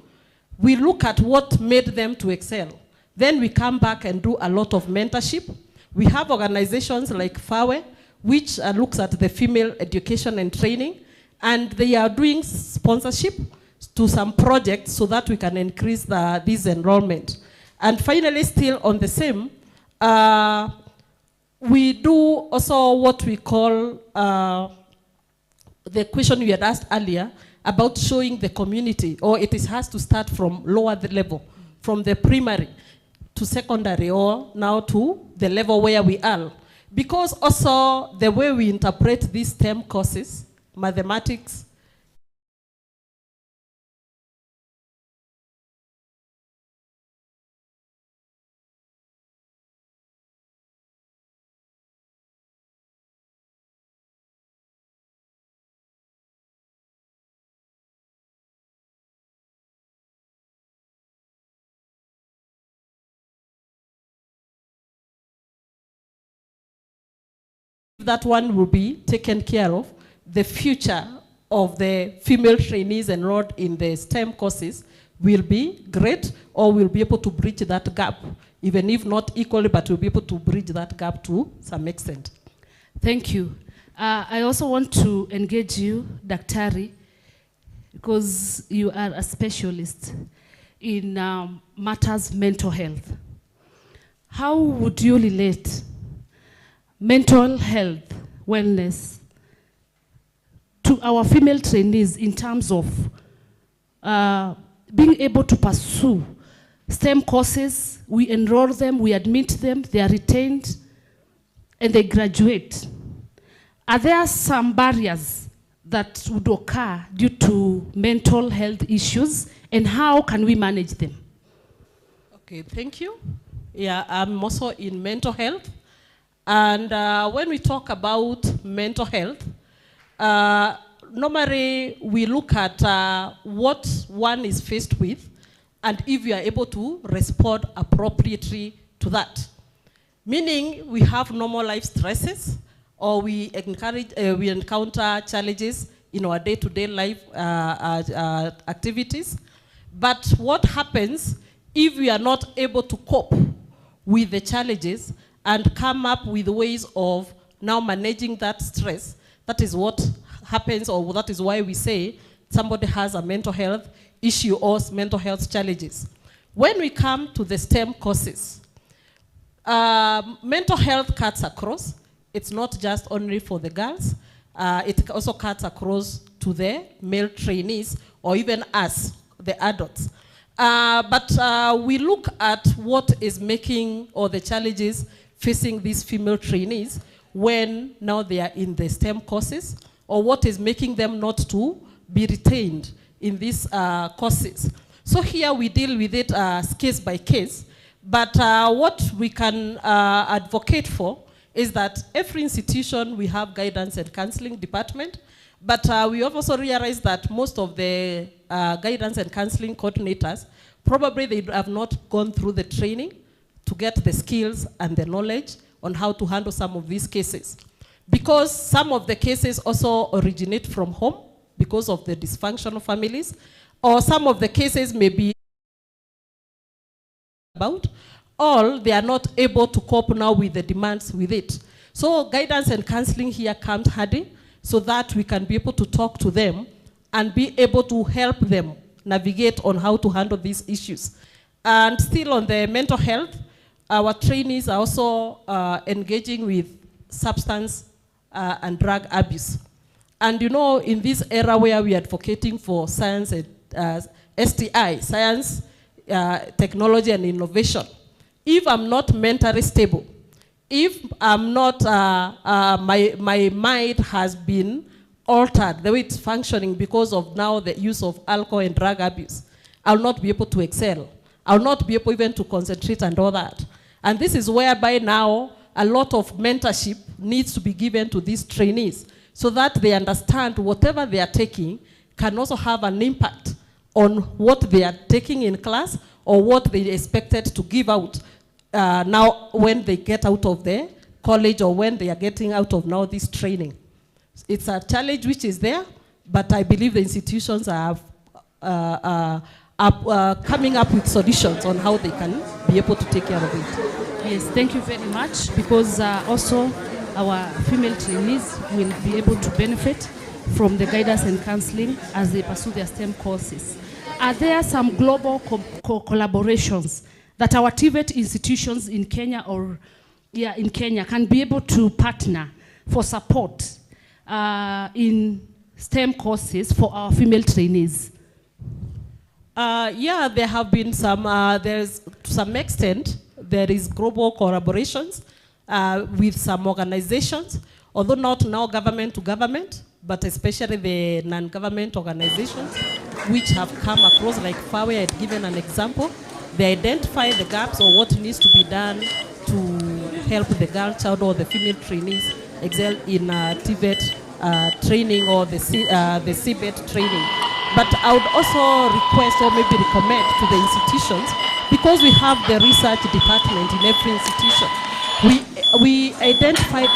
We look at what made them to excel. Then we come back and do a lot of mentorship. We have organizations like FAWE, which looks at the female education and training, and they are doing sponsorship to some projects so that we can increase this enrollment. And finally, still on the same, we do also what we call the question you had asked earlier about showing the community, or it has to start from lower level, from the primary to secondary, or now to the level where we are. Because also the way we interpret these STEM courses, mathematics, that one will be taken care of, the future of the female trainees enrolled in the STEM courses will be great, or will be able to bridge that gap, even if not equally, but will be able to bridge that gap to some extent. Thank you. I also want to engage you, Daktari, because you are a specialist in matters mental health. How would you relate mental health, wellness, to our female trainees in terms of being able to pursue STEM courses? We enroll them, we admit them, they are retained, and they graduate. Are there some barriers that would occur due to mental health issues, and how can we manage them? Okay, thank you. Yeah, I'm also in mental health. And when we talk about mental health, normally we look at what one is faced with, and if you are able to respond appropriately to that. Meaning we have normal life stresses, or we encounter challenges in our day-to-day life activities. But what happens if we are not able to cope with the challenges and come up with ways of now managing that stress? That is what happens, or that is why we say somebody has a mental health issue or mental health challenges. When we come to the STEM courses, mental health cuts across. It's not just only for the girls. It also cuts across to the male trainees, or even us, the adults. But we look at what is making, or the challenges facing these female trainees when now they are in the STEM courses, or what is making them not to be retained in these courses. So here we deal with it case by case, but what we can advocate for is that every institution we have guidance and counseling department, but we have also realized that most of the guidance and counseling coordinators, probably they have not gone through the training to get the skills and the knowledge on how to handle some of these cases. Because some of the cases also originate from home because of the dysfunctional families, or some of the cases may be about, or they are not able to cope now with the demands with it. So guidance and counseling here comes handy, so that we can be able to talk to them and be able to help them navigate on how to handle these issues. And still on the mental health, our trainees are also engaging with substance and drug abuse. And you know, in this era where we are advocating for science and STI, science, technology and innovation, if I'm not mentally stable, if I'm not, my mind has been altered, the way it's functioning because of now the use of alcohol and drug abuse, I'll not be able to excel. I'll not be able even to concentrate and all that. And this is whereby now a lot of mentorship needs to be given to these trainees so that they understand whatever they are taking can also have an impact on what they are taking in class or what they expected to give out now when they get out of the college or when they are getting out of now this training. It's a challenge which is there, but I believe the institutions are coming up with solutions on how they can be able to take care of it. Yes, thank you very much, because also our female trainees will be able to benefit from the guidance and counseling as they pursue their STEM courses. Are there some global collaborations that our TVET institutions in Kenya or in Kenya can be able to partner for support in STEM courses for our female trainees? Yeah, there have been some, there's to some extent, there is global collaborations with some organizations, although not now government to government, but especially the non-government organizations which have come across, like FAWE had given an example. They identify the gaps or what needs to be done to help the girl child or the female trainees excel in TVET training or the CBET training. But I would also request or maybe recommend to the institutions, because we have the research department in every institution, we identify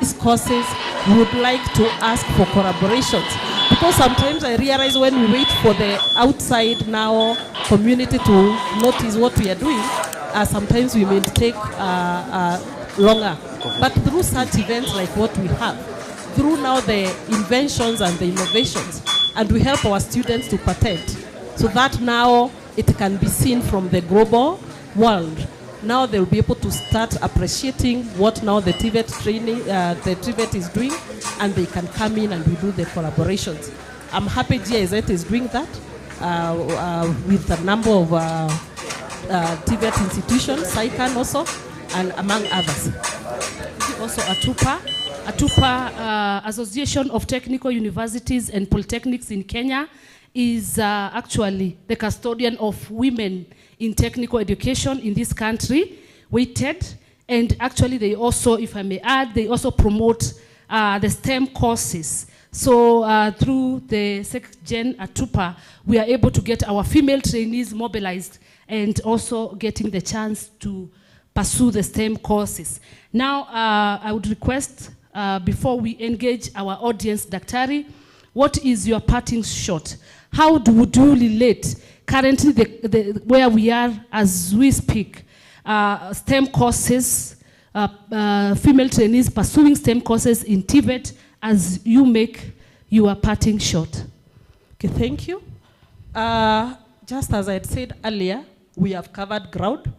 these courses. We would like to ask for collaborations, because sometimes I realize when we wait for the outside now community to notice what we are doing, sometimes we may take longer. But through such events like what we have, through now the inventions and the innovations, and we help our students to patent, so that now it can be seen from the global world. Now they'll be able to start appreciating what now the TVET training, the TVET is doing, and they can come in and we do the collaborations. I'm happy GIZ is doing that with a number of TVET institutions, SAICAN also, and among others. Also ATUPA, Association of Technical Universities and Polytechnics in Kenya, is actually the custodian of women in technical education in this country, weighted, and actually they also, if I may add, they also promote the STEM courses. So through the SecGen ATUPA, we are able to get our female trainees mobilized and also getting the chance to pursue the STEM courses. Now, I would request, before we engage our audience, Daktari, what is your parting shot? How would you relate currently where we are as we speak, STEM courses, female trainees pursuing STEM courses in TVET, as you make your parting shot? Okay, thank you. Just as I had said earlier, we have covered ground,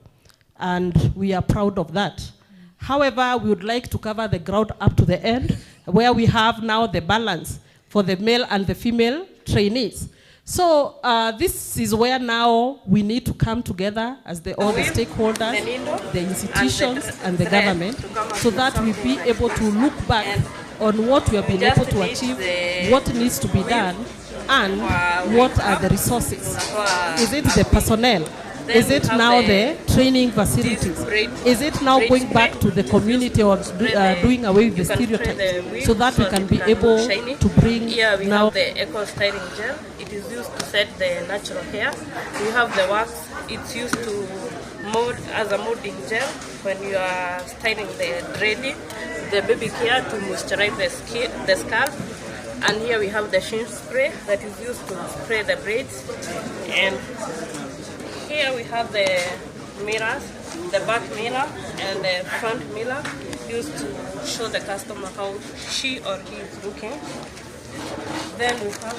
and we are proud of that. However, we would like to cover the ground up to the end, where we have now the balance for the male and the female trainees. So this is where now we need to come together as all the stakeholders, the institutions and the government, so that we be able to look back on what we have been able to achieve, what needs to be done, and what are the resources. Is it the personnel? Is it now the training facilities? Is it now going back to the community or doing away with the stereotypes, so that we can be able to bring here we now have the eco styling gel. It is used to set the natural hair. We have the wax. It's used to mold as a molding gel when you are styling the dreading, the baby care to moisturize the skin, the scalp. And here we have the sheen spray that is used to spray the braids. And here we have the mirrors, the back mirror and the front mirror, used to show the customer how she or he is looking. Then we have,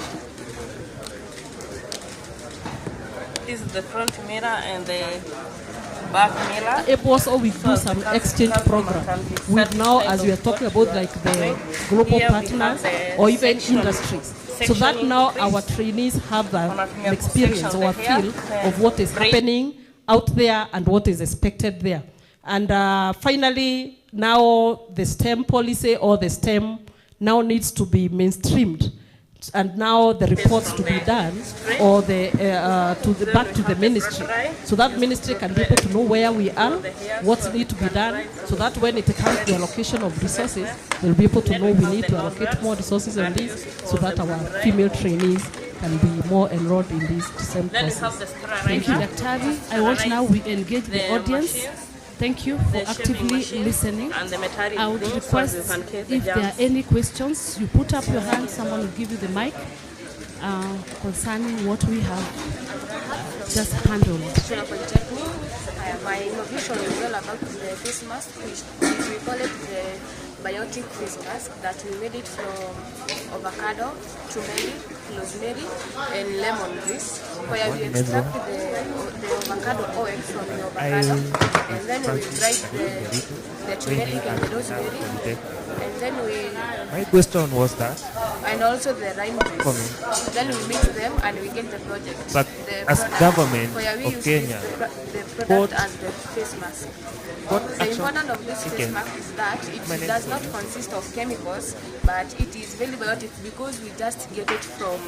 this is the front mirror and the back mirror. Also, we do some exchange program with now, as we are talking about, like the global partners or even industries, so that now our trainees have an experience or a feel of what is happening out there and what is expected there. And finally, now the STEM policy or the STEM now needs to be mainstreamed. And now the reports to be done, or back to the ministry, so that ministry can be able to know where we are, what needs to be done, so that when it comes to the allocation of resources, they'll be able to know we need to allocate more resources on this, so that our female trainees can be more enrolled in these STEM courses. Thank you, Daktari. I want now we engage the audience. Thank you for actively listening. I would request if there are any questions, you put up your hand, someone will give you the mic concerning what we have just handled. My innovation is all about the face mask, which we call it the biotic face mask, that we made it from avocado, turmeric, rosemary, and lemon grease, where we extract the avocado oil from the avocado, and then we dry the turmeric and the rosemary, and then we... My question was that? And also the lime grease. Then we mix them and we get the project. But the as product, government where we of use Kenya, the product as the face mask. The importance of this face mask is that it does not consist of chemicals, but it is very biotic because we just get it from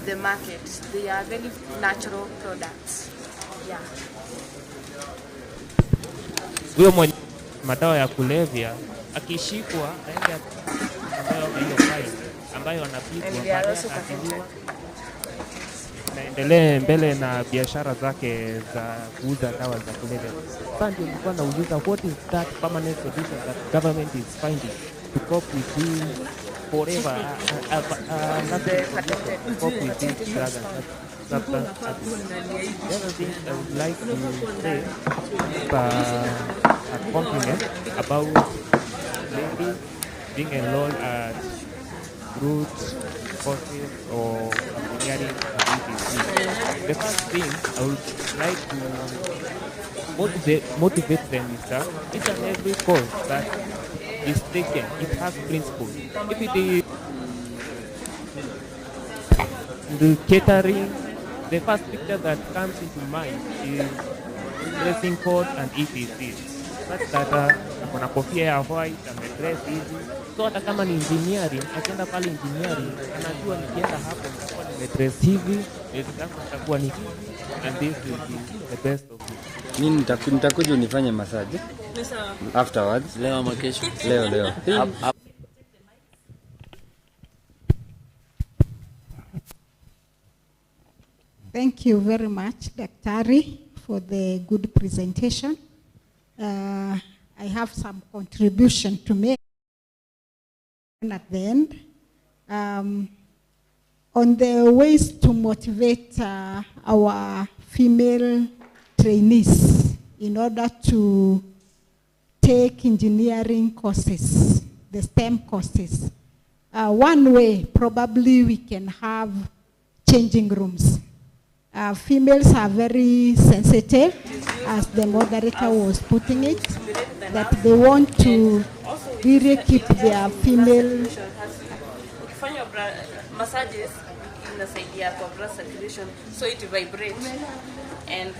the market. They are very natural products. Yeah. Huyo mwenye madawa ya kulevya akishikwa aende ambayo hiyo faili ambayo anapigwa baadaye akatiliwa naendelee mbele na biashara zake za kuuza dawa za kulevya. Sasa ndio nilikuwa nauliza, what is that permanent solution that government is finding to cope with this forever to cope with this drug and substance abuse? The other thing I would like to say is a compliment about ladies being enrolled at root courses or engineering activities. The first thing I would like to motivate them is that each and every course that is taken, it has principles. If it is the catering, the first picture that comes into mind is dressing code and EPCs. Such that kuna kofia ya white, amedress hivi. So hata kama ni engineering, akienda pale engineering, anajua nikienda hapo nitakuwa nimedress hivi, nitakuwa ni and this will be the best of it. Mimi nitakuja unifanye massage afterwards. Leo ama kesho? Leo. Thank you very much, Daktari, for the good presentation. I have some contribution to make at the end. On the ways to motivate our female trainees in order to take engineering courses, the STEM courses. One way, probably we can have changing rooms. Females are very sensitive, as the moderator was putting it, that they want to really keep their female... Ukifanya massages inasaidia kwa blood circulation, so it vibrates and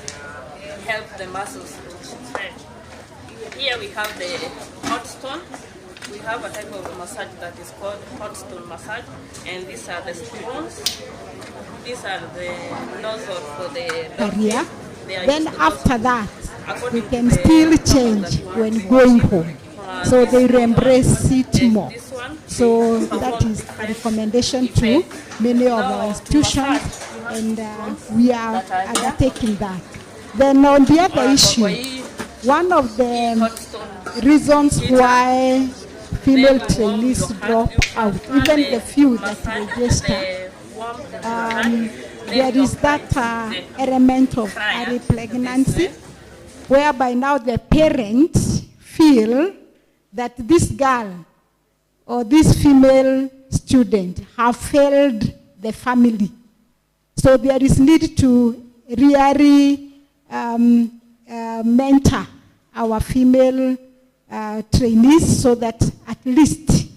help the muscles to stretch. Here we have the hot stone. We have a type of massage that is called hot stone massage, and these are the spoons. These are the nozzle for the area. Then after that, we can still change when going home. So they embrace it more. So that is a recommendation to many of our institutions, and we are undertaking that. Then on the other issue, one of the reasons why female trainees drop out, even the few that register, there is that element of early pregnancy, whereby now the parents feel that this girl or this female student have failed the family. So there is need to really mentor our female trainees so that at least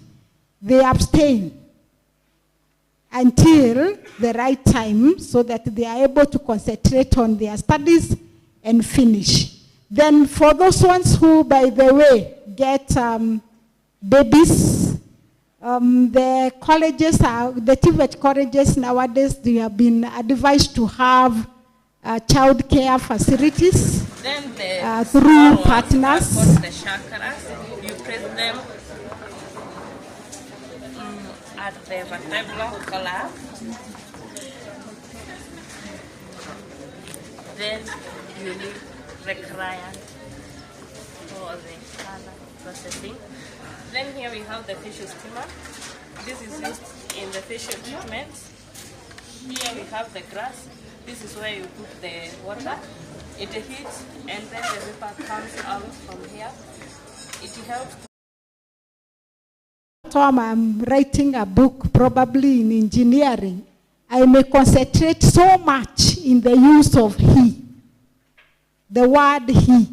they abstain until the right time so that they are able to concentrate on their studies and finish. Then for those ones who, by the way, get babies, the colleges, the TVET colleges nowadays, they have been advised to have child care facilities Then through partners. The chakras, you press them at the vertebral column. Then you need require for the color processing. Then here we have the facial steamer. This is used in the facial treatment. Here we have the grass. This is where you put the water. It heats and then the vapor comes out from here. It helps. Tom, I'm writing a book, probably in engineering. I may concentrate so much in the use of he, the word he.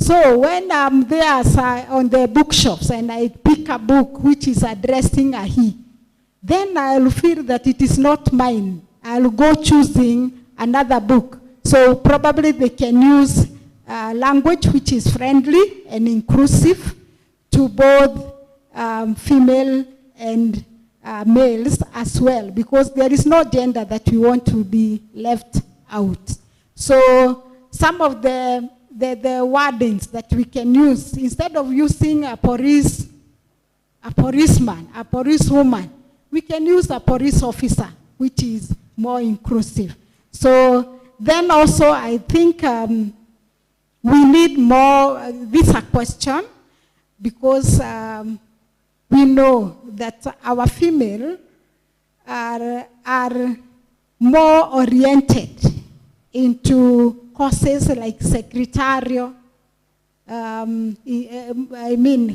So when I'm there on the bookshops and I pick a book which is addressing a he, then I'll feel that it is not mine. I'll go choosing another book. So probably they can use language which is friendly and inclusive to both female and males as well, because there is no gender that we want to be left out. So some of the wordings that we can use, instead of using a policeman, a policewoman, we can use a police officer, which is more inclusive. So then also I think we need more, this is a question, because we know that our female are more oriented into courses like secretarial,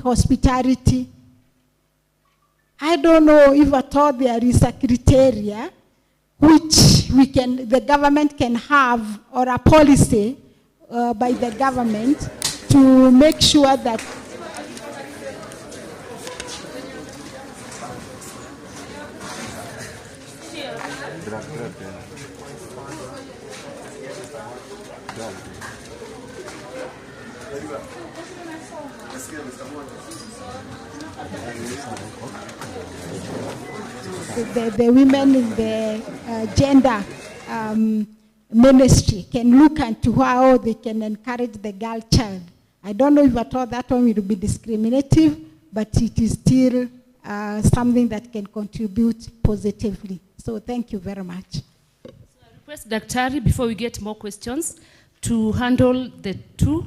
hospitality. I don't know if at all there is a criteria which the government can have, or a policy by the government to make sure that the women in the gender ministry can look into how they can encourage the girl child. I don't know if at all that one will be discriminative, but it is still something that can contribute positively. So thank you very much. So I request Daktari, before we get more questions, to handle the two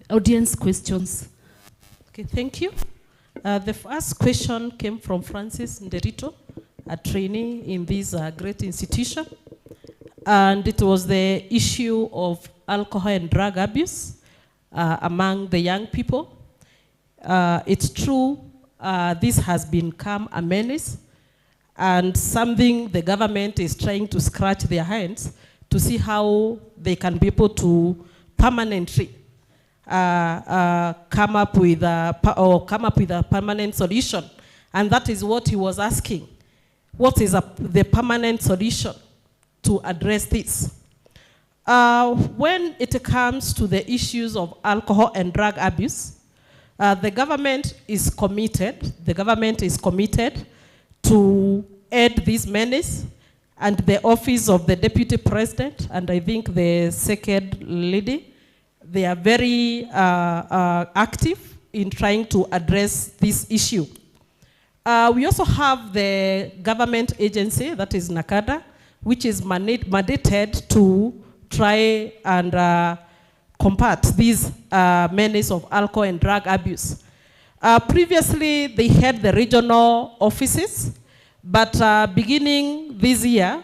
audience questions. Okay, thank you. The first question came from Francis Nderito, a trainee in this great institution. And it was the issue of alcohol and drug abuse among the young people. It's true, this has become a menace and something the government is trying to scratch their hands to see how they can be able to permanently come up with a permanent solution. And that is what he was asking. What is the permanent solution to address this? When it comes to the issues of alcohol and drug abuse, the government is committed to end this menace, and the office of the Deputy President, and I think the Second Lady, they are very active in trying to address this issue. We also have the government agency, that is NACADA, which is mandated to try and combat this menace of alcohol and drug abuse. Previously, they had the regional offices, but beginning this year,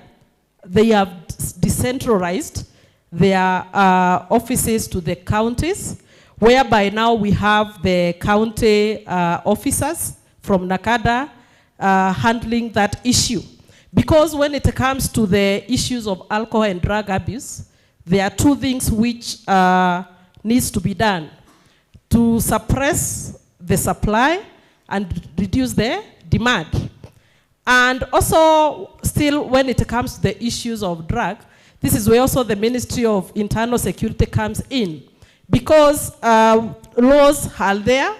they have decentralized their offices to the counties, whereby now we have the county officers from NACADA handling that issue. Because when it comes to the issues of alcohol and drug abuse, there are two things which needs to be done: to suppress the supply and reduce the demand. And also, still, when it comes to the issues of drug, This is where also the Ministry of Internal Security comes in, because laws are there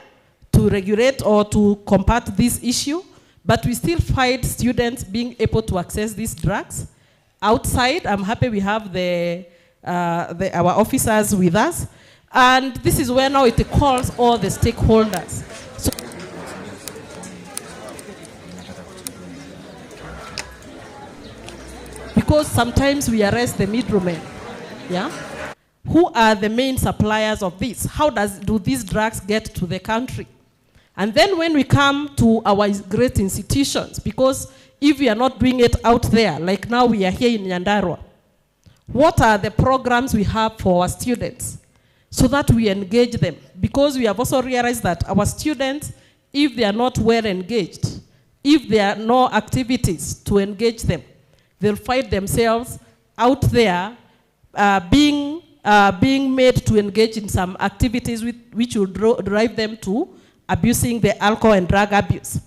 to regulate or to combat this issue, but we still find students being able to access these drugs outside. I'm happy we have our officers with us, and this is where now it calls all the stakeholders. So because sometimes we arrest the middlemen, yeah? Who are the main suppliers of this? How do these drugs get to the country? And then when we come to our great institutions, because if we are not doing it out there, like now we are here in Nyandarua, what are the programs we have for our students so that we engage them? Because we have also realized that our students, if they are not well engaged, if there are no activities to engage them, they'll find themselves out there being made to engage in some activities which will drive them to abusing the alcohol and drug abuse.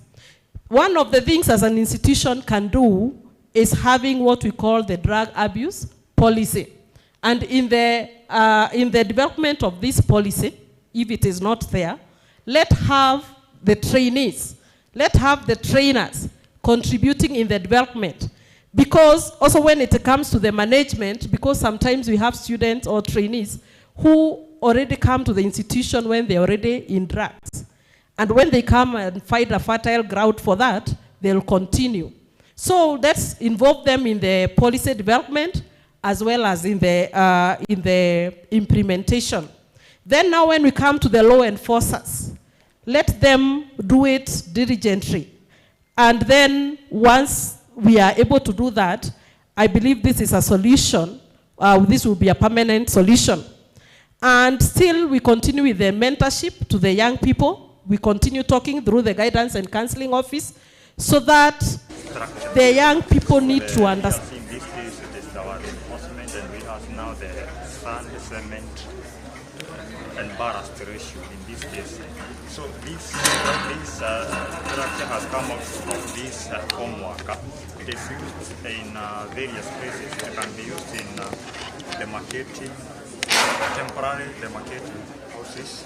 One of the things as an institution can do is having what we call the drug abuse policy. And in the development of this policy, if it is not there, let's have the trainees, let's have the trainers contributing in the development. Because also when it comes to the management, because sometimes we have students or trainees who already come to the institution when they're already in drugs. And when they come and find a fertile ground for that, they'll continue. So let's involve them in the policy development as well as in the implementation. Then now when we come to the law enforcers, let them do it diligently. And then once we are able to do that, I believe this is a solution. This will be a permanent solution. And still we continue with the mentorship to the young people. We continue talking through the guidance and counseling office so that the young people need to understand. In this case, it is our enforcement, and we have now the sand, cement, and ballast ratio in this case. So this structure has come up from this homework. It is used in various places. It can be used in the marketing, temporary demarcating houses,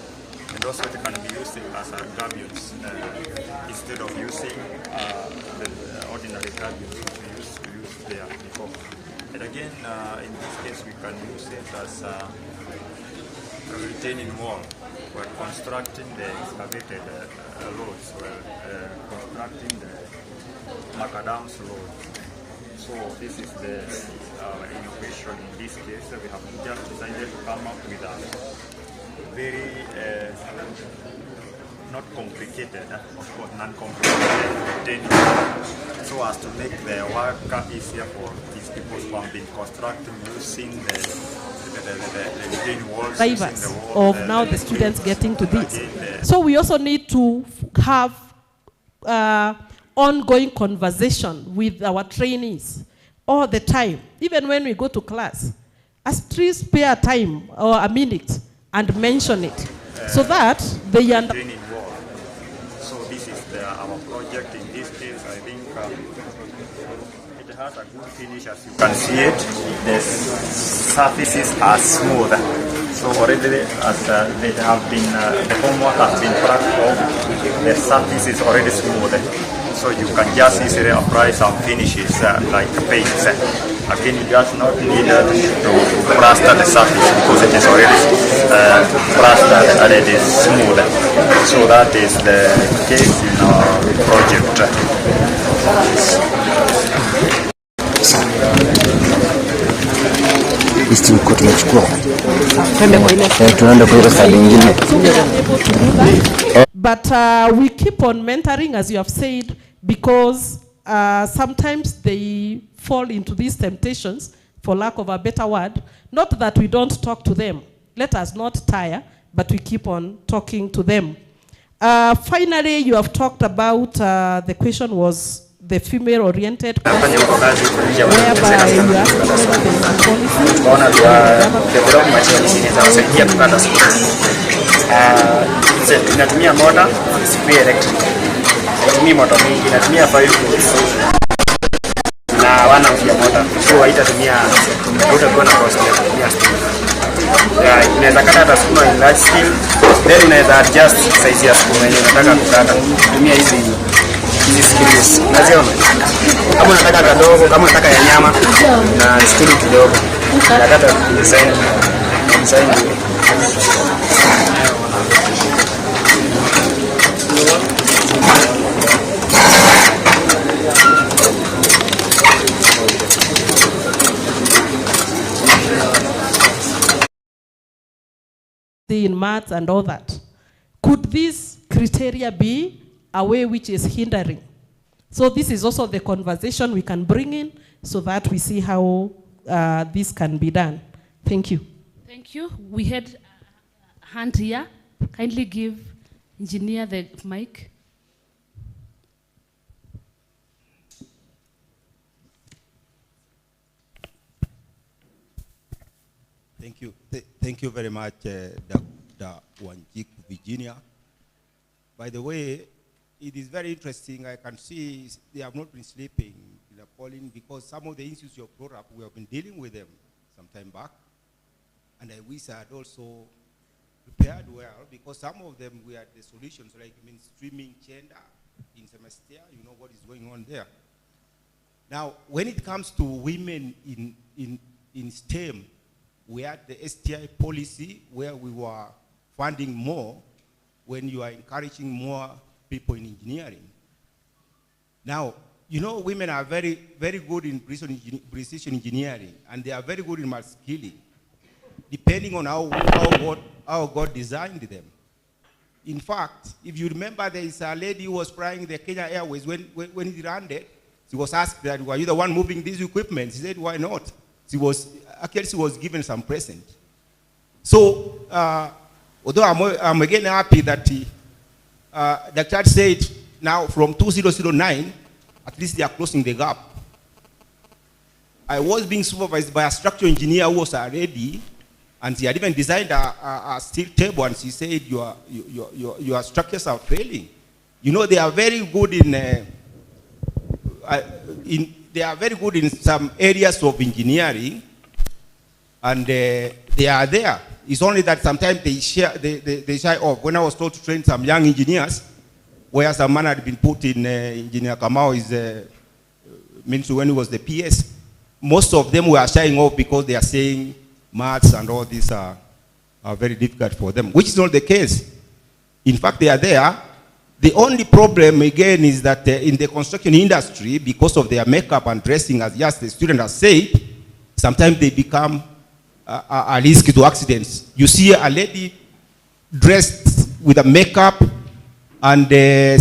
and also it can be used as a gabions instead of using the ordinary gabions which we used to use there before. And again, in this case, we can use it as a retaining wall. We're constructing the excavated roads. We're constructing the macadam's road. So this is the innovation in this case. We have just decided to come up with a very not complicated, of course non-complicated, so as to make the work easier for these people who have been constructing using the retaining walls, drivers of now the students getting to this. So we also need to have ongoing conversation with our trainees all the time, even when we go to class. Please spare time or a minute and mention it, so that they understand. So this is our project in this case. I think it has a good finish, as you can see it. The surfaces are smooth. So already as they have been, the homework has been cracked off, the surface is already smooth. So you can just easily apply some finishes like paints. Again, you just not need to plaster the surface because it is already plastered and it is smooth. So that is the case in our project. But we keep on mentoring, as you have said, because sometimes they fall into these temptations, for lack of a better word. Not that we don't talk to them. Let us not tire, but we keep on talking to them. Finally, you have talked about, the question was the female-oriented course, whereby you are inatumia motor, si electric. Inatumia motor mingi, inatumia 5 volts. Na hawana pia motor, so haitatumia, hautakuwa na cost ya kutumia stima. Inaweza kata hata sukuma in large scale, then unaweza adjust size ya sukuma yenye unataka kukata kutumia hizi screws. Unaziona? Kama unataka kadogo, kama unataka ya nyama na screw kidogo, unakata design. In maths and all that. Could this criteria be a way which is hindering? So this is also the conversation we can bring in so that we see how this can be done. Thank you. Thank you. We had a hand here. Kindly give engineer the mic. Thank you. Thank you very much, Dr. Wanjik, Virginia. By the way, it is very interesting. I can see they have not been sleeping in the polling because some of the issues you have brought up, we have been dealing with them some time back. And I wish I had also prepared well because some of them we had the solutions, like streaming gender in semester, you know what is going on there. Now, when it comes to women in STEM, we had the STI policy where we were funding more when you are encouraging more people in engineering. Now, you know, women are very, very good in precision engineering, and they are very good in multi-skilling, depending on how God designed them. In fact, if you remember, there is a lady who was flying the Kenya Airways when it landed. She was asked that, were you the one moving these equipment? She said, why not? She was given some present. So, although I'm again happy that the church said now from 2009, at least they are closing the gap. I was being supervised by a structural engineer who was already, and she had even designed a steel table, and she said, your structures are failing. You know, they are very good they are very good in some areas of engineering, and they are there. It's only that sometimes they shy off. When I was told to train some young engineers, where some man had been put in, Engineer Kamau means when he was the PS, most of them were shying off because they are saying maths and all these are very difficult for them, which is not the case. In fact, they are there. The only problem, again, is that in the construction industry, because of their makeup and dressing, as just the student has said, sometimes they become a risk to accidents. You see a lady dressed with a makeup, and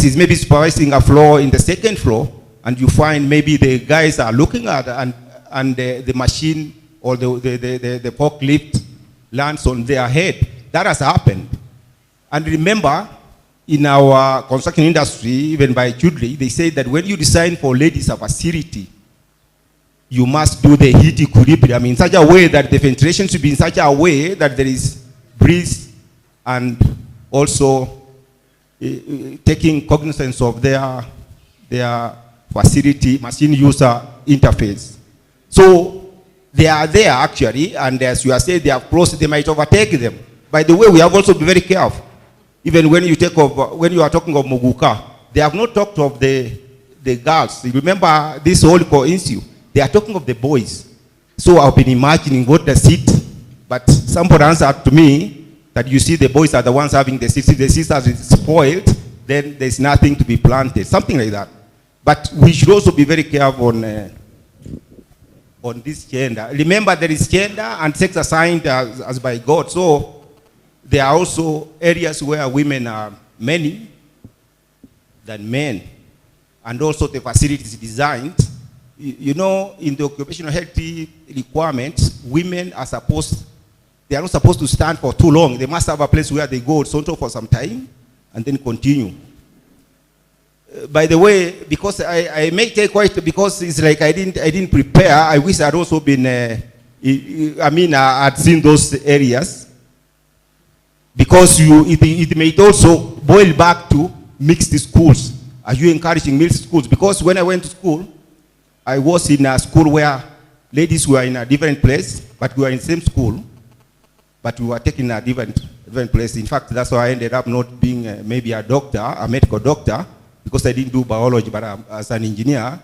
she's maybe supervising a floor in the second floor, and you find maybe the guys are looking at her, and the machine or the forklift lands on their head. That has happened. And remember, in our construction industry, even by Chudley, they say that when you design for ladies a facility, you must do the heat equilibrium in such a way that the ventilation should be in such a way that there is breeze and also taking cognizance of their facility machine user interface. So they are there actually, and as you are saying, they are close, they might overtake them. By the way, we have also to be very careful. Even when you when you are talking of Muguka, they have not talked of the girls. You remember this whole issue. They are talking of the boys. So I've been imagining what the seat, but somebody answered to me that you see the boys are the ones having the seats. If the seats are spoiled, then there's nothing to be planted, something like that. But we should also be very careful on this gender. Remember, there is gender and sex assigned as by God. So there are also areas where women are many than men, and also the facilities designed. You know, in the occupational health requirements, women are they are not supposed to stand for too long. They must have a place where they go for some time and then continue. By the way, because I may take quite, because it's like I didn't prepare. I wish I'd also been, I'd seen those areas. Because it may also boil back to mixed schools. Are you encouraging mixed schools? Because when I went to school, I was in a school where ladies were in a different place, but we were in the same school, but we were taking a different place. In fact, that's why I ended up not being maybe a doctor, a medical doctor, because I didn't do biology, but as an engineer,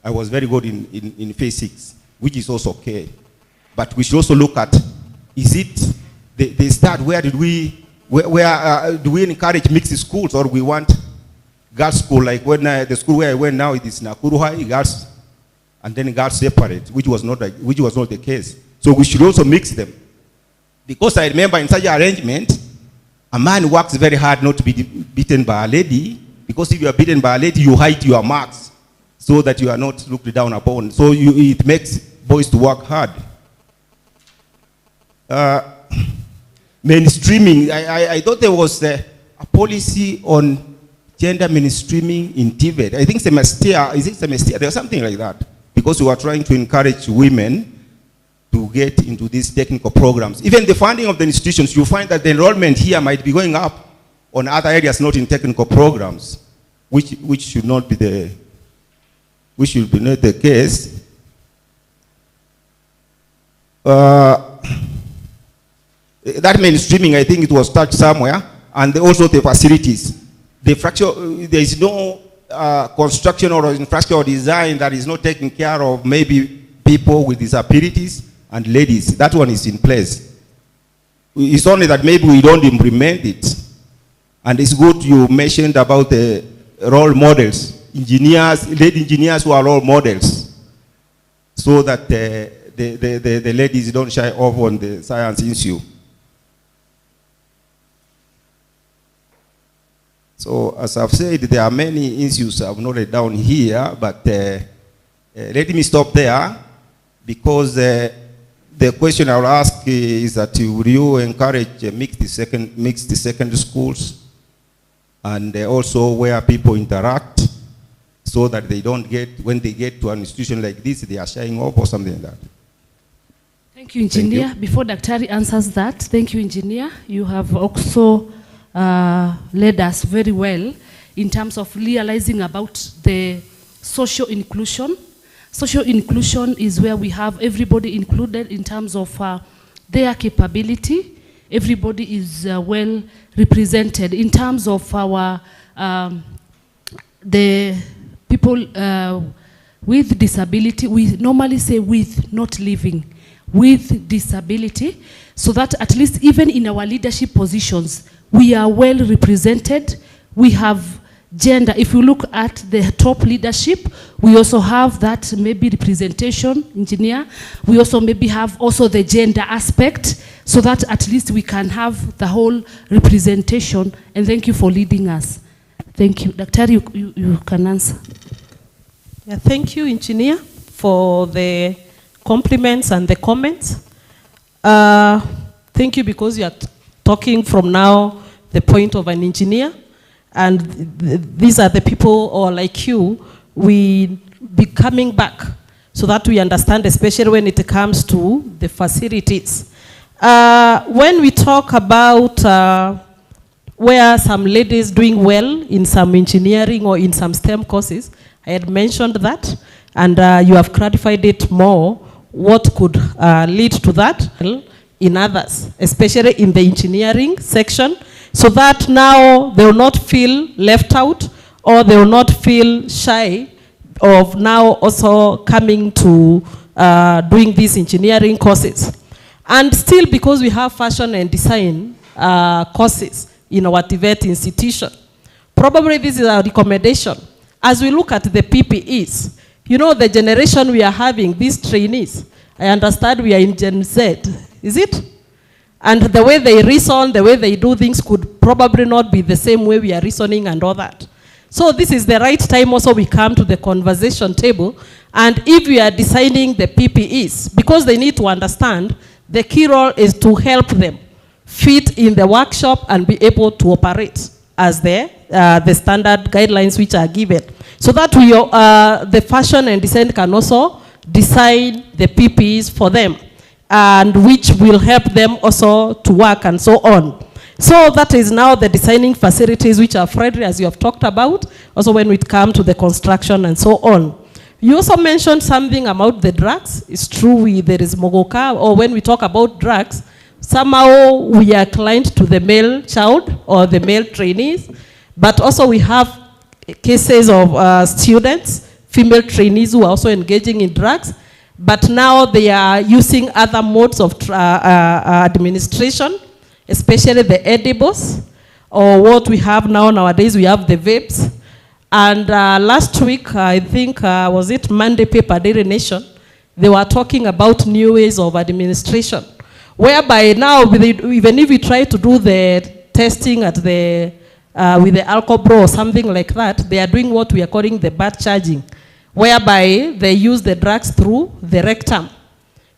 I was very good in physics, which is also okay. But we should also look at, is it, they start, where do we encourage mixed schools, or we want girls' school, like when the school where I went now, it is Nakuru High, girls, and then girls separate, which was not the case. So we should also mix them. Because I remember in such an arrangement, a man works very hard not to be beaten by a lady, because if you are beaten by a lady, you hide your marks so that you are not looked down upon. So it makes boys to work hard. Mainstreaming, I thought there was a policy on gender mainstreaming in TVET. I think semester, is it semester? There was something like that. Because we were trying to encourage women to get into these technical programs. Even the funding of the institutions, you find that the enrollment here might be going up on other areas, not in technical programs, which should not be the case. That mainstreaming, I think it was touched somewhere, and also the facilities. There is no construction or infrastructure design that is not taking care of maybe people with disabilities and ladies. That one is in place. It's only that maybe we don't implement it. And it's good you mentioned about the role models, engineers, lady engineers who are role models, so that the ladies don't shy off on the science issue. So as I've said, there are many issues I've noted down here, but let me stop there, because the question I'll ask is that will you encourage mixed secondary schools, and also where people interact, so that they don't get, when they get to an institution like this, they are shying off or something like that. Thank you, Engineer. Thank you. Before Daktari answers that, thank you, Engineer. You have also led us very well in terms of realizing about the social inclusion. Social inclusion is where we have everybody included in terms of their capability. Everybody is well represented. In terms of our the people with disability, we normally say with, not living, with disability, so that at least even in our leadership positions, we are well represented. We have gender. If you look at the top leadership, we also have that maybe representation, Engineer. We also maybe have also the gender aspect, so that at least we can have the whole representation. And thank you for leading us. Thank you. Daktari, you can answer. Yeah, thank you, Engineer, for the compliments and the comments. Thank you, because you are talking from now the point of an engineer, and these are the people, or like you, we be coming back so that we understand, especially when it comes to the facilities. When we talk about where some ladies doing well in some engineering or in some STEM courses, I had mentioned that, and you have clarified it more, what could lead to that in others, especially in the engineering section, so that now they will not feel left out, or they will not feel shy of now also coming to doing these engineering courses. And still, because we have fashion and design courses in our TVET institution, probably this is our recommendation. As we look at the PPEs, you know, the generation we are having, these trainees, I understand we are in Gen Z, is it? And the way they reason, the way they do things could probably not be the same way we are reasoning and all that. So this is the right time also we come to the conversation table, and if we are designing the PPEs, because they need to understand, the key role is to help them fit in the workshop and be able to operate as the standard guidelines which are given. So that we, the fashion and design can also design the PPEs for them, and which will help them also to work and so on. So that is now the designing facilities which are friendly, as you have talked about, also when we come to the construction and so on. You also mentioned something about the drugs. It's true, there is Mogoka, or when we talk about drugs, somehow we are inclined to the male child or the male trainees, but also we have cases of students, female trainees who are also engaging in drugs, but now they are using other modes of administration, especially the edibles, or what we have nowadays, we have the vapes. And last week, I think, was it Monday paper, Daily Nation, they were talking about new ways of administration, whereby now, even if we try to do the testing at the, with the alcohol or something like that, they are doing what we are calling the bath charging, whereby they use the drugs through the rectum.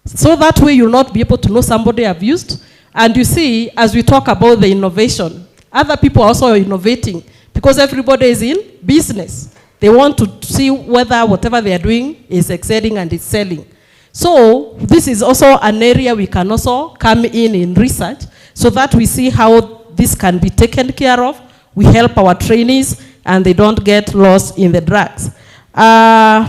So that way you'll not be able to know somebody abused. And you see, as we talk about the innovation, other people are also innovating, because everybody is in business. They want to see whether whatever they are doing is excelling and is selling. So this is also an area we can also come in research, so that we see how this can be taken care of. We help our trainees and they don't get lost in the drugs. I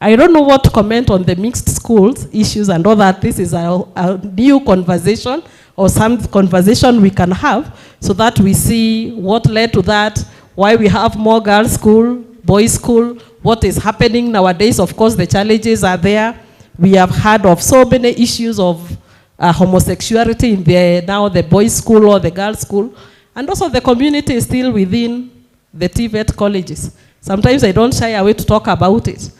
don't know what to comment on the mixed schools issues and all that. This is a new conversation, or some conversation we can have, so that we see what led to that, why we have more girls' school, boys' school, what is happening nowadays. Of course, the challenges are there. We have heard of so many issues of homosexuality in the boys' school or the girls' school. And also the community is still within the TVET colleges. Sometimes I don't shy away to talk about it.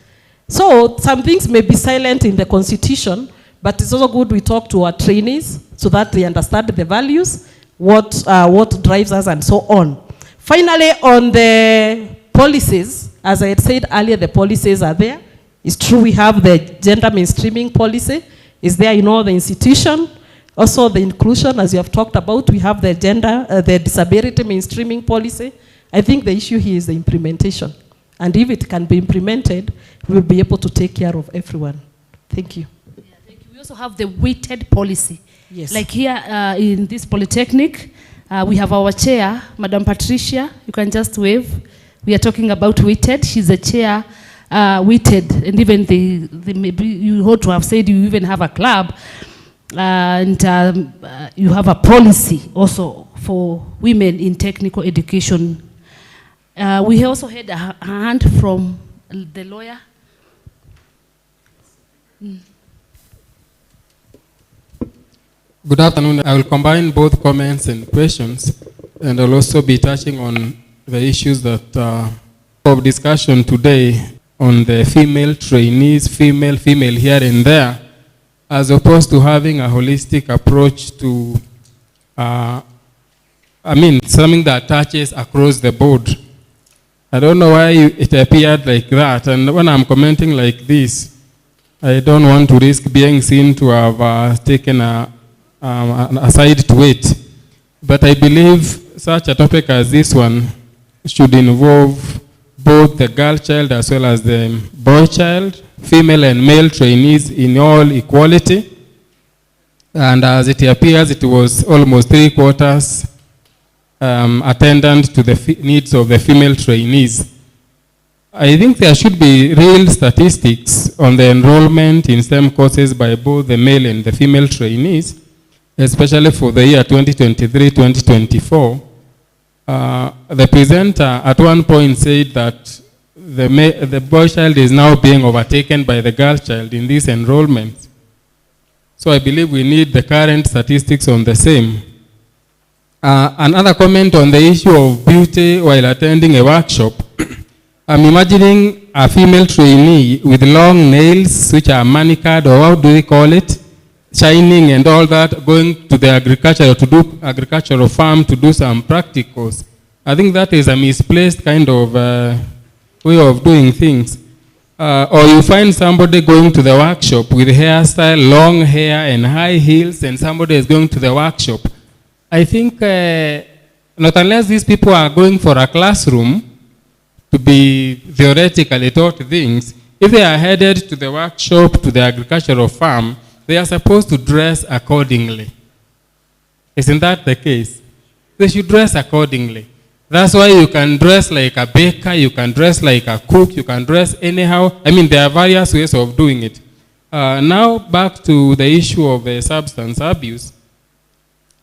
So some things may be silent in the constitution, but it's also good we talk to our trainees so that they understand the values, what drives us, and so on. Finally, on the policies, as I had said earlier, the policies are there. It's true we have the gender mainstreaming policy. It's there in all the institution. Also the inclusion, as you have talked about, we have the the disability mainstreaming policy. I think the issue here is the implementation. And if it can be implemented, we'll be able to take care of everyone. Thank you. Yeah, thank you. We also have the weighted policy. Yes. Like here in this Polytechnic, we have our chair, Madam Patricia. You can just wave. We are talking about weighted. She's the chair, weighted. And even maybe you ought to have said you even have a club. And you have a policy also for women in technical education. We also had a hand from the lawyer. Good afternoon. I will combine both comments and questions, and I'll also be touching on the issues that of discussion today on the female trainees, female here and there, as opposed to having a holistic approach to, something that touches across the board. I don't know why it appeared like that, and when I'm commenting like this, I don't want to risk being seen to have taken a side to it. But I believe such a topic as this one should involve both the girl child as well as the boy child, female and male trainees in all equality. And as it appears, it was almost 3/4 attendant to the needs of the female trainees. I think there should be real statistics on the enrollment in STEM courses by both the male and the female trainees, especially for the year 2023-2024. The presenter at one point said that the boy child is now being overtaken by the girl child in this enrollment. So I believe we need the current statistics on the same. Another comment on the issue of beauty while attending a workshop. I'm imagining a female trainee with long nails, which are manicured, or how do we call it? Shining and all that, going to the agricultural farm to do some practicals. I think that is a misplaced kind of way of doing things. Or you find somebody going to the workshop with hairstyle, long hair and high heels, and somebody is going to the workshop. I think not unless these people are going for a classroom to be theoretically taught things, if they are headed to the workshop, to the agricultural farm, they are supposed to dress accordingly. Isn't that the case? They should dress accordingly. That's why you can dress like a baker, you can dress like a cook, you can dress anyhow. I mean, there are various ways of doing it. Now, back to the issue of substance abuse.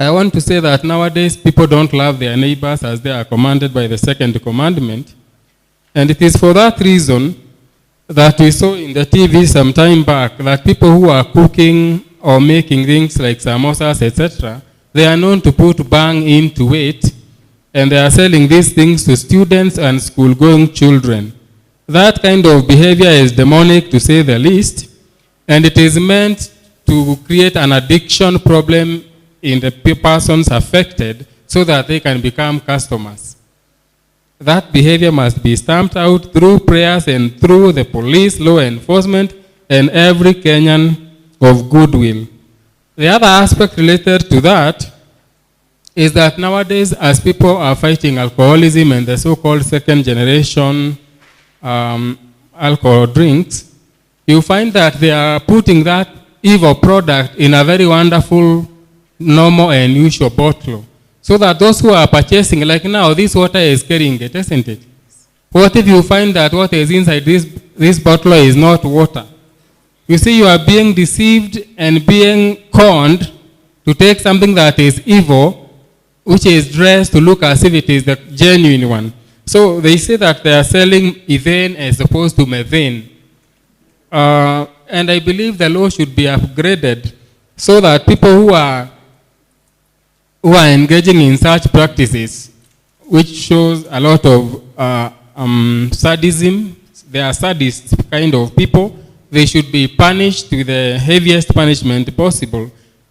I want to say that nowadays people don't love their neighbors as they are commanded by the second commandment. And it is for that reason that we saw in the TV some time back that people who are cooking or making things like samosas, etc., they are known to put bang into it, and they are selling these things to students and school-going children. That kind of behavior is demonic, to say the least, and it is meant to create an addiction problem in the persons affected so that they can become customers. That behavior must be stamped out through prayers and through the police, law enforcement, and every Kenyan of goodwill. The other aspect related to that is that nowadays, as people are fighting alcoholism and the so-called second generation alcohol drinks, you find that they are putting that evil product in a very wonderful, normal and usual bottle. So that those who are purchasing, like now, this water is carrying it, isn't it? What if you find that what is inside this bottle is not water? You see, you are being deceived and being conned to take something that is evil, which is dressed to look as if it is the genuine one. So they say that they are selling ethane as opposed to methane. And I believe the law should be upgraded so that people who are engaging in such practices, which shows a lot of sadism, they are sadist kind of people, they should be punished with the heaviest punishment possible.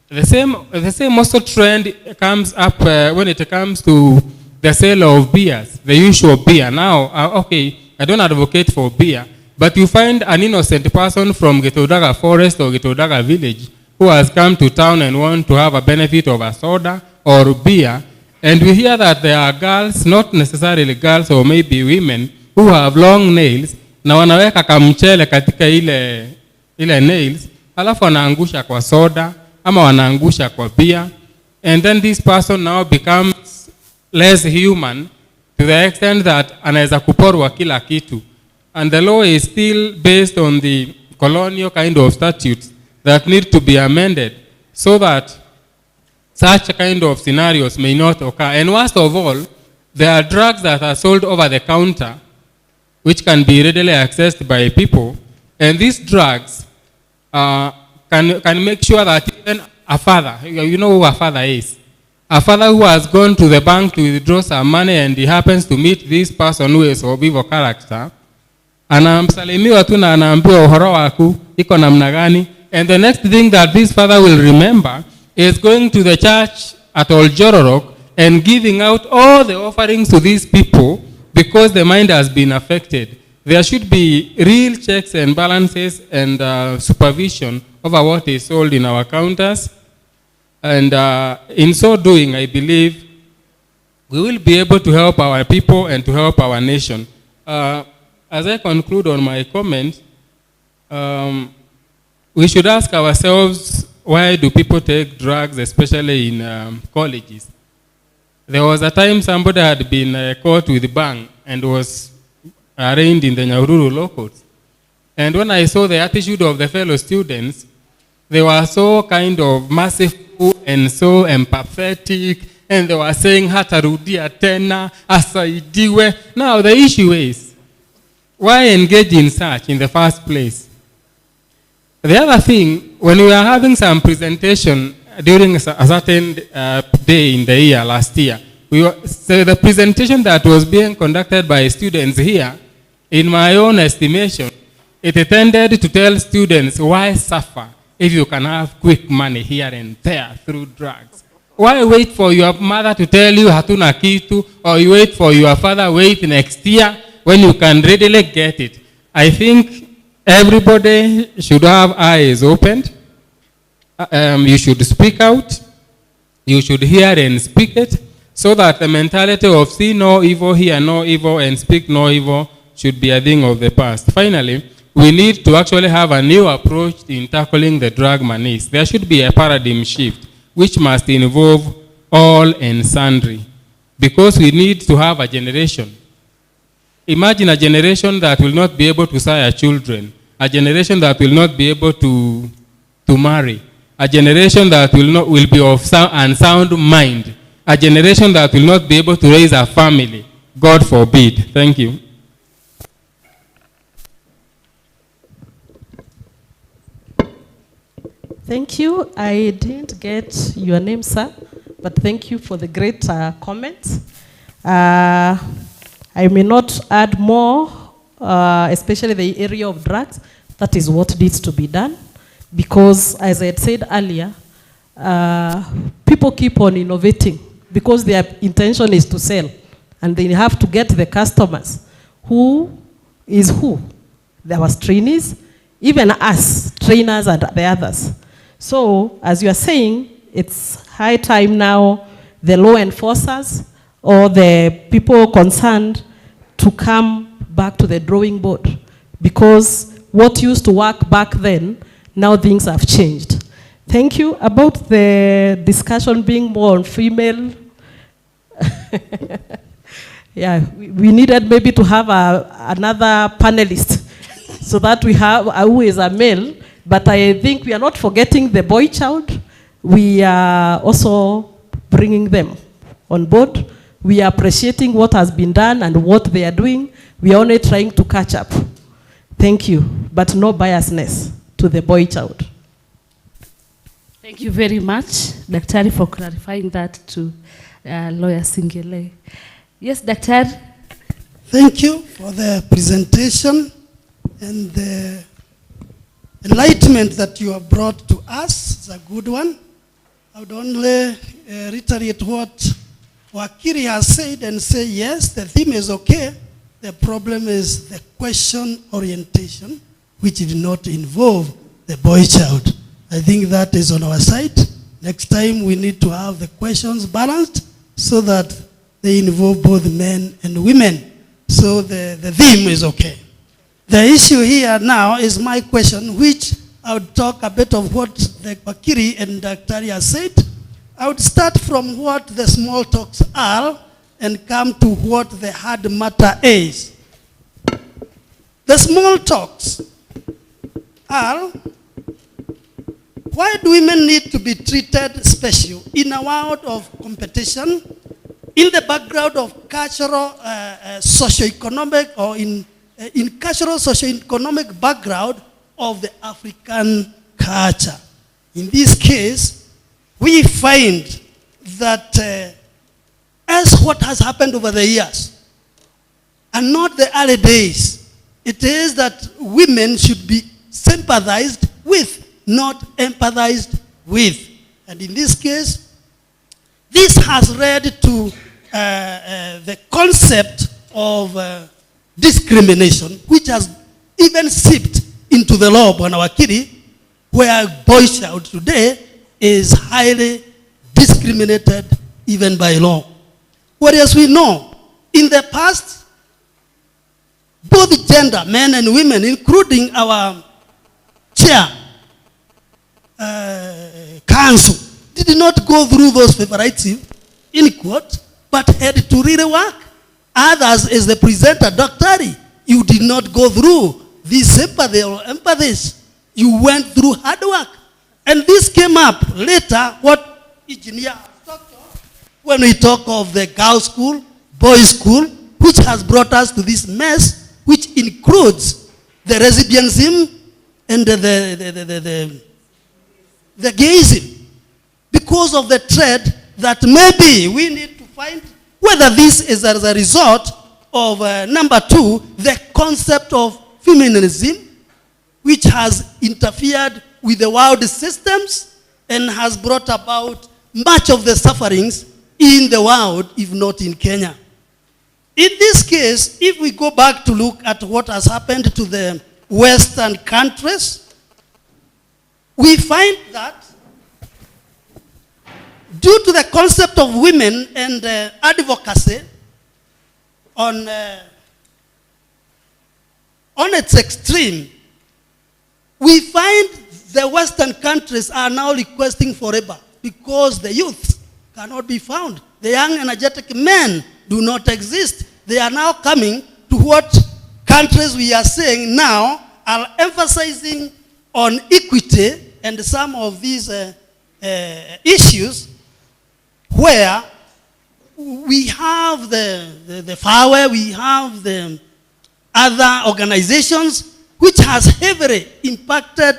The same also trend comes up when it comes to the sale of beers, the usual beer. Now, okay, I don't advocate for beer, but you find an innocent person from Getodaga Forest or Getodaga Village who has come to town and want to have a benefit of a soda or beer, and we hear that there are girls, not necessarily girls or maybe women, who have long nails, na wanaweka kamchele katika ile nails, alafu wanaangusha kwa soda, ama wanaangusha kwa beer, and then this person now becomes less human to the extent that anaweza kuporwa kila kitu. And the law is still based on the colonial kind of statutes that need to be amended so that such kind of scenarios may not occur. And worst of all, there are drugs that are sold over the counter which can be readily accessed by people. And these drugs can make sure that even a father, you know who a father is, a father who has gone to the bank to withdraw some money and he happens to meet this person who is of evil character, anamsalimiwa tu na anaambiwa uhoro waku iko namna gani, and the next thing that this father will remember is going to the church at Oljororok and giving out all the offerings to these people because the mind has been affected. There should be real checks and balances and supervision over what is sold in our counters. And in so doing, I believe we will be able to help our people and to help our nation. As I conclude on my comment, we should ask ourselves, why do people take drugs, especially in colleges? There was a time somebody had been caught with bang and was arraigned in the Nyahururu law courts. And when I saw the attitude of the fellow students, they were so kind of merciful and so empathetic, and they were saying, hatarudia tena, asaidiwe. Now the issue is, why engage in such in the first place? The other thing, when we were having some presentation during a certain day in the year, last year, so the presentation that was being conducted by students here, in my own estimation, it tended to tell students why suffer if you can have quick money here and there through drugs. Why wait for your mother to tell you hatuna kitu, or you wait for your father, wait next year when you can readily get it? I think everybody should have eyes opened. You should speak out. You should hear and speak it, so that the mentality of see no evil, hear no evil, and speak no evil should be a thing of the past. Finally, we need to actually have a new approach in tackling the drug menace. There should be a paradigm shift, which must involve all and sundry. because we need to have a generation. Imagine a generation that will not be able to sire children, a generation that will not be able to marry, a generation that will be of unsound mind, a generation that will not be able to raise a family. God forbid. Thank you. Thank you. I didn't get your name, sir, but thank you for the great comments. I may not add more, especially the area of drugs. That is what needs to be done, because as I had said earlier, people keep on innovating because their intention is to sell, and they have to get the customers. Who is who? There was trainees, even us, trainers and the others. So, as you are saying, it's high time now the law enforcers or the people concerned to come back to the drawing board, because what used to work back then, now things have changed. Thank you. About the discussion being more on female, yeah, we needed maybe to have another panelist so that we have who is a male. But I think we are not forgetting the boy child. We are also bringing them on board. We are appreciating what has been done and what they are doing. We are only trying to catch up. Thank you, but no biasness to the boy child. Thank you very much, Daktari, for clarifying that to Lawyer Singele. Yes, Daktari. Thank you for the presentation and the enlightenment that you have brought to us. It's a good one. I would only reiterate what Wakiri has said and say, yes, the theme is okay. The problem is the question orientation, which did not involve the boy child. I think that is on our side. Next time we need to have the questions balanced so that they involve both men and women. So the theme is okay. The issue here now is my question, which I would talk a bit of what the Wakiri and Daktari has said. I would start from what the small talks are and come to what the hard matter is. The small talks are, why do women need to be treated special in a world of competition, in the background of cultural, socio-economic, or in cultural, socio-economic background of the African culture? In this case, we find that as what has happened over the years, and not the early days, it is that women should be sympathized with, not empathized with. And in this case, this has led to the concept of discrimination, which has even seeped into the law, Bwana Wakiri, where boy child today is highly discriminated even by law. Whereas we know, in the past, both gender, men and women, including our chair, council, did not go through those favoritism in court, but had to really work. Others, as the presenter, Daktari, you did not go through this sympathy or empathy. You went through hard work. And this came up later, what engineer talked of, when we talk of the girls' school, boys' school, which has brought us to this mess, which includes the lesbianism and the gayism, because of the thread that maybe we need to find whether this is as a result of, number two, the concept of feminism, which has interfered with the world systems and has brought about much of the sufferings in the world, if not in Kenya. In this case, if we go back to look at what has happened to the Western countries, we find that due to the concept of women and advocacy on its extreme, we find the Western countries are now requesting for labor because the youth cannot be found The young energetic men do not exist. They are now coming to what countries we are saying now are emphasizing on equity and some of these issues where we have the FAWE, we have the other organizations which has heavily impacted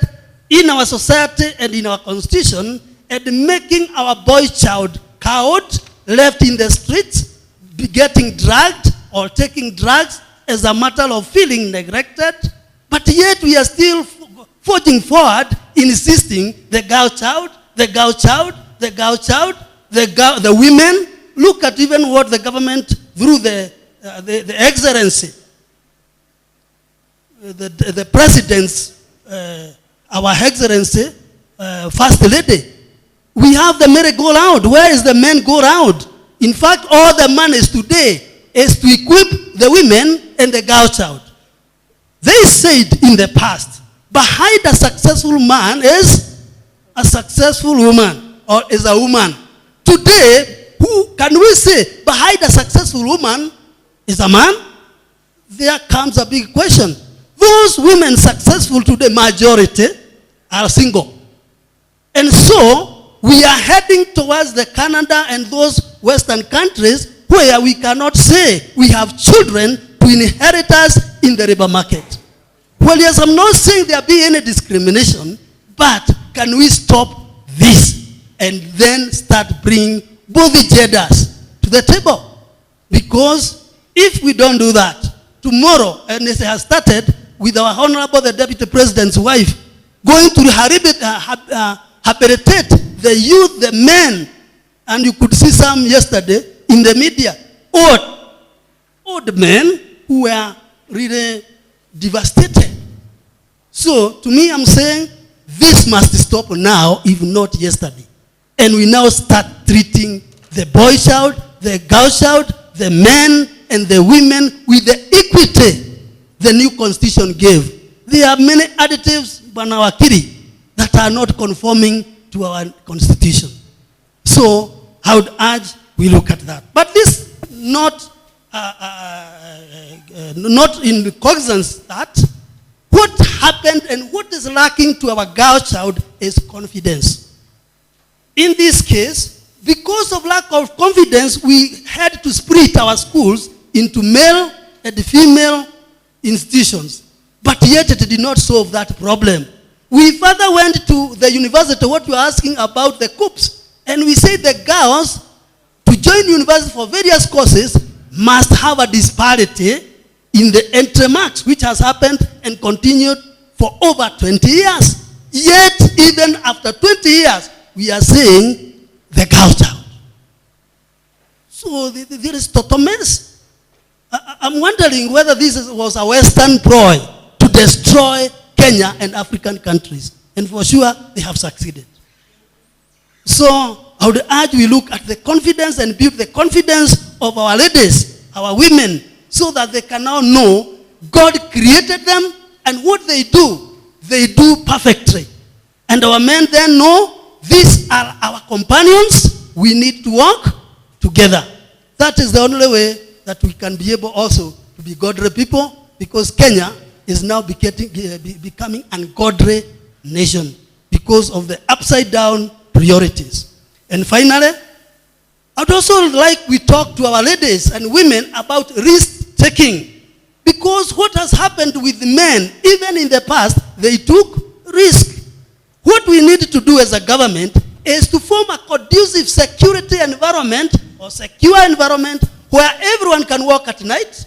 in our society and in our constitution and making our boy child cowed, left in the streets, getting dragged or taking drugs as a matter of feeling neglected. But yet we are still forging forward, insisting the girl child, the girl child, the girl child, the women. Look at even what the government, through the excellency, the president's, our excellency, first lady. We have the merry-go-round. Where is the men go round? In fact, all the monies today is to equip the women and the girl child. They said in the past, behind a successful man is a successful woman, or is a woman. Today, who can we say behind a successful woman is a man? There comes a big question. Those women successful today, majority, are single. And so, we are heading towards the Canada and those Western countries where we cannot say we have children to inherit us in the labor market. Well, yes, I'm not saying there be any discrimination, but can we stop this and then start bringing both the genders to the table? Because if we don't do that, tomorrow, and it has started with our Honorable the Deputy President's wife, going to rehabilitate the youth, the men, and you could see some yesterday in the media, old men who were really devastated. So, to me, I'm saying this must stop now, if not yesterday. And we now start treating the boy child, the girl child, the men, and the women with the equity the new constitution gave. There are many additives, Banawakiri, that are not conforming to our constitution. So, I would urge we look at that. But this not in cognizance that what happened and what is lacking to our girl child is confidence. In this case, because of lack of confidence, we had to split our schools into male and female institutions. But yet it did not solve that problem. We further went to the university, what you are asking about the COOPs, and we said the girls to join university for various courses must have a disparity in the entry marks, which has happened and continued for over 20 years. Yet, even after 20 years, we are saying the girl child. So there is total mess. I'm wondering whether this was a Western ploy to destroy Kenya and African countries. And for sure, they have succeeded. So, I would urge we look at the confidence and build the confidence of our ladies, our women, so that they can now know God created them and what they do perfectly. And our men then know these are our companions, we need to work together. That is the only way that we can be able also to be godly people, because Kenya is now becoming an ungodly nation because of the upside down priorities. And finally, I'd also like we talk to our ladies and women about risk taking, because what has happened with men, even in the past, they took risk. What we need to do as a government is to form a conducive security environment or secure environment where everyone can work at night,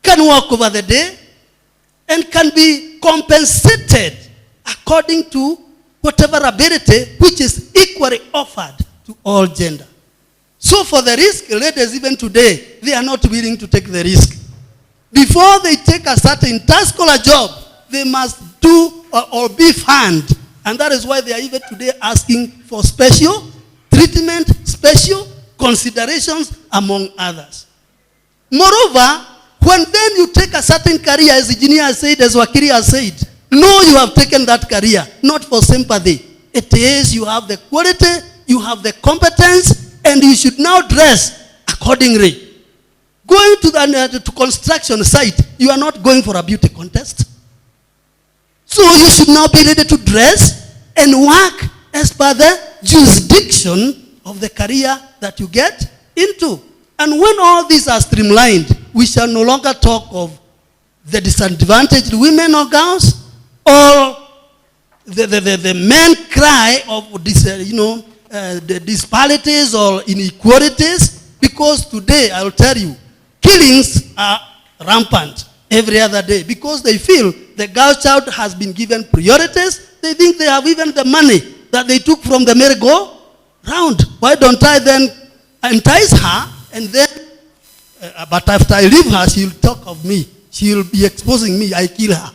can work over the day, and can be compensated according to whatever ability which is equally offered to all gender. So for the risk, ladies even today, they are not willing to take the risk. Before they take a certain task or a job, they must do or be funded. And that is why they are even today asking for special treatment, special considerations, among others. Moreover, when then you take a certain career, as engineer has said, as Wakiri has said, no, you have taken that career, not for sympathy. It is you have the quality, you have the competence, and you should now dress accordingly. Going to the to construction site, you are not going for a beauty contest. So you should now be ready to dress and work as per the jurisdiction of the career that you get into. And when all these are streamlined, we shall no longer talk of the disadvantaged women or girls, or the men cry of this, the disparities or inequalities, because today, I'll tell you, killings are rampant every other day because they feel the girl child has been given priorities. They think they have even the money that they took from the merry-go-round. Why don't I then entice her and then, but after I leave her, she'll talk of me. She'll be exposing me. I kill her.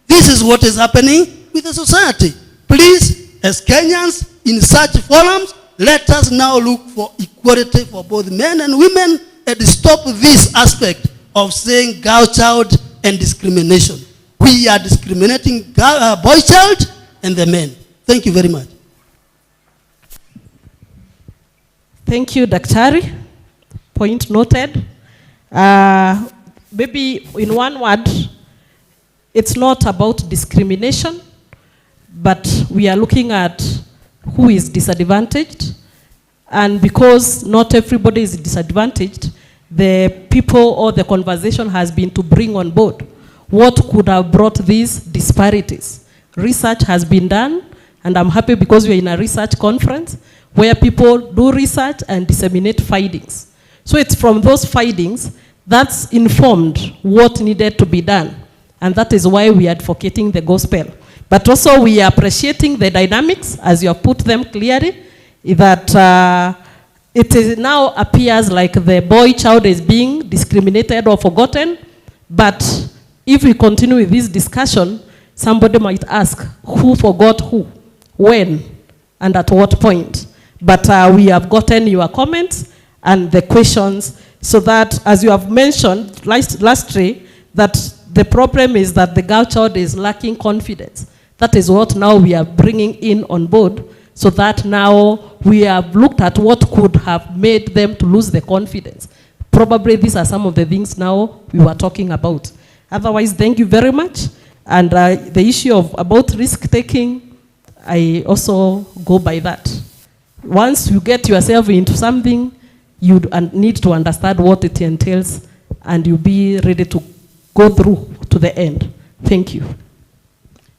This is what is happening with the society. Please, as Kenyans, in such forums, let us now look for equality for both men and women and stop this aspect of saying girl child and discrimination. We are discriminating boy child and the men. Thank you very much. Thank you, Daktari. Point noted. Maybe in one word, it's not about discrimination, but we are looking at who is disadvantaged. And because not everybody is disadvantaged, the people or the conversation has been to bring on board what could have brought these disparities. Research has been done, and I'm happy because we're in a research conference where people do research and disseminate findings. So it's from those findings that's informed what needed to be done. And that is why we are advocating the gospel. But also we are appreciating the dynamics, as you have put them clearly, that it is now appears like the boy child is being discriminated or forgotten. But if we continue with this discussion, somebody might ask, who forgot who, when, and at what point? But we have gotten your comments and the questions, so that, as you have mentioned lastly, that the problem is that the girl child is lacking confidence. That is what now we are bringing in on board, so that now we have looked at what could have made them to lose the confidence. Probably these are some of the things now we were talking about. Otherwise, thank you very much. And the issue of about risk-taking, I also go by that. Once you get yourself into something, you need to understand what it entails, and you'll be ready to go through to the end. Thank you.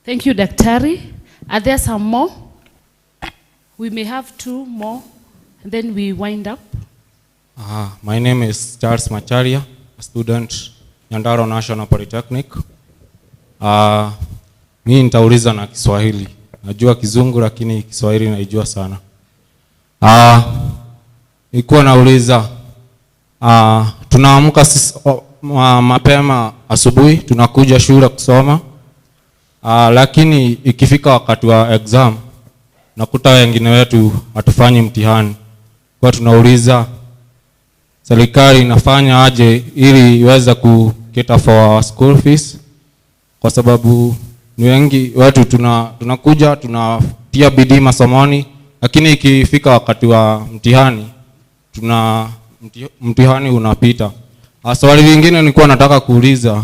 Thank you, Daktari. Are there some more? We may have two more, and then we wind up. My name is Charles Macharia, a student Nyandarua National Polytechnic. Mimi nitauliza na Kiswahili. Najua Kizungu lakini Kiswahili naijua sana. Nilikuwa nauliza, tunaamka mapema asubuhi, tunakuja shule kusoma, lakini ikifika wakati wa exam, nakuta wengine wetu hatufanyi mtihani. Kwa tunauliza, serikali inafanya aje ili iweze kuketa for our school fees? Kwa sababu ni wengi wetu tunakuja, tunatia bidii masomoni, lakini ikifika wakati wa mtihani, mtihani unapita. Swali lingine nilikuwa nataka kuuliza,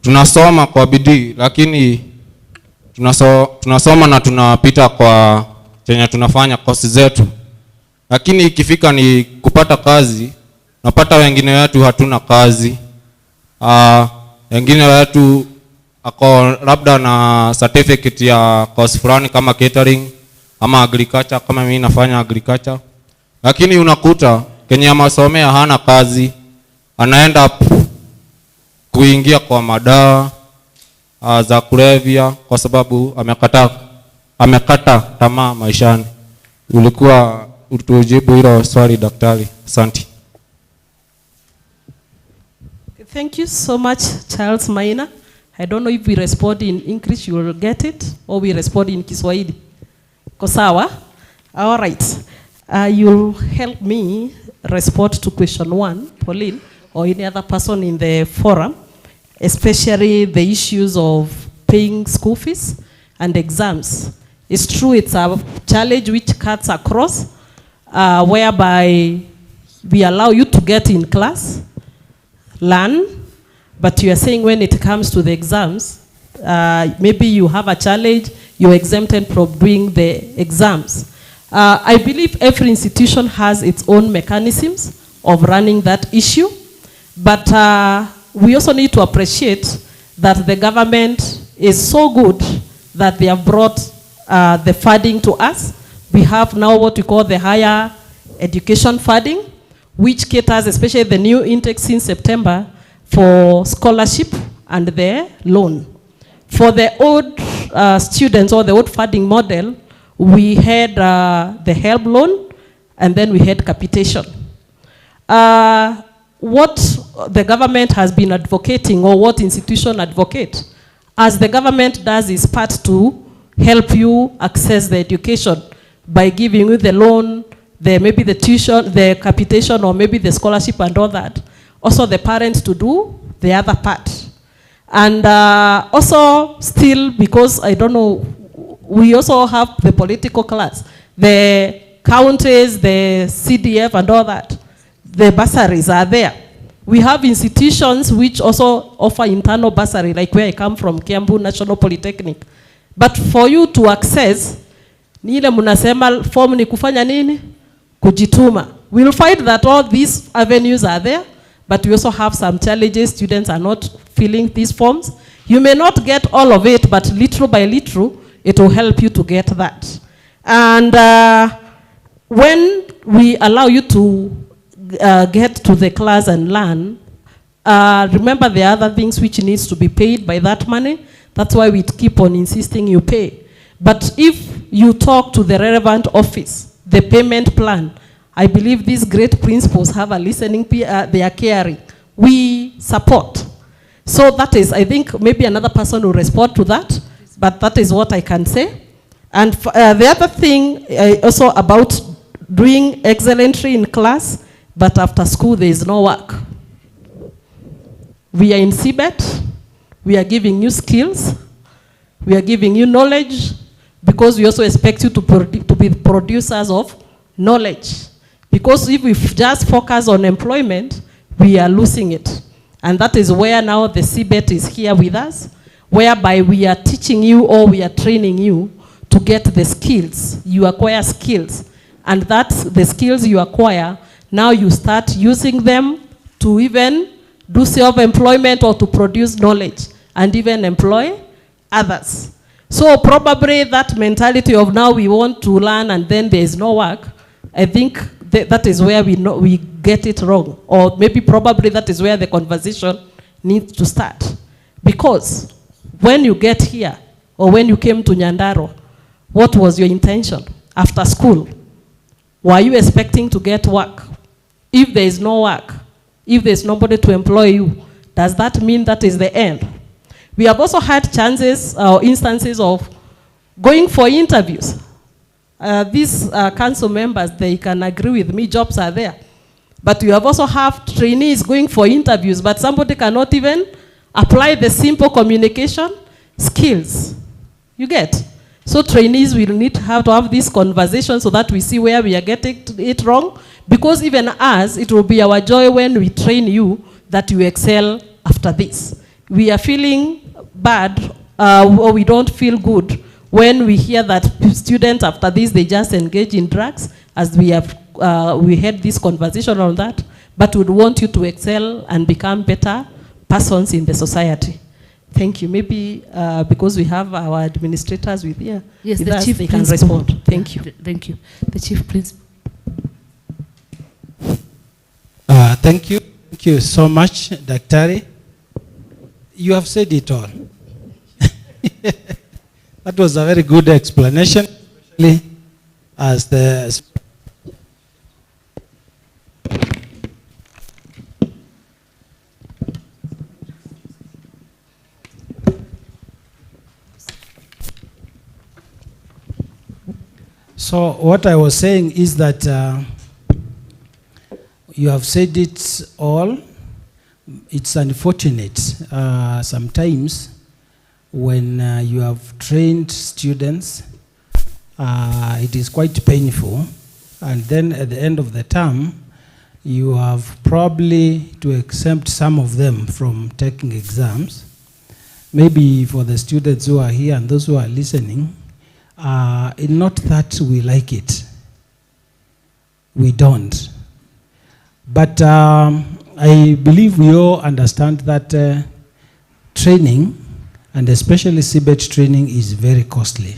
tunasoma kwa bidii, lakini tunasoma na tunapita kwa chenye tunafanya kosi zetu. Lakini ikifika ni kupata kazi, napata wengine wetu hatuna kazi. Wengine wetu ako labda na certificate ya course fulani kama catering ama agriculture, kama mimi nafanya agriculture. Lakini unakuta Kenya amasomea hana kazi, anaenda kuingia kwa madawa za kulevya kwa sababu amekata tamaa maishani. Ulikuwa utujibu hilo swali daktari. Asante. Thank you so much, Charles Maina. I don't know if we respond in English, you will get it, or we respond in Kiswahili. Kosawa? All right. You'll help me respond to question 1, Pauline, or any other person in the forum, especially the issues of paying school fees and exams. It's true, it's a challenge which cuts across, whereby we allow you to get in class, learn, but you are saying when it comes to the exams, maybe you have a challenge, you're exempted from doing the exams. I believe every institution has its own mechanisms of running that issue, but we also need to appreciate that the government is so good that they have brought the funding to us. We have now what we call the higher education funding, which caters, especially the new intake since September, for scholarship and the loan. For the old students or the old funding model, we had the HELP loan, and then we had capitation. What the government has been advocating, or what institution advocate, as the government does is part to help you access the education by giving you the loan, maybe the tuition, the capitation, or maybe the scholarship and all that. Also the parents to do the other part. And also still, because I don't know, we also have the political class, the counties, the CDF and all that. The bursaries are there. We have institutions which also offer internal bursary, like where I come from, Kiambu National Polytechnic. But for you to access, ni ile munasema form ni kufanya nini? Kujituma. We'll find that all these avenues are there, but we also have some challenges. Students are not filling these forms. You may not get all of it, but little by little, it will help you to get that. And when we allow you to get to the class and learn, remember the other things which needs to be paid by that money. That's why we keep on insisting you pay. But if you talk to the relevant office, the payment plan, I believe these great principals have a listening, they are caring. We support. So that is, I think maybe another person will respond to that, but that is what I can say. And the other thing also about doing excellently in class, but after school there is no work. We are in CBET, we are giving you skills, we are giving you knowledge, because we also expect you to be producers of knowledge. Because if we just focus on employment, we are losing it. And that is where now the CBET is here with us, whereby we are teaching you or we are training you to get the skills. You acquire skills. And that's the skills you acquire, now you start using them to even do self-employment or to produce knowledge and even employ others. So probably that mentality of now we want to learn and then there is no work, I think that is where we get it wrong. Or maybe probably that is where the conversation needs to start. Because when you get here, or when you came to Nyandarua, what was your intention after school? Were you expecting to get work? If there is no work, if there is nobody to employ you, does that mean that is the end? We have also had chances or instances of going for interviews. These council members, they can agree with me, jobs are there. But you have also have trainees going for interviews, but somebody cannot even apply the simple communication skills. You get? So trainees will need to have this conversation so that we see where we are getting it wrong. Because even us, it will be our joy when we train you that you excel after this. We are feeling bad or we don't feel good when we hear that students after this, they just engage in drugs, as we have we had this conversation on that, but would want you to excel and become better persons in the society. Thank you. Maybe because we have our administrators with here, yes, with the us, chief they can principal. respond. Thank you. Thank you. The chief principal. Thank you. Thank you so much, Daktari. You have said it all. That was a very good explanation. As the So what I was saying is that you have said it all. It's unfortunate sometimes when you have trained students, it is quite painful and then at the end of the term, you have probably to exempt some of them from taking exams. Maybe for the students who are here and those who are listening, not that we like it. We don't. But I believe we all understand that training, and especially CBET training, is very costly.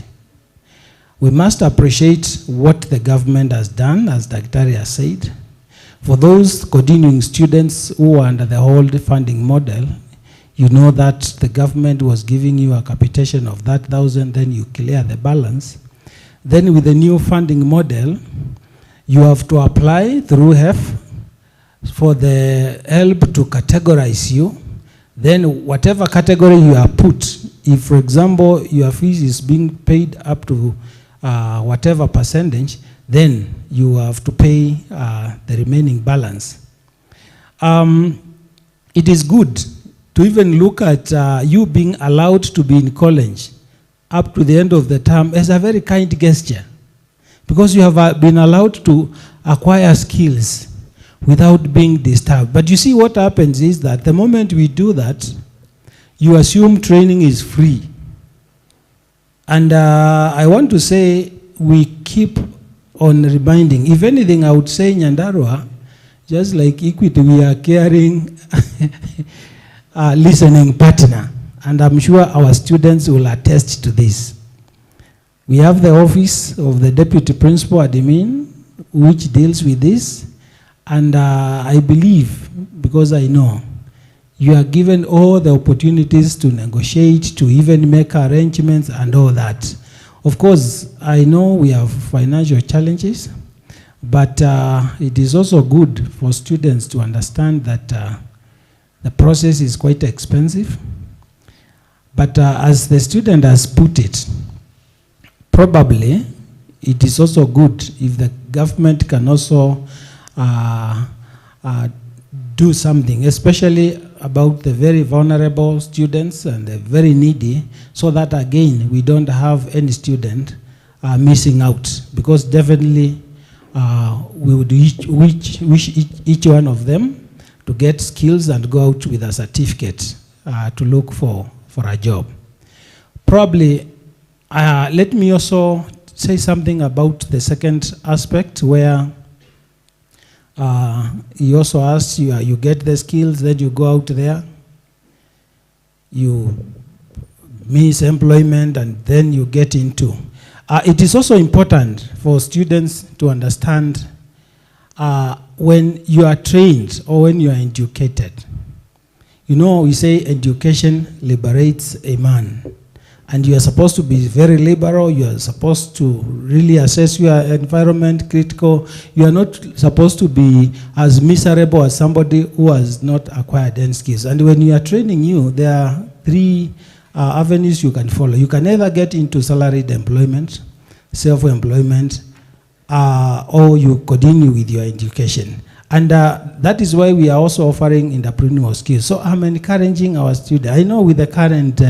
We must appreciate what the government has done, as Dr. has said. For those continuing students who are under the old funding model, you know that the government was giving you a capitation of that 1,000, then you clear the balance. Then with the new funding model, you have to apply through HEF for the help to categorize you. Then whatever category you are put, if for example your fees is being paid up to whatever percentage, then you have to pay the remaining balance. It is good to even look at you being allowed to be in college up to the end of the term as a very kind gesture, because you have been allowed to acquire skills without being disturbed. But you see, what happens is that the moment we do that, you assume training is free. And I want to say we keep on reminding. If anything, I would say Nyandarua, just like Equity, we are caring listening partner. And I'm sure our students will attest to this. We have the office of the Deputy Principal Admin, which deals with this. And I believe, because I know, you are given all the opportunities to negotiate, to even make arrangements and all that. Of course, I know we have financial challenges, but it is also good for students to understand that the process is quite expensive. But as the student has put it, probably it is also good if the government can also do something, especially about the very vulnerable students and the very needy, so that again we don't have any student missing out, because definitely we would wish each one of them to get skills and go out with a certificate to look for a job. Probably, let me also say something about the second aspect, where he also asks you, you get the skills, then you go out there, you miss employment, and then you get into. It is also important for students to understand when you are trained or when you are educated. You know, we say education liberates a man. And you are supposed to be very liberal. You are supposed to really assess your environment, critical. You are not supposed to be as miserable as somebody who has not acquired any skills. And when you are training you, there are three avenues you can follow. You can either get into salaried employment, self-employment, or you continue with your education. And that is why we are also offering entrepreneurial skills. So I'm encouraging our students. I know with the current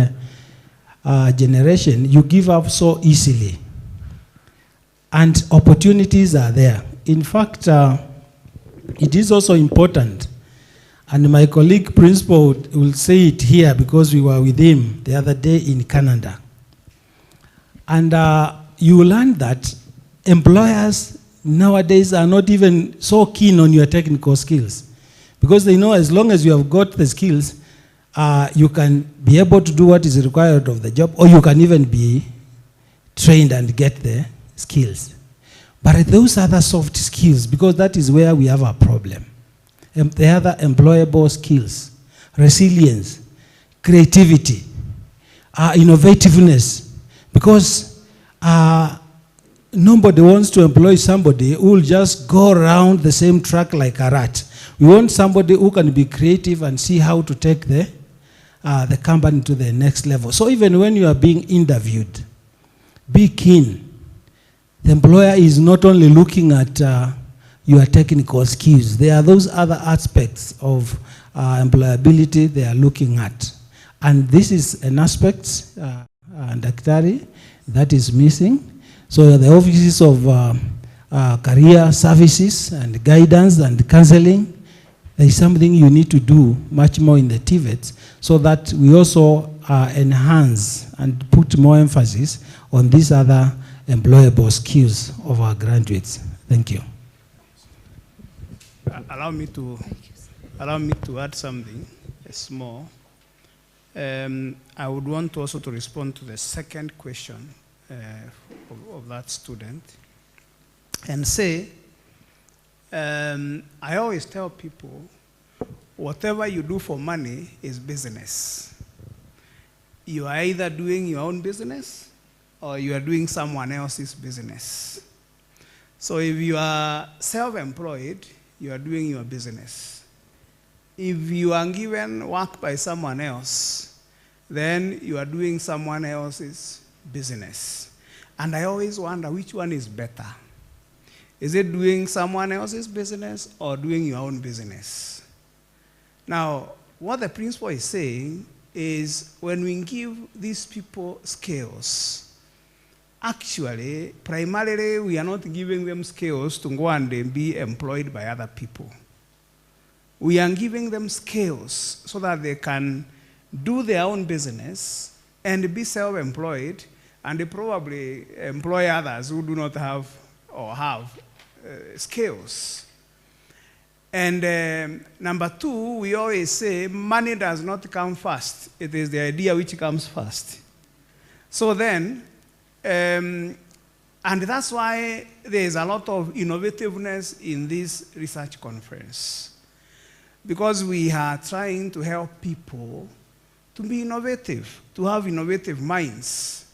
generation, you give up so easily. And opportunities are there. In fact, it is also important. And my colleague principal will say it here because we were with him the other day in Canada. And you will learn that employers nowadays are not even so keen on your technical skills, because they know as long as you have got the skills, you can be able to do what is required of the job, or you can even be trained and get the skills. But those other soft skills, because that is where we have a problem. The other employable skills, resilience, creativity, innovativeness, because nobody wants to employ somebody who will just go around the same track like a rat. We want somebody who can be creative and see how to take the company to the next level. So even when you are being interviewed, be keen. The employer is not only looking at your technical skills. There are those other aspects of employability they are looking at. And this is an aspect, Daktari, that is missing. So the offices of career services and guidance and counseling. There is something you need to do much more in the TVETs so that we also enhance and put more emphasis on these other employable skills of our graduates. Thank you. Allow me to add something small. I would want also to respond to the second question of that student and say, I always tell people, whatever you do for money is business. You are either doing your own business or you are doing someone else's business. So if you are self-employed, you are doing your business. If you are given work by someone else, then you are doing someone else's business. And I always wonder which one is better. Is it doing someone else's business or doing your own business? Now, what the principal is saying is when we give these people skills, actually, primarily, we are not giving them skills to go and be employed by other people. We are giving them skills so that they can do their own business and be self-employed, and they probably employ others who do not have or have skills. And number two, we always say money does not come first. It is the idea which comes first. So then, and that's why there is a lot of innovativeness in this research conference. Because we are trying to help people to be innovative, to have innovative minds.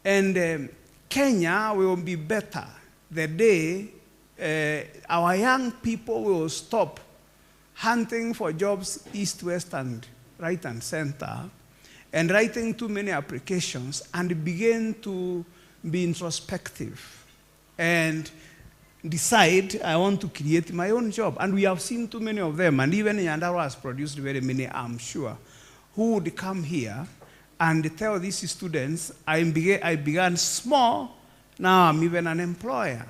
And Kenya will be better the day our young people will stop hunting for jobs east, west, and right and center, and writing too many applications, and begin to be introspective and decide, I want to create my own job. And we have seen too many of them, and even Nyandarua has produced very many, I'm sure, who would come here and tell these students, I began small, now I'm even an employer.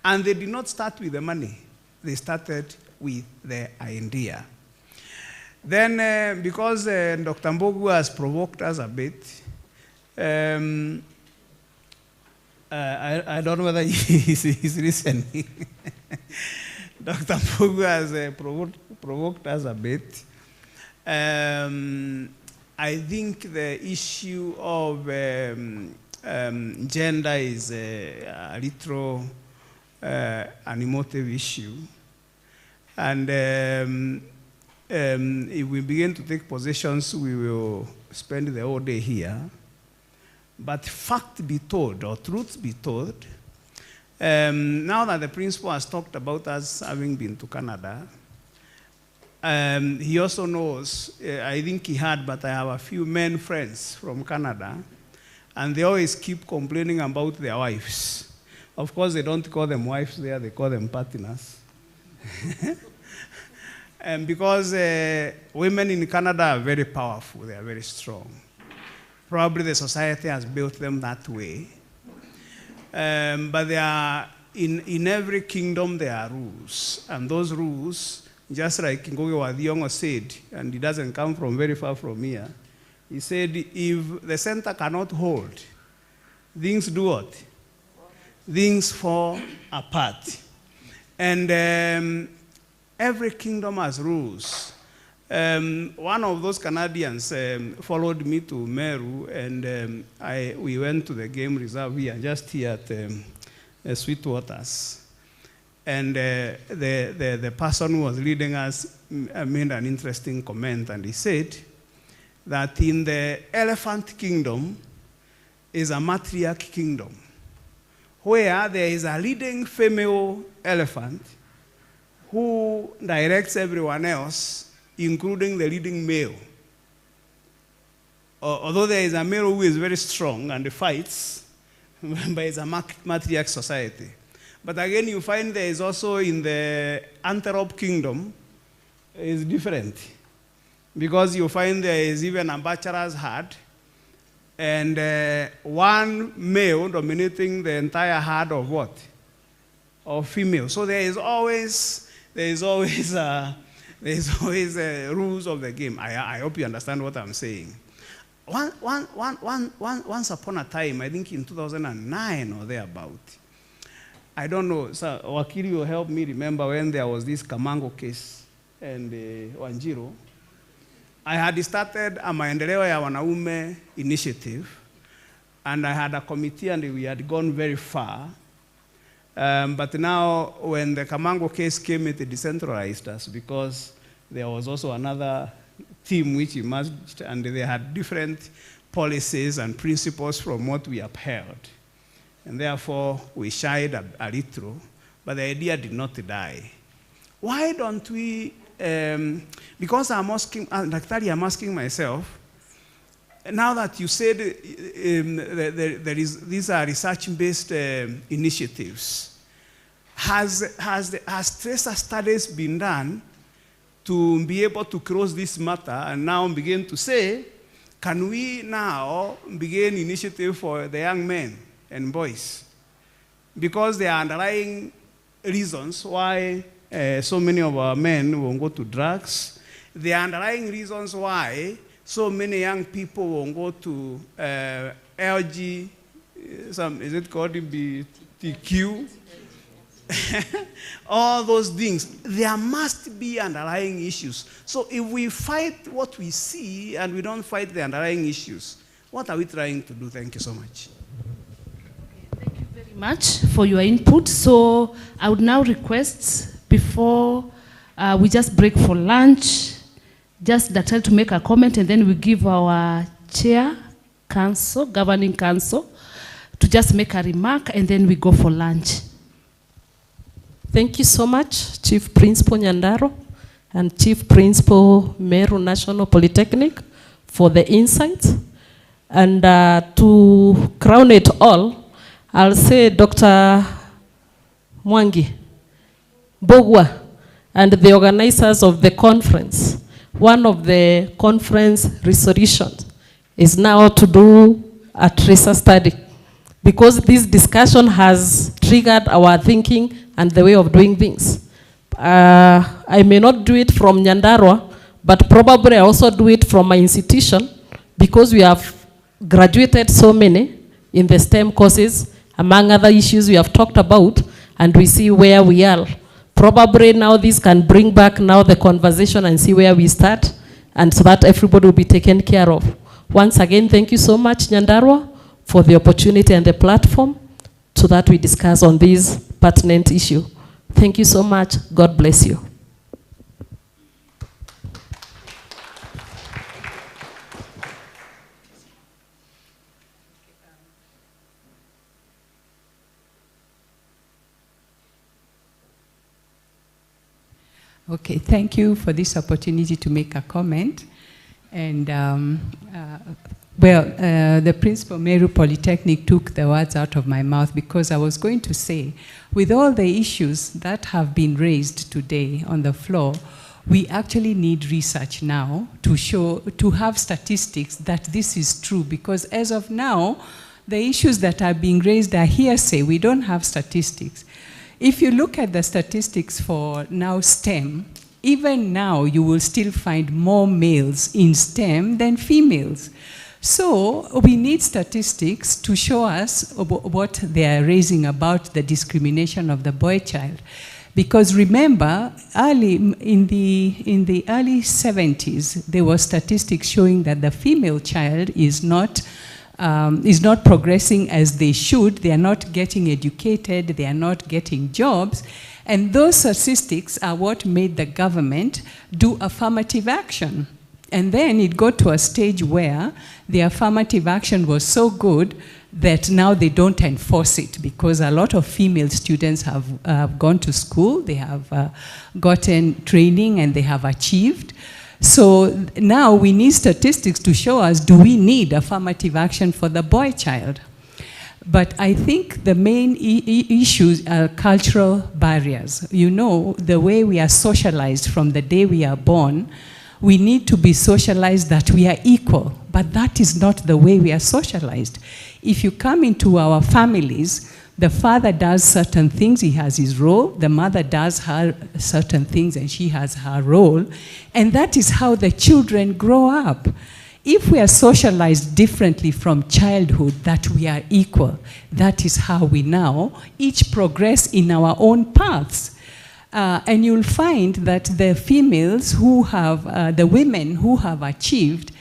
And they did not start with the money. They started with the idea. Then, because Dr. Mbogu has provoked us a bit, I don't know whether he's listening. Dr. Mbogu has provoked us a bit. I think the issue of gender is a little an emotive issue. And if we begin to take positions, we will spend the whole day here. But fact be told, or truth be told, now that the principal has talked about us having been to Canada, he also knows, I think he had, but I have a few men friends from Canada, and they always keep complaining about their wives. Of course, they don't call them wives there, they call them partners. And because women in Canada are very powerful, they are very strong. Probably the society has built them that way. But there are, in every kingdom there are rules. And those rules, just like Ngoge Wadiongo said, and he doesn't come from very far from here, he said, if the center cannot hold, things do what? Things fall apart. And every kingdom has rules. One of those Canadians followed me to Meru, and we went to the game reserve here, just here at Sweetwaters. And the person who was leading us made an interesting comment, and he said that in the elephant kingdom is a matriarch kingdom, where there is a leading female elephant who directs everyone else, including the leading male. Although there is a male who is very strong and fights, but it's a matriarch society. But again, you find there is also in the antelope kingdom, is different. Because you find there is even a bachelor's herd, and one male dominating the entire herd of what? of females. So there is always rules of the game. I hope you understand what I'm saying. Once upon a time, I think in 2009 or thereabout, I don't know, so Wakili will help me remember when there was this Kamango case and Wanjiro. I had started a Maendeleo ya Wanaume initiative, and I had a committee and we had gone very far. But now when the Kamango case came, it decentralized us because there was also another team which emerged, and they had different policies and principles from what we upheld. And therefore, we shied a little, but the idea did not die. Why don't we, because I'm asking myself, now that you said these are research-based initiatives, has tracer studies been done to be able to cross this matter and now begin to say, can we now begin initiative for the young men and boys? Because there are underlying reasons why so many of our men will go to drugs. There are underlying reasons why so many young people will go to LG, is it called BTQ? All those things. There must be underlying issues. So if we fight what we see and we don't fight the underlying issues, what are we trying to do? Thank you so much. Thank you very much for your input. So I would now request, before we just break for lunch, just Daktari to make a comment, and then we give our chair, council, governing council, to just make a remark, and then we go for lunch. Thank you so much, Chief Principal Nyandarua and Chief Principal Meru National Polytechnic, for the insights. And to crown it all, I'll say Dr. Mwangi, Bogwa, and the organizers of the conference. One of the conference resolutions is now to do a tracer study, because this discussion has triggered our thinking and the way of doing things. I may not do it from Nyandarua, but probably I also do it from my institution, because we have graduated so many in the STEM courses, among other issues we have talked about, and we see where we are. Probably now this can bring back now the conversation and see where we start, and so that everybody will be taken care of. Once again, thank you so much, Nyandarua, for the opportunity and the platform so that we discuss on this pertinent issue. Thank you so much. God bless you. Okay, thank you for this opportunity to make a comment. And the Principal Meru Polytechnic took the words out of my mouth, because I was going to say, with all the issues that have been raised today on the floor, we actually need research now to have statistics that this is true, because as of now, the issues that are being raised are hearsay. We don't have statistics. If you look at the statistics for now STEM, even now you will still find more males in STEM than females. So we need statistics to show us what they are raising about the discrimination of the boy child. Because remember, in the early 70s, there were statistics showing that the female child is not progressing as they should. They are not getting educated. They are not getting jobs. And those statistics are what made the government do affirmative action. And then it got to a stage where the affirmative action was so good that now they don't enforce it, because a lot of female students have gone to school, they have gotten training, and they have achieved. So now we need statistics to show us, do we need affirmative action for the boy child? But I think the main issues are cultural barriers. You know, the way we are socialized from the day we are born, we need to be socialized that we are equal, but that is not the way we are socialized. If you come into our families, The father does certain things, he has his role. The mother does her certain things and she has her role. And that is how the children grow up. If we are socialized differently from childhood, that we are equal, that is how we now each progress in our own paths. And you'll find that the females who have, the women who have achieved,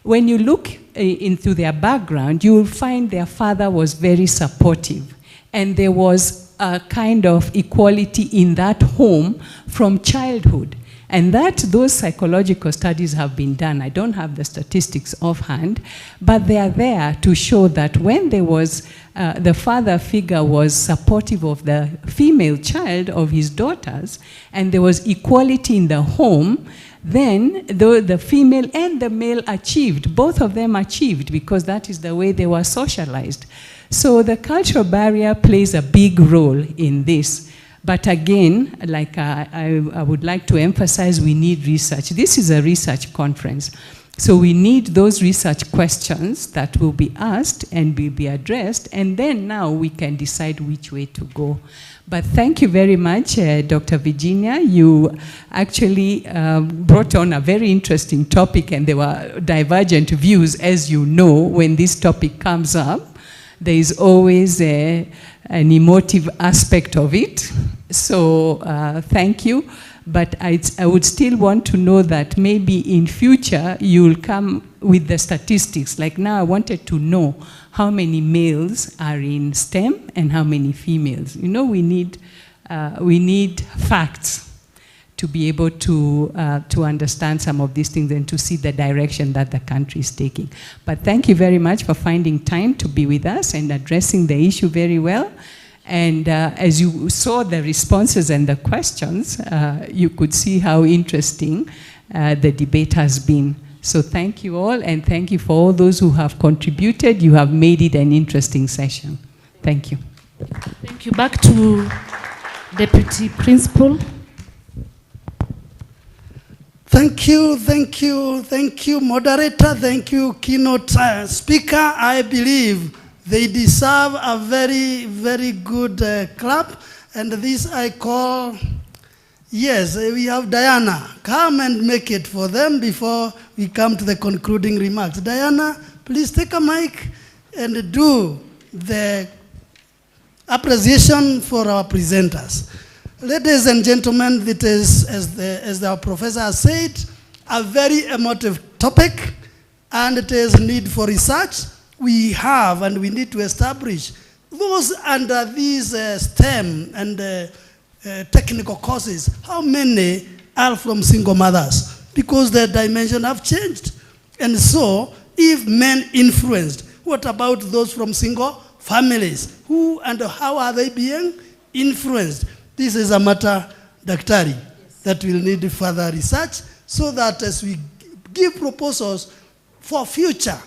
when you look into their background, you will find their father was very supportive. And there was a kind of equality in that home from childhood. And those psychological studies have been done. I don't have the statistics offhand, but they are there to show that when there was, the father figure was supportive of the female child, of his daughters, and there was equality in the home, then the female and the male achieved, both of them achieved, because that is the way they were socialized. So the cultural barrier plays a big role in this. But again, like I would like to emphasize, we need research. This is a research conference. So we need those research questions that will be asked and will be addressed, and then now we can decide which way to go. But thank you very much, Dr. Virginia. You actually brought on a very interesting topic, and there were divergent views, as you know, when this topic comes up. There is always an emotive aspect of it. So thank you. But I would still want to know that maybe in future you'll come with the statistics. Like now I wanted to know how many males are in STEM and how many females. You know, we need facts to be able to understand some of these things and to see the direction that the country is taking. But thank you very much for finding time to be with us and addressing the issue very well. And as you saw the responses and the questions, you could see how interesting the debate has been. So thank you all, and thank you for all those who have contributed. You have made it an interesting session. Thank you. Thank you. Back to Deputy Principal. Thank you, moderator. Thank you, keynote speaker. I believe they deserve a very, very good clap. And this I call, yes, we have Diana. Come and make it for them before we come to the concluding remarks. Diana, please take a mic and do the appreciation for our presenters. Ladies and gentlemen, it is, as our professor has said, a very emotive topic, and it is need for research. We have and we need to establish those under these STEM and technical courses, how many are from single mothers? Because the dimension have changed. And so, if men influenced, what about those from single families? Who and how are they being influenced? This is a matter, Daktari, that will need further research, so that as we give proposals for future,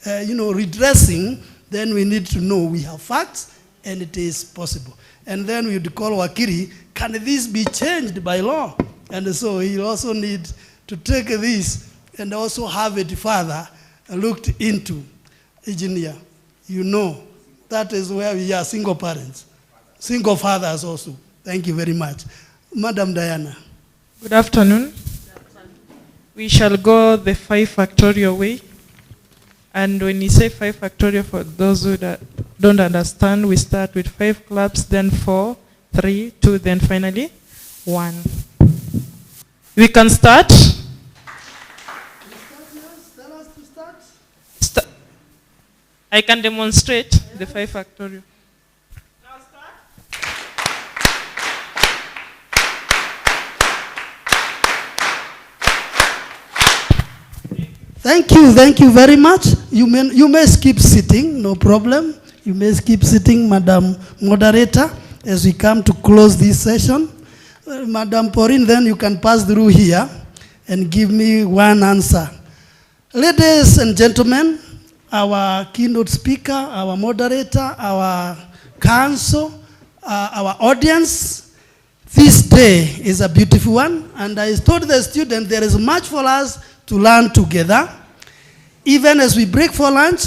redressing, then we need to know we have facts and it is possible. And then we would call Wakiri, can this be changed by law? And so he also need to take this and also have it further looked into. Engineer, you know, that is where we are single parents. Single fathers also. Thank you very much. Madam Diana. Good afternoon. We shall go the 5 factorial way. And when you say 5 factorial, for those who don't understand, we start with 5 clubs, then 4, 3, 2, then finally 1. We can start. I can demonstrate the 5 factorial. Thank you very much. You may keep sitting, no problem. You may keep sitting, Madam Moderator, as we come to close this session. Madam Pauline, then you can pass through here and give me one answer. Ladies and gentlemen, our keynote speaker, our moderator, our council, our audience, this day is a beautiful one, and I told the student there is much for us to learn together. Even as we break for lunch,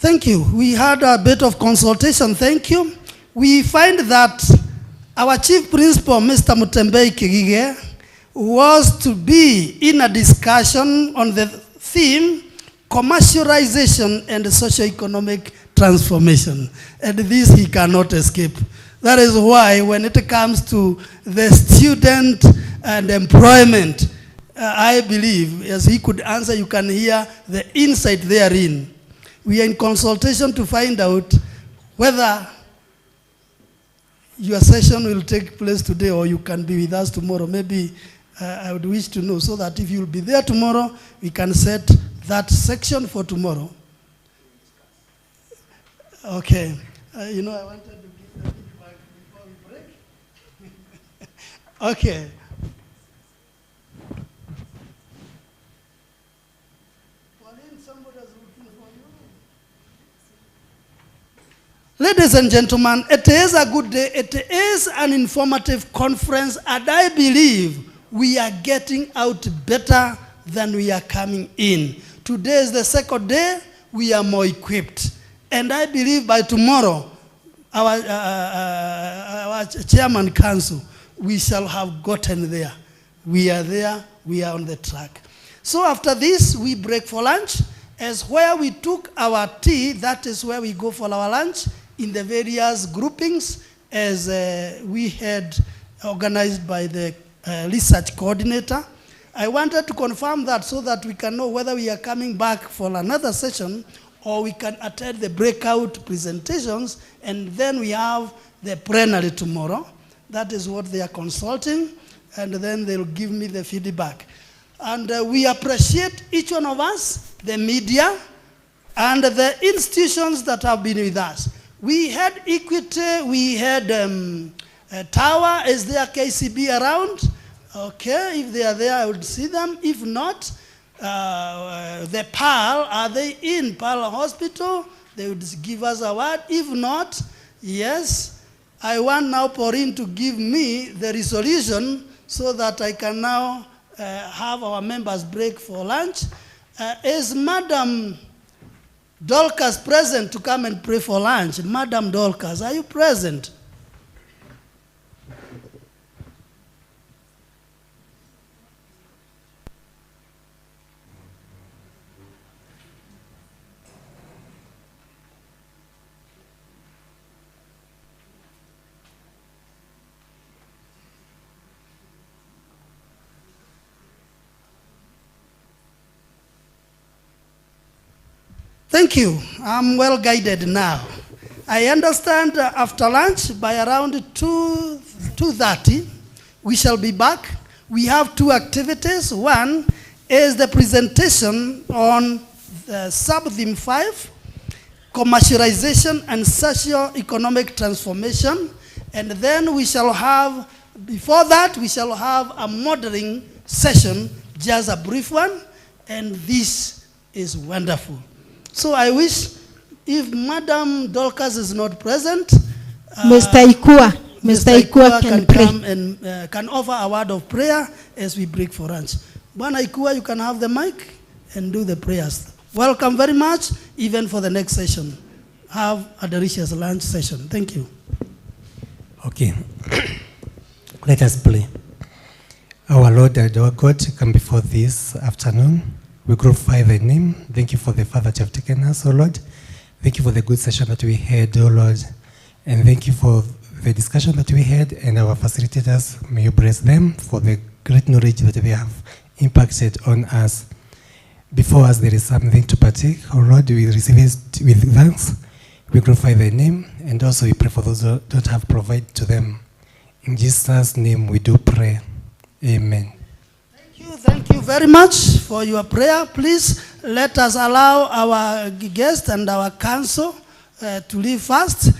Thank you. We had a bit of consultation. Thank you. We find that our chief principal, Mr. Mutembei Kigige, was to be in a discussion on the theme commercialization and socio-economic transformation. And this he cannot escape. That is why when it comes to the student and employment, I believe, as he could answer, you can hear the insight therein. We are in consultation to find out whether your session will take place today or you can be with us tomorrow. Maybe I would wish to know so that if you'll be there tomorrow, we can set that section for tomorrow. Okay. I wanted to give the feedback before we break. Okay. Ladies and gentlemen, it is a good day. It is an informative conference, and I believe we are getting out better than we are coming in. Today is the second day. We are more equipped. And I believe by tomorrow, our chairman council, we shall have gotten there. We are there. We are on the track. So after this, we break for lunch. As where we took our tea, that is where we go for our lunch in the various groupings as we had organized by the research coordinator. I wanted to confirm that so that we can know whether we are coming back for another session or we can attend the breakout presentations, and then we have the plenary tomorrow. That is what they are consulting, and then they'll give me the feedback. And we appreciate each one of us, the media, and the institutions that have been with us. We had Equity, we had Tower. Is there KCB around? Okay, if they are there, I would see them. If not, the PAL, are they in PAL Hospital? They would give us a word. If not, yes, I want now Pauline to give me the resolution so that I can now have our members break for lunch. Is Madam Dorcas present to come and pray for lunch? Madam Dorcas, are you present? Thank you. I'm well guided now. I understand after lunch, by around 2:30, we shall be back. We have two activities. One is the presentation on sub-theme 5, commercialization and socio-economic transformation. And then we shall have, before that, we shall have a modeling session, just a brief one. And this is wonderful. So I wish, if Madam Dorcas is not present, Mr. Ikua can pray. Come and can offer a word of prayer as we break for lunch. Bwana Ikua, you can have the mic and do the prayers. Welcome very much, even for the next session. Have a delicious lunch session. Thank you. Okay. Let us pray. Our Lord and our God, come before this afternoon. We glorify thy name. Thank you for the far that you have taken us, O Lord. Thank you for the good session that we had, O Lord. And thank you for the discussion that we had and our facilitators. May you bless them for the great knowledge that they have impacted on us. Before us, there is something to partake. O Lord, we receive it with thanks. We glorify thy name. And also we pray for those who don't have provided to them. In Jesus' name we do pray. Amen. Thank you very much for your prayer. Please let us allow our guest and our council to leave first.